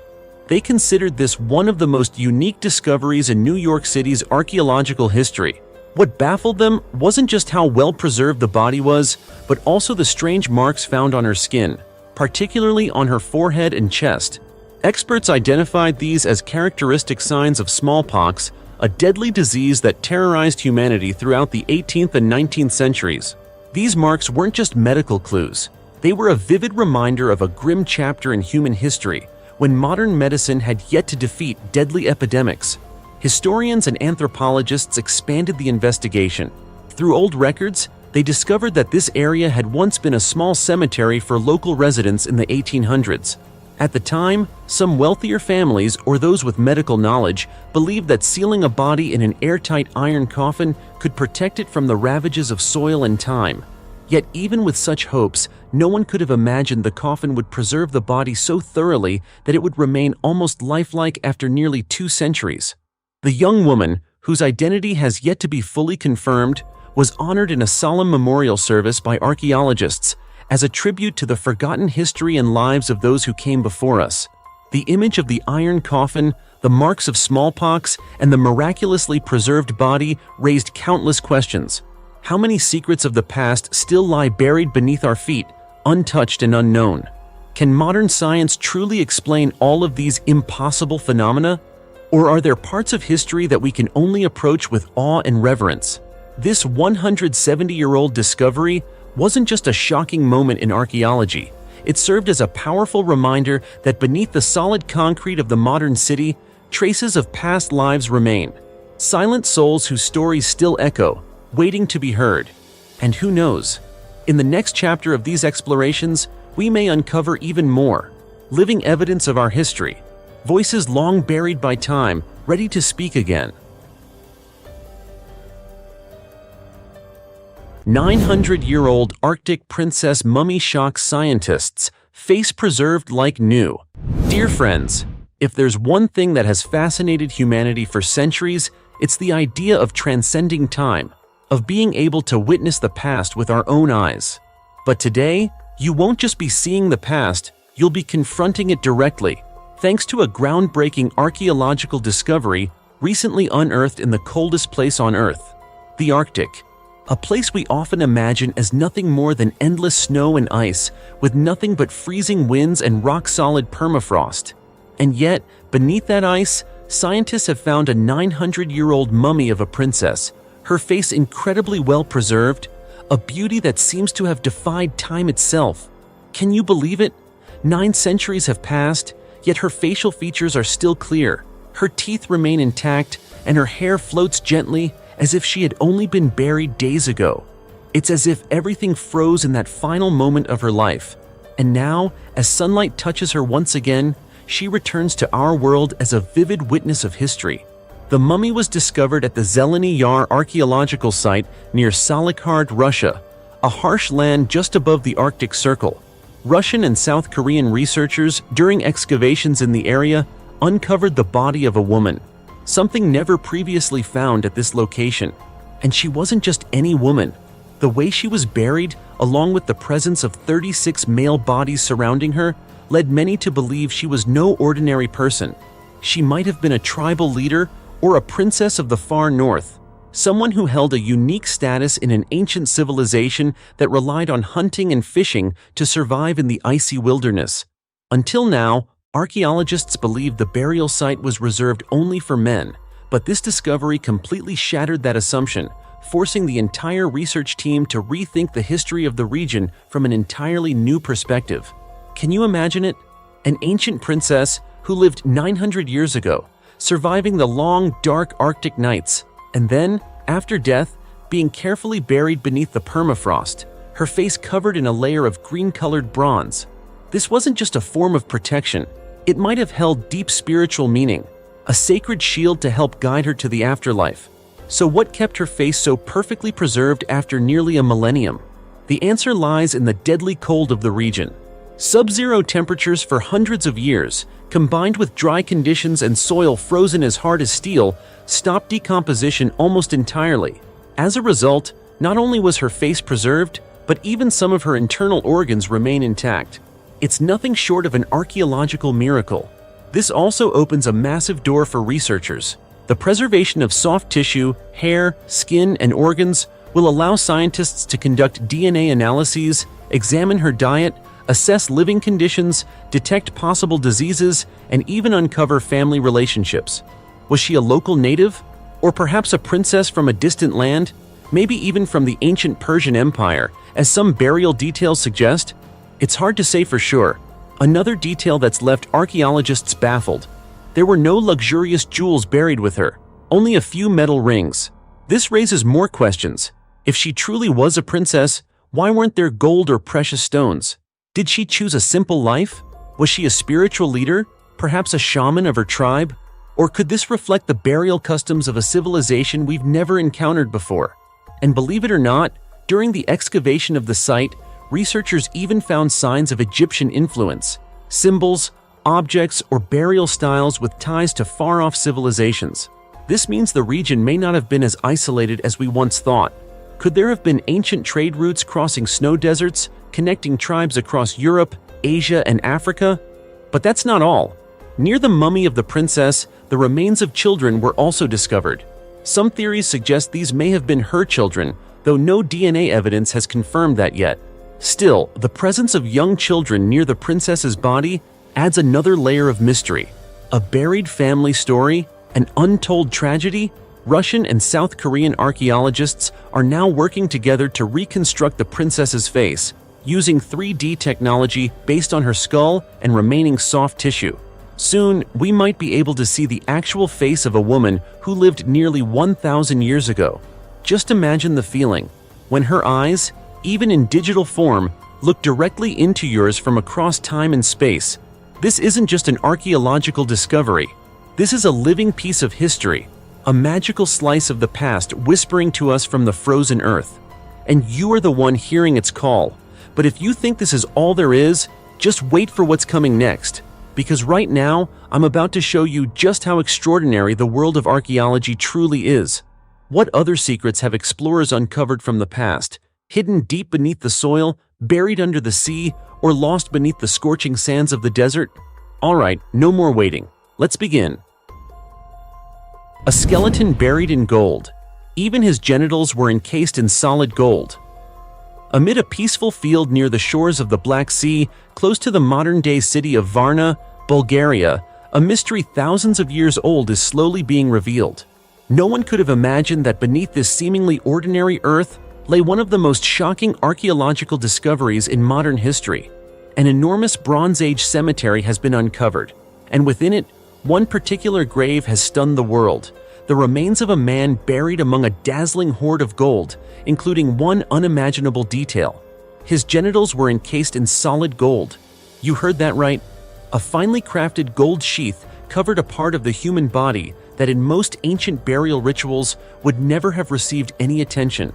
They considered this one of the most unique discoveries in New York City's archaeological history. What baffled them wasn't just how well preserved the body was, but also the strange marks found on her skin, particularly on her forehead and chest. Experts identified these as characteristic signs of smallpox, a deadly disease that terrorized humanity throughout the 18th and 19th centuries. These marks weren't just medical clues. They were a vivid reminder of a grim chapter in human history, when modern medicine had yet to defeat deadly epidemics. Historians and anthropologists expanded the investigation. Through old records, they discovered that this area had once been a small cemetery for local residents in the 1800s. At the time, some wealthier families or those with medical knowledge believed that sealing a body in an airtight iron coffin could protect it from the ravages of soil and time. Yet even with such hopes, no one could have imagined the coffin would preserve the body so thoroughly that it would remain almost lifelike after nearly 2 centuries. The young woman, whose identity has yet to be fully confirmed, was honored in a solemn memorial service by archaeologists as a tribute to the forgotten history and lives of those who came before us. The image of the iron coffin, the marks of smallpox, and the miraculously preserved body raised countless questions. How many secrets of the past still lie buried beneath our feet, untouched and unknown? Can modern science truly explain all of these impossible phenomena? Or are there parts of history that we can only approach with awe and reverence? This 170-year-old discovery wasn't just a shocking moment in archaeology. It served as a powerful reminder that beneath the solid concrete of the modern city, traces of past lives remain. Silent souls whose stories still echo, waiting to be heard. And who knows? In the next chapter of these explorations, we may uncover even more, living evidence of our history, voices long buried by time, ready to speak again. 900-year-old Arctic princess mummy shocks scientists, face preserved like new. Dear friends, if there's one thing that has fascinated humanity for centuries, it's the idea of transcending time, of being able to witness the past with our own eyes. But today, you won't just be seeing the past, you'll be confronting it directly, thanks to a groundbreaking archaeological discovery recently unearthed in the coldest place on Earth, the Arctic. A place we often imagine as nothing more than endless snow and ice, with nothing but freezing winds and rock-solid permafrost. And yet, beneath that ice, scientists have found a 900-year-old mummy of a princess, her face incredibly well preserved, a beauty that seems to have defied time itself. Can you believe it? 9 centuries have passed, yet her facial features are still clear, her teeth remain intact, and her hair floats gently as if she had only been buried days ago. It's as if everything froze in that final moment of her life. And now, as sunlight touches her once again, she returns to our world as a vivid witness of history. The mummy was discovered at the Zeleny Yar archaeological site near Salikhard, Russia, a harsh land just above the Arctic Circle. Russian and South Korean researchers, during excavations in the area, uncovered the body of a woman, something never previously found at this location. And she wasn't just any woman. The way she was buried, along with the presence of 36 male bodies surrounding her, led many to believe she was no ordinary person. She might have been a tribal leader or a princess of the far north, someone who held a unique status in an ancient civilization that relied on hunting and fishing to survive in the icy wilderness. Until now, archaeologists believed the burial site was reserved only for men, but this discovery completely shattered that assumption, forcing the entire research team to rethink the history of the region from an entirely new perspective. Can you imagine it? An ancient princess who lived 900 years ago, surviving the long, dark Arctic nights, and then, after death, being carefully buried beneath the permafrost, her face covered in a layer of green-colored bronze. This wasn't just a form of protection. It might have held deep spiritual meaning, a sacred shield to help guide her to the afterlife. So what kept her face so perfectly preserved after nearly a millennium? The answer lies in the deadly cold of the region. Sub-zero temperatures for hundreds of years, combined with dry conditions and soil frozen as hard as steel, stopped decomposition almost entirely. As a result, not only was her face preserved, but even some of her internal organs remain intact. It's nothing short of an archaeological miracle. This also opens a massive door for researchers. The preservation of soft tissue, hair, skin, and organs will allow scientists to conduct DNA analyses, examine her diet, assess living conditions, detect possible diseases, and even uncover family relationships. Was she a local native? Or perhaps a princess from a distant land? Maybe even from the ancient Persian Empire, as some burial details suggest? It's hard to say for sure. Another detail that's left archaeologists baffled. There were no luxurious jewels buried with her, only a few metal rings. This raises more questions. If she truly was a princess, why weren't there gold or precious stones? Did she choose a simple life? Was she a spiritual leader, perhaps a shaman of her tribe? Or could this reflect the burial customs of a civilization we've never encountered before? And believe it or not, during the excavation of the site, researchers even found signs of Egyptian influence, symbols, objects, or burial styles with ties to far-off civilizations. This means the region may not have been as isolated as we once thought. Could there have been ancient trade routes crossing snow deserts, connecting tribes across Europe, Asia, and Africa? But that's not all. Near the mummy of the princess, the remains of children were also discovered. Some theories suggest these may have been her children, though no DNA evidence has confirmed that yet. Still, the presence of young children near the princess's body adds another layer of mystery. A buried family story? An untold tragedy? Russian and South Korean archaeologists are now working together to reconstruct the princess's face, using 3D technology based on her skull and remaining soft tissue. Soon, we might be able to see the actual face of a woman who lived nearly 1,000 years ago. Just imagine the feeling when her eyes, even in digital form, look directly into yours from across time and space. This isn't just an archaeological discovery. This is a living piece of history, a magical slice of the past whispering to us from the frozen earth. And you are the one hearing its call. But if you think this is all there is, just wait for what's coming next. Because right now, I'm about to show you just how extraordinary the world of archaeology truly is. What other secrets have explorers uncovered from the past, hidden deep beneath the soil, buried under the sea, or lost beneath the scorching sands of the desert? Alright, no more waiting. Let's begin. A skeleton buried in gold. Even his genitals were encased in solid gold. Amid a peaceful field near the shores of the Black Sea, close to the modern-day city of Varna, Bulgaria, a mystery thousands of years old is slowly being revealed. No one could have imagined that beneath this seemingly ordinary earth lay one of the most shocking archaeological discoveries in modern history. An enormous Bronze Age cemetery has been uncovered, and within it, one particular grave has stunned the world. The remains of a man buried among a dazzling hoard of gold, including one unimaginable detail. His genitals were encased in solid gold. You heard that right. A finely crafted gold sheath covered a part of the human body that in most ancient burial rituals would never have received any attention.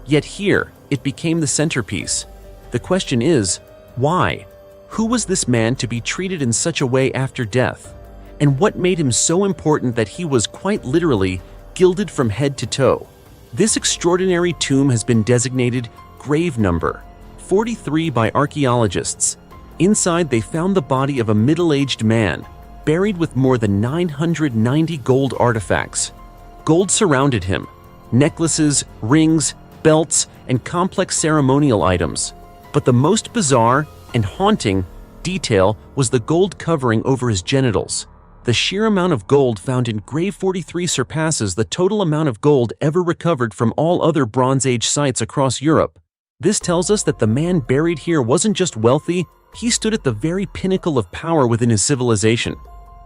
Yet here, it became the centerpiece. The question is, why? Who was this man to be treated in such a way after death? And what made him so important that he was quite literally gilded from head to toe? This extraordinary tomb has been designated grave number 43 by archaeologists. Inside, they found the body of a middle-aged man, buried with more than 990 gold artifacts. Gold surrounded him: necklaces, rings, belts, and complex ceremonial items. But the most bizarre and haunting detail was the gold covering over his genitals. The sheer amount of gold found in Grave 43 surpasses the total amount of gold ever recovered from all other Bronze Age sites across Europe. This tells us that the man buried here wasn't just wealthy, he stood at the very pinnacle of power within his civilization.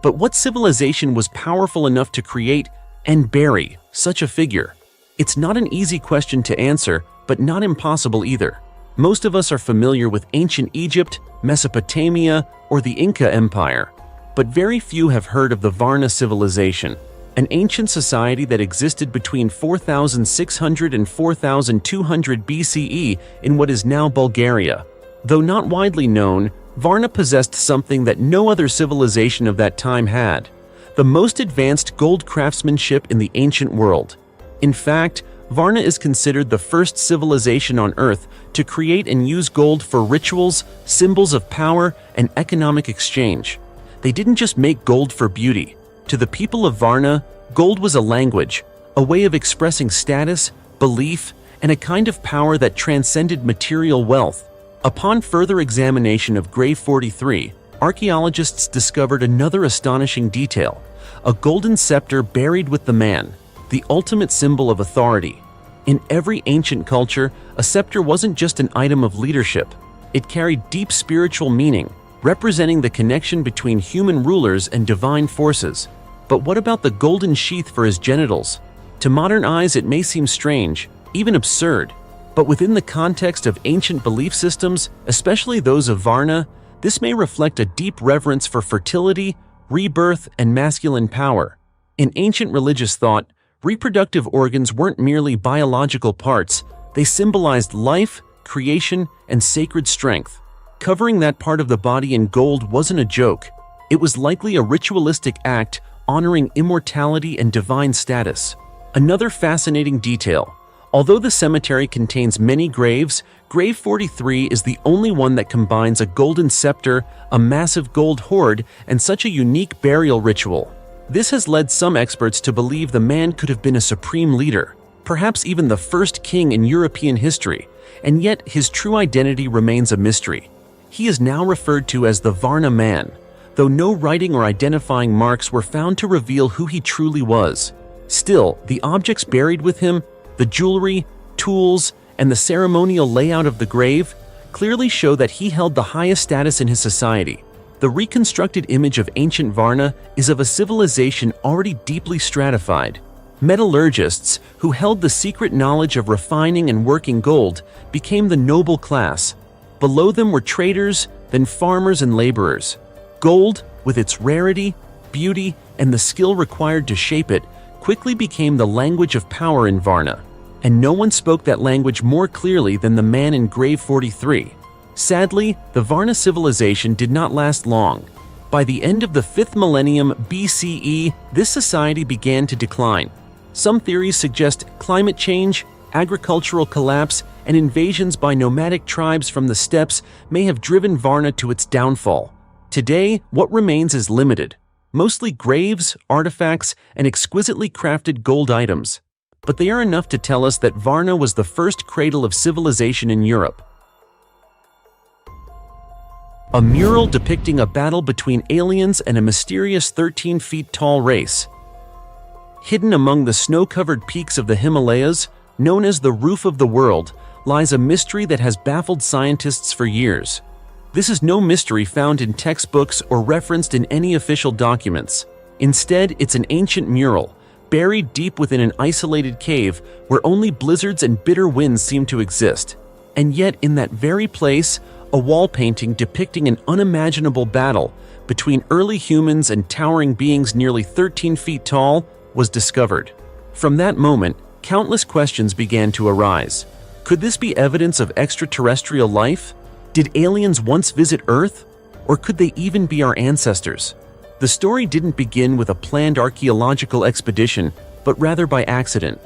But what civilization was powerful enough to create and bury such a figure? It's not an easy question to answer, but not impossible either. Most of us are familiar with ancient Egypt, Mesopotamia, or the Inca Empire, but very few have heard of the Varna civilization. an ancient society that existed between 4600 and 4200 BCE in what is now Bulgaria. Though not widely known, Varna possessed something that no other civilization of that time had: the most advanced gold craftsmanship in the ancient world. In fact, Varna is considered the first civilization on Earth to create and use gold for rituals, symbols of power, and economic exchange. They didn't just make gold for beauty. To the people of Varna, gold was a language, a way of expressing status, belief, and a kind of power that transcended material wealth. Upon further examination of Grave 43, archaeologists discovered another astonishing detail: a golden scepter buried with the man, the ultimate symbol of authority. In every ancient culture, a scepter wasn't just an item of leadership. It carried deep spiritual meaning, representing the connection between human rulers and divine forces. But what about the golden sheath for his genitals? To modern eyes, it may seem strange, even absurd. But within the context of ancient belief systems, especially those of Varna, this may reflect a deep reverence for fertility, rebirth, and masculine power. In ancient religious thought, reproductive organs weren't merely biological parts, they symbolized life, creation, and sacred strength. Covering that part of the body in gold wasn't a joke. It was likely a ritualistic act honoring immortality and divine status. Another fascinating detail: although the cemetery contains many graves, Grave 43 is the only one that combines a golden scepter, a massive gold hoard, and such a unique burial ritual. This has led some experts to believe the man could have been a supreme leader, perhaps even the first king in European history, and yet his true identity remains a mystery. He is now referred to as the Varna man, though no writing or identifying marks were found to reveal who he truly was. Still, the objects buried with him, the jewelry, tools, and the ceremonial layout of the grave clearly show that he held the highest status in his society. The reconstructed image of ancient Varna is of a civilization already deeply stratified. Metallurgists, who held the secret knowledge of refining and working gold, became the noble class. Below them were traders, then farmers and laborers. Gold, with its rarity, beauty, and the skill required to shape it, quickly became the language of power in Varna. And no one spoke that language more clearly than the man in Grave 43. Sadly, the Varna civilization did not last long. By the end of the 5th millennium BCE, this society began to decline. Some theories suggest climate change, agricultural collapse, and invasions by nomadic tribes from the steppes may have driven Varna to its downfall. Today, what remains is limited, mostly graves, artifacts, and exquisitely crafted gold items. But they are enough to tell us that Varna was the first cradle of civilization in Europe. A mural depicting a battle between aliens and a mysterious 13 feet tall race. Hidden among the snow-covered peaks of the Himalayas, known as the roof of the world, lies a mystery that has baffled scientists for years. This is no mystery found in textbooks or referenced in any official documents. Instead, it's an ancient mural, buried deep within an isolated cave where only blizzards and bitter winds seem to exist. And yet, in that very place, a wall painting depicting an unimaginable battle between early humans and towering beings nearly 13 feet tall was discovered. From that moment, countless questions began to arise. Could this be evidence of extraterrestrial life? Did aliens once visit Earth? Or could they even be our ancestors? The story didn't begin with a planned archaeological expedition, but rather by accident.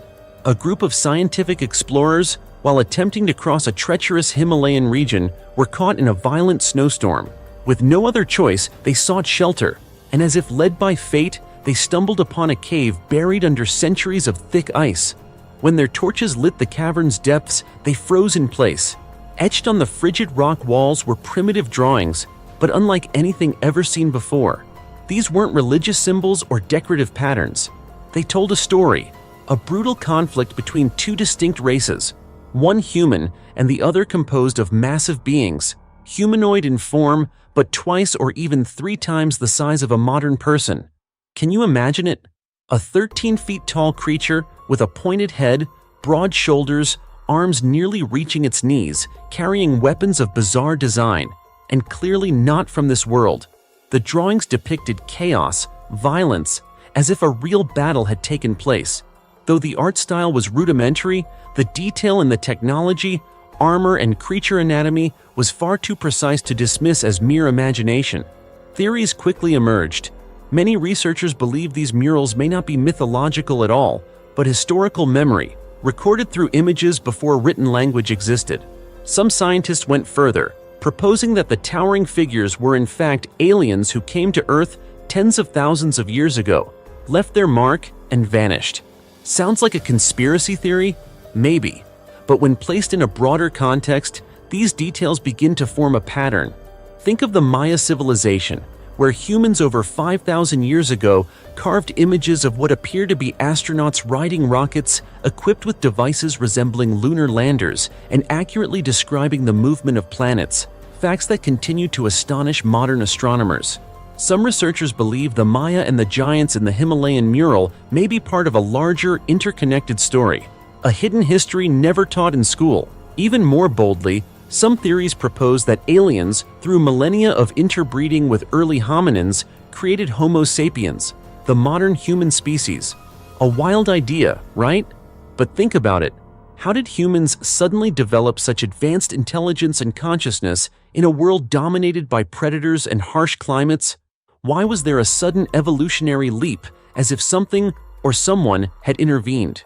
A group of scientific explorers, while attempting to cross a treacherous Himalayan region, were caught in a violent snowstorm. With no other choice, they sought shelter, and as if led by fate, they stumbled upon a cave buried under centuries of thick ice. When their torches lit the cavern's depths, they froze in place. Etched on the frigid rock walls were primitive drawings, but unlike anything ever seen before. These weren't religious symbols or decorative patterns. They told a story, a brutal conflict between two distinct races, one human and the other composed of massive beings, humanoid in form, but twice or even 3 times the size of a modern person. Can you imagine it? A 13 feet tall creature with a pointed head, broad shoulders, arms nearly reaching its knees, carrying weapons of bizarre design, and clearly not from this world. The drawings depicted chaos, violence, as if a real battle had taken place. Though the art style was rudimentary, the detail in the technology, armor, and creature anatomy was far too precise to dismiss as mere imagination. Theories quickly emerged. Many researchers believe these murals may not be mythological at all, but historical memory, recorded through images before written language existed. Some scientists went further, proposing that the towering figures were in fact aliens who came to Earth tens of thousands of years ago, left their mark, and vanished. Sounds like a conspiracy theory? Maybe. But when placed in a broader context, these details begin to form a pattern. Think of the Maya civilization, where humans over 5,000 years ago carved images of what appear to be astronauts riding rockets equipped with devices resembling lunar landers and accurately describing the movement of planets, facts that continue to astonish modern astronomers. Some researchers believe the Maya and the giants in the Himalayan mural may be part of a larger, interconnected story, a hidden history never taught in school. Even more boldly, some theories propose that aliens, through millennia of interbreeding with early hominins, created Homo sapiens, the modern human species. A wild idea, right? But think about it. How did humans suddenly develop such advanced intelligence and consciousness in a world dominated by predators and harsh climates? Why was there a sudden evolutionary leap, as if something or someone had intervened?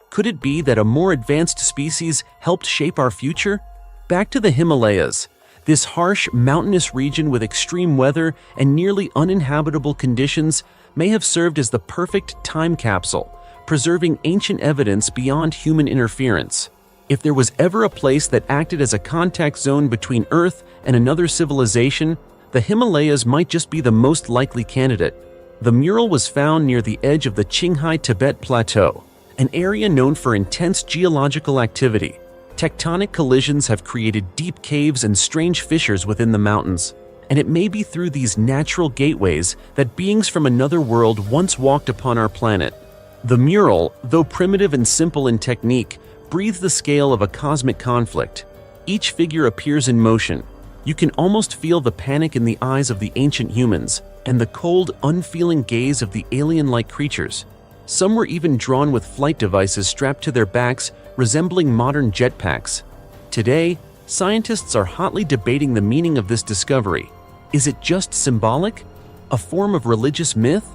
Could it be that a more advanced species helped shape our future? Back to the Himalayas. This harsh, mountainous region with extreme weather and nearly uninhabitable conditions may have served as the perfect time capsule, preserving ancient evidence beyond human interference. If there was ever a place that acted as a contact zone between Earth and another civilization, the Himalayas might just be the most likely candidate. The mural was found near the edge of the Qinghai Tibet Plateau, an area known for intense geological activity. Tectonic collisions have created deep caves and strange fissures within the mountains, and it may be through these natural gateways that beings from another world once walked upon our planet. The mural, though primitive and simple in technique, breathes the scale of a cosmic conflict. Each figure appears in motion. You can almost feel the panic in the eyes of the ancient humans and the cold, unfeeling gaze of the alien-like creatures. Some were even drawn with flight devices strapped to their backs, resembling modern jetpacks. Today, scientists are hotly debating the meaning of this discovery. Is it just symbolic? A form of religious myth?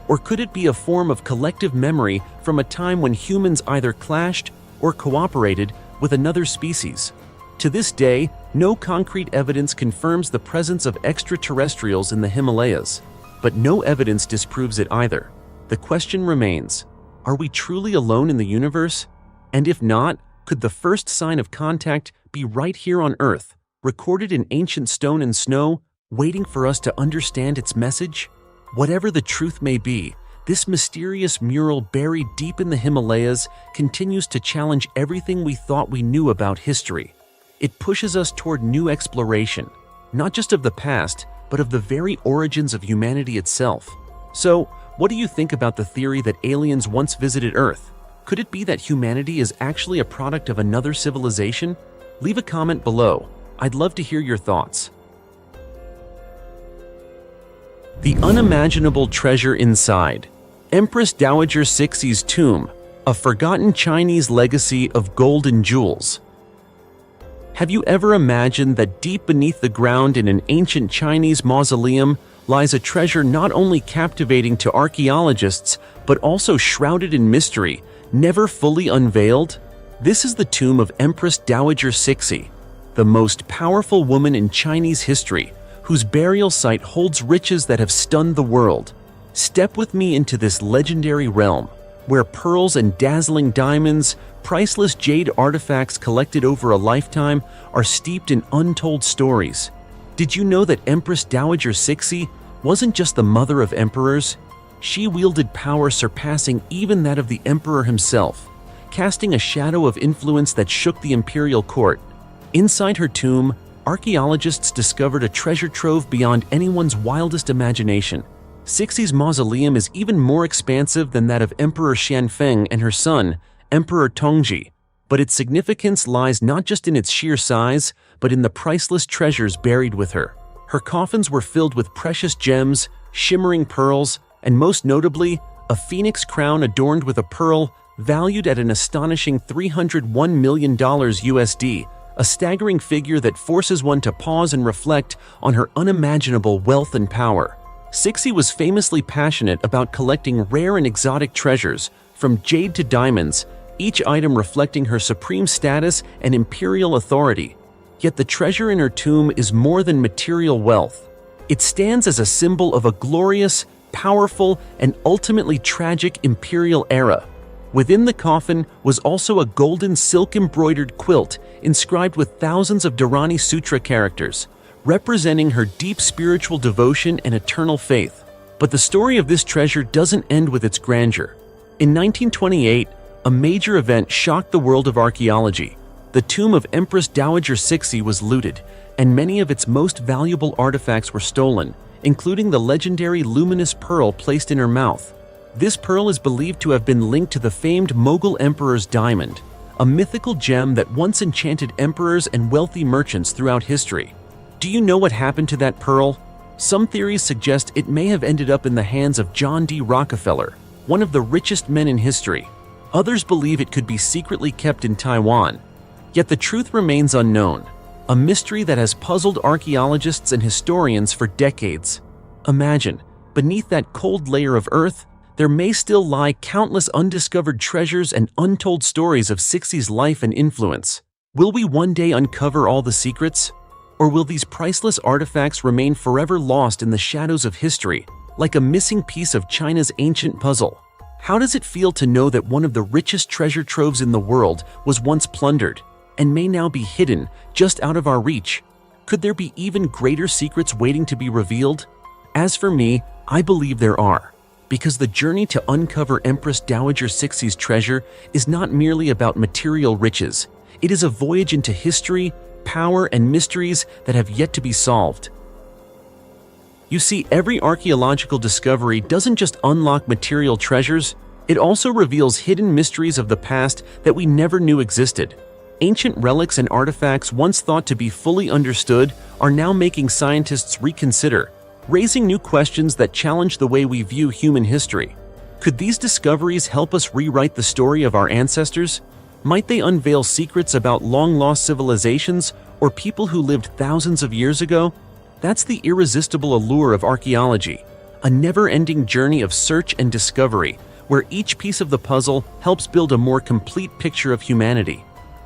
Or could it be a form of collective memory from a time when humans either clashed or cooperated with another species? To this day, no concrete evidence confirms the presence of extraterrestrials in the Himalayas, but no evidence disproves it either. The question remains, are we truly alone in the universe? And if not, could the first sign of contact be right here on Earth, recorded in ancient stone and snow, waiting for us to understand its message? Whatever the truth may be, this mysterious mural buried deep in the Himalayas continues to challenge everything we thought we knew about history. It pushes us toward new exploration, not just of the past, but of the very origins of humanity itself. So, what do you think about the theory that aliens once visited Earth? Could it be that humanity is actually a product of another civilization? Leave a comment below. I'd love to hear your thoughts. The unimaginable treasure inside. Empress Dowager Sixie's tomb, a forgotten Chinese legacy of gold and jewels. Have you ever imagined that deep beneath the ground in an ancient Chinese mausoleum lies a treasure not only captivating to archaeologists, but also shrouded in mystery, never fully unveiled? This is the tomb of Empress Dowager Sixie, the most powerful woman in Chinese history, whose burial site holds riches that have stunned the world. Step with me into this legendary realm, where pearls and dazzling diamonds, priceless jade artifacts collected over a lifetime, are steeped in untold stories. Did you know that Empress Dowager Sixie wasn't just the mother of emperors? She wielded power surpassing even that of the emperor himself, casting a shadow of influence that shook the imperial court. Inside her tomb, archaeologists discovered a treasure trove beyond anyone's wildest imagination. Sixie's mausoleum is even more expansive than that of Emperor Xianfeng and her son, Emperor Tongji, but its significance lies not just in its sheer size, but in the priceless treasures buried with her. Her coffins were filled with precious gems, shimmering pearls, and most notably, a phoenix crown adorned with a pearl valued at an astonishing $301 million USD, a staggering figure that forces one to pause and reflect on her unimaginable wealth and power. Sixie was famously passionate about collecting rare and exotic treasures, from jade to diamonds, each item reflecting her supreme status and imperial authority. Yet the treasure in her tomb is more than material wealth. It stands as a symbol of a glorious, powerful, and ultimately tragic imperial era. Within the coffin was also a golden silk-embroidered quilt inscribed with thousands of Dharani Sutra characters, representing her deep spiritual devotion and eternal faith. But the story of this treasure doesn't end with its grandeur. In 1928, a major event shocked the world of archaeology. The tomb of Empress Dowager Sixie was looted, and many of its most valuable artifacts were stolen, including the legendary luminous pearl placed in her mouth. This pearl is believed to have been linked to the famed Mughal emperor's diamond, a mythical gem that once enchanted emperors and wealthy merchants throughout history. Do you know what happened to that pearl? Some theories suggest it may have ended up in the hands of John D. Rockefeller, one of the richest men in history. Others believe it could be secretly kept in Taiwan. Yet the truth remains unknown, a mystery that has puzzled archaeologists and historians for decades. Imagine, beneath that cold layer of earth, there may still lie countless undiscovered treasures and untold stories of Sixie's life and influence. Will we one day uncover all the secrets? Or will these priceless artifacts remain forever lost in the shadows of history, like a missing piece of China's ancient puzzle? How does it feel to know that one of the richest treasure troves in the world was once plundered and may now be hidden just out of our reach? Could there be even greater secrets waiting to be revealed? As for me, I believe there are, because the journey to uncover Empress Dowager Sixie's treasure is not merely about material riches. It is a voyage into history, power, and mysteries that have yet to be solved. You see, every archaeological discovery doesn't just unlock material treasures, it also reveals hidden mysteries of the past that we never knew existed. Ancient relics and artifacts once thought to be fully understood are now making scientists reconsider, raising new questions that challenge the way we view human history. Could these discoveries help us rewrite the story of our ancestors? Might they unveil secrets about long-lost civilizations or people who lived thousands of years ago? That's the irresistible allure of archaeology, a never-ending journey of search and discovery, where each piece of the puzzle helps build a more complete picture of humanity.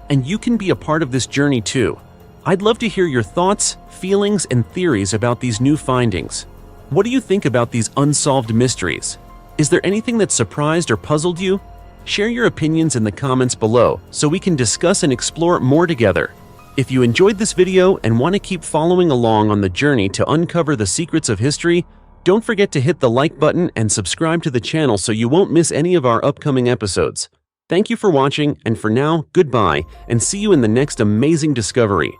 And you can be a part of this journey too. I'd love to hear your thoughts, feelings, and theories about these new findings. What do you think about these unsolved mysteries? Is there anything that surprised or puzzled you? Share your opinions in the comments below so we can discuss and explore more together. If you enjoyed this video and want to keep following along on the journey to uncover the secrets of history, don't forget to hit the like button and subscribe to the channel so you won't miss any of our upcoming episodes. Thank you for watching, and for now, goodbye, and see you in the next amazing discovery.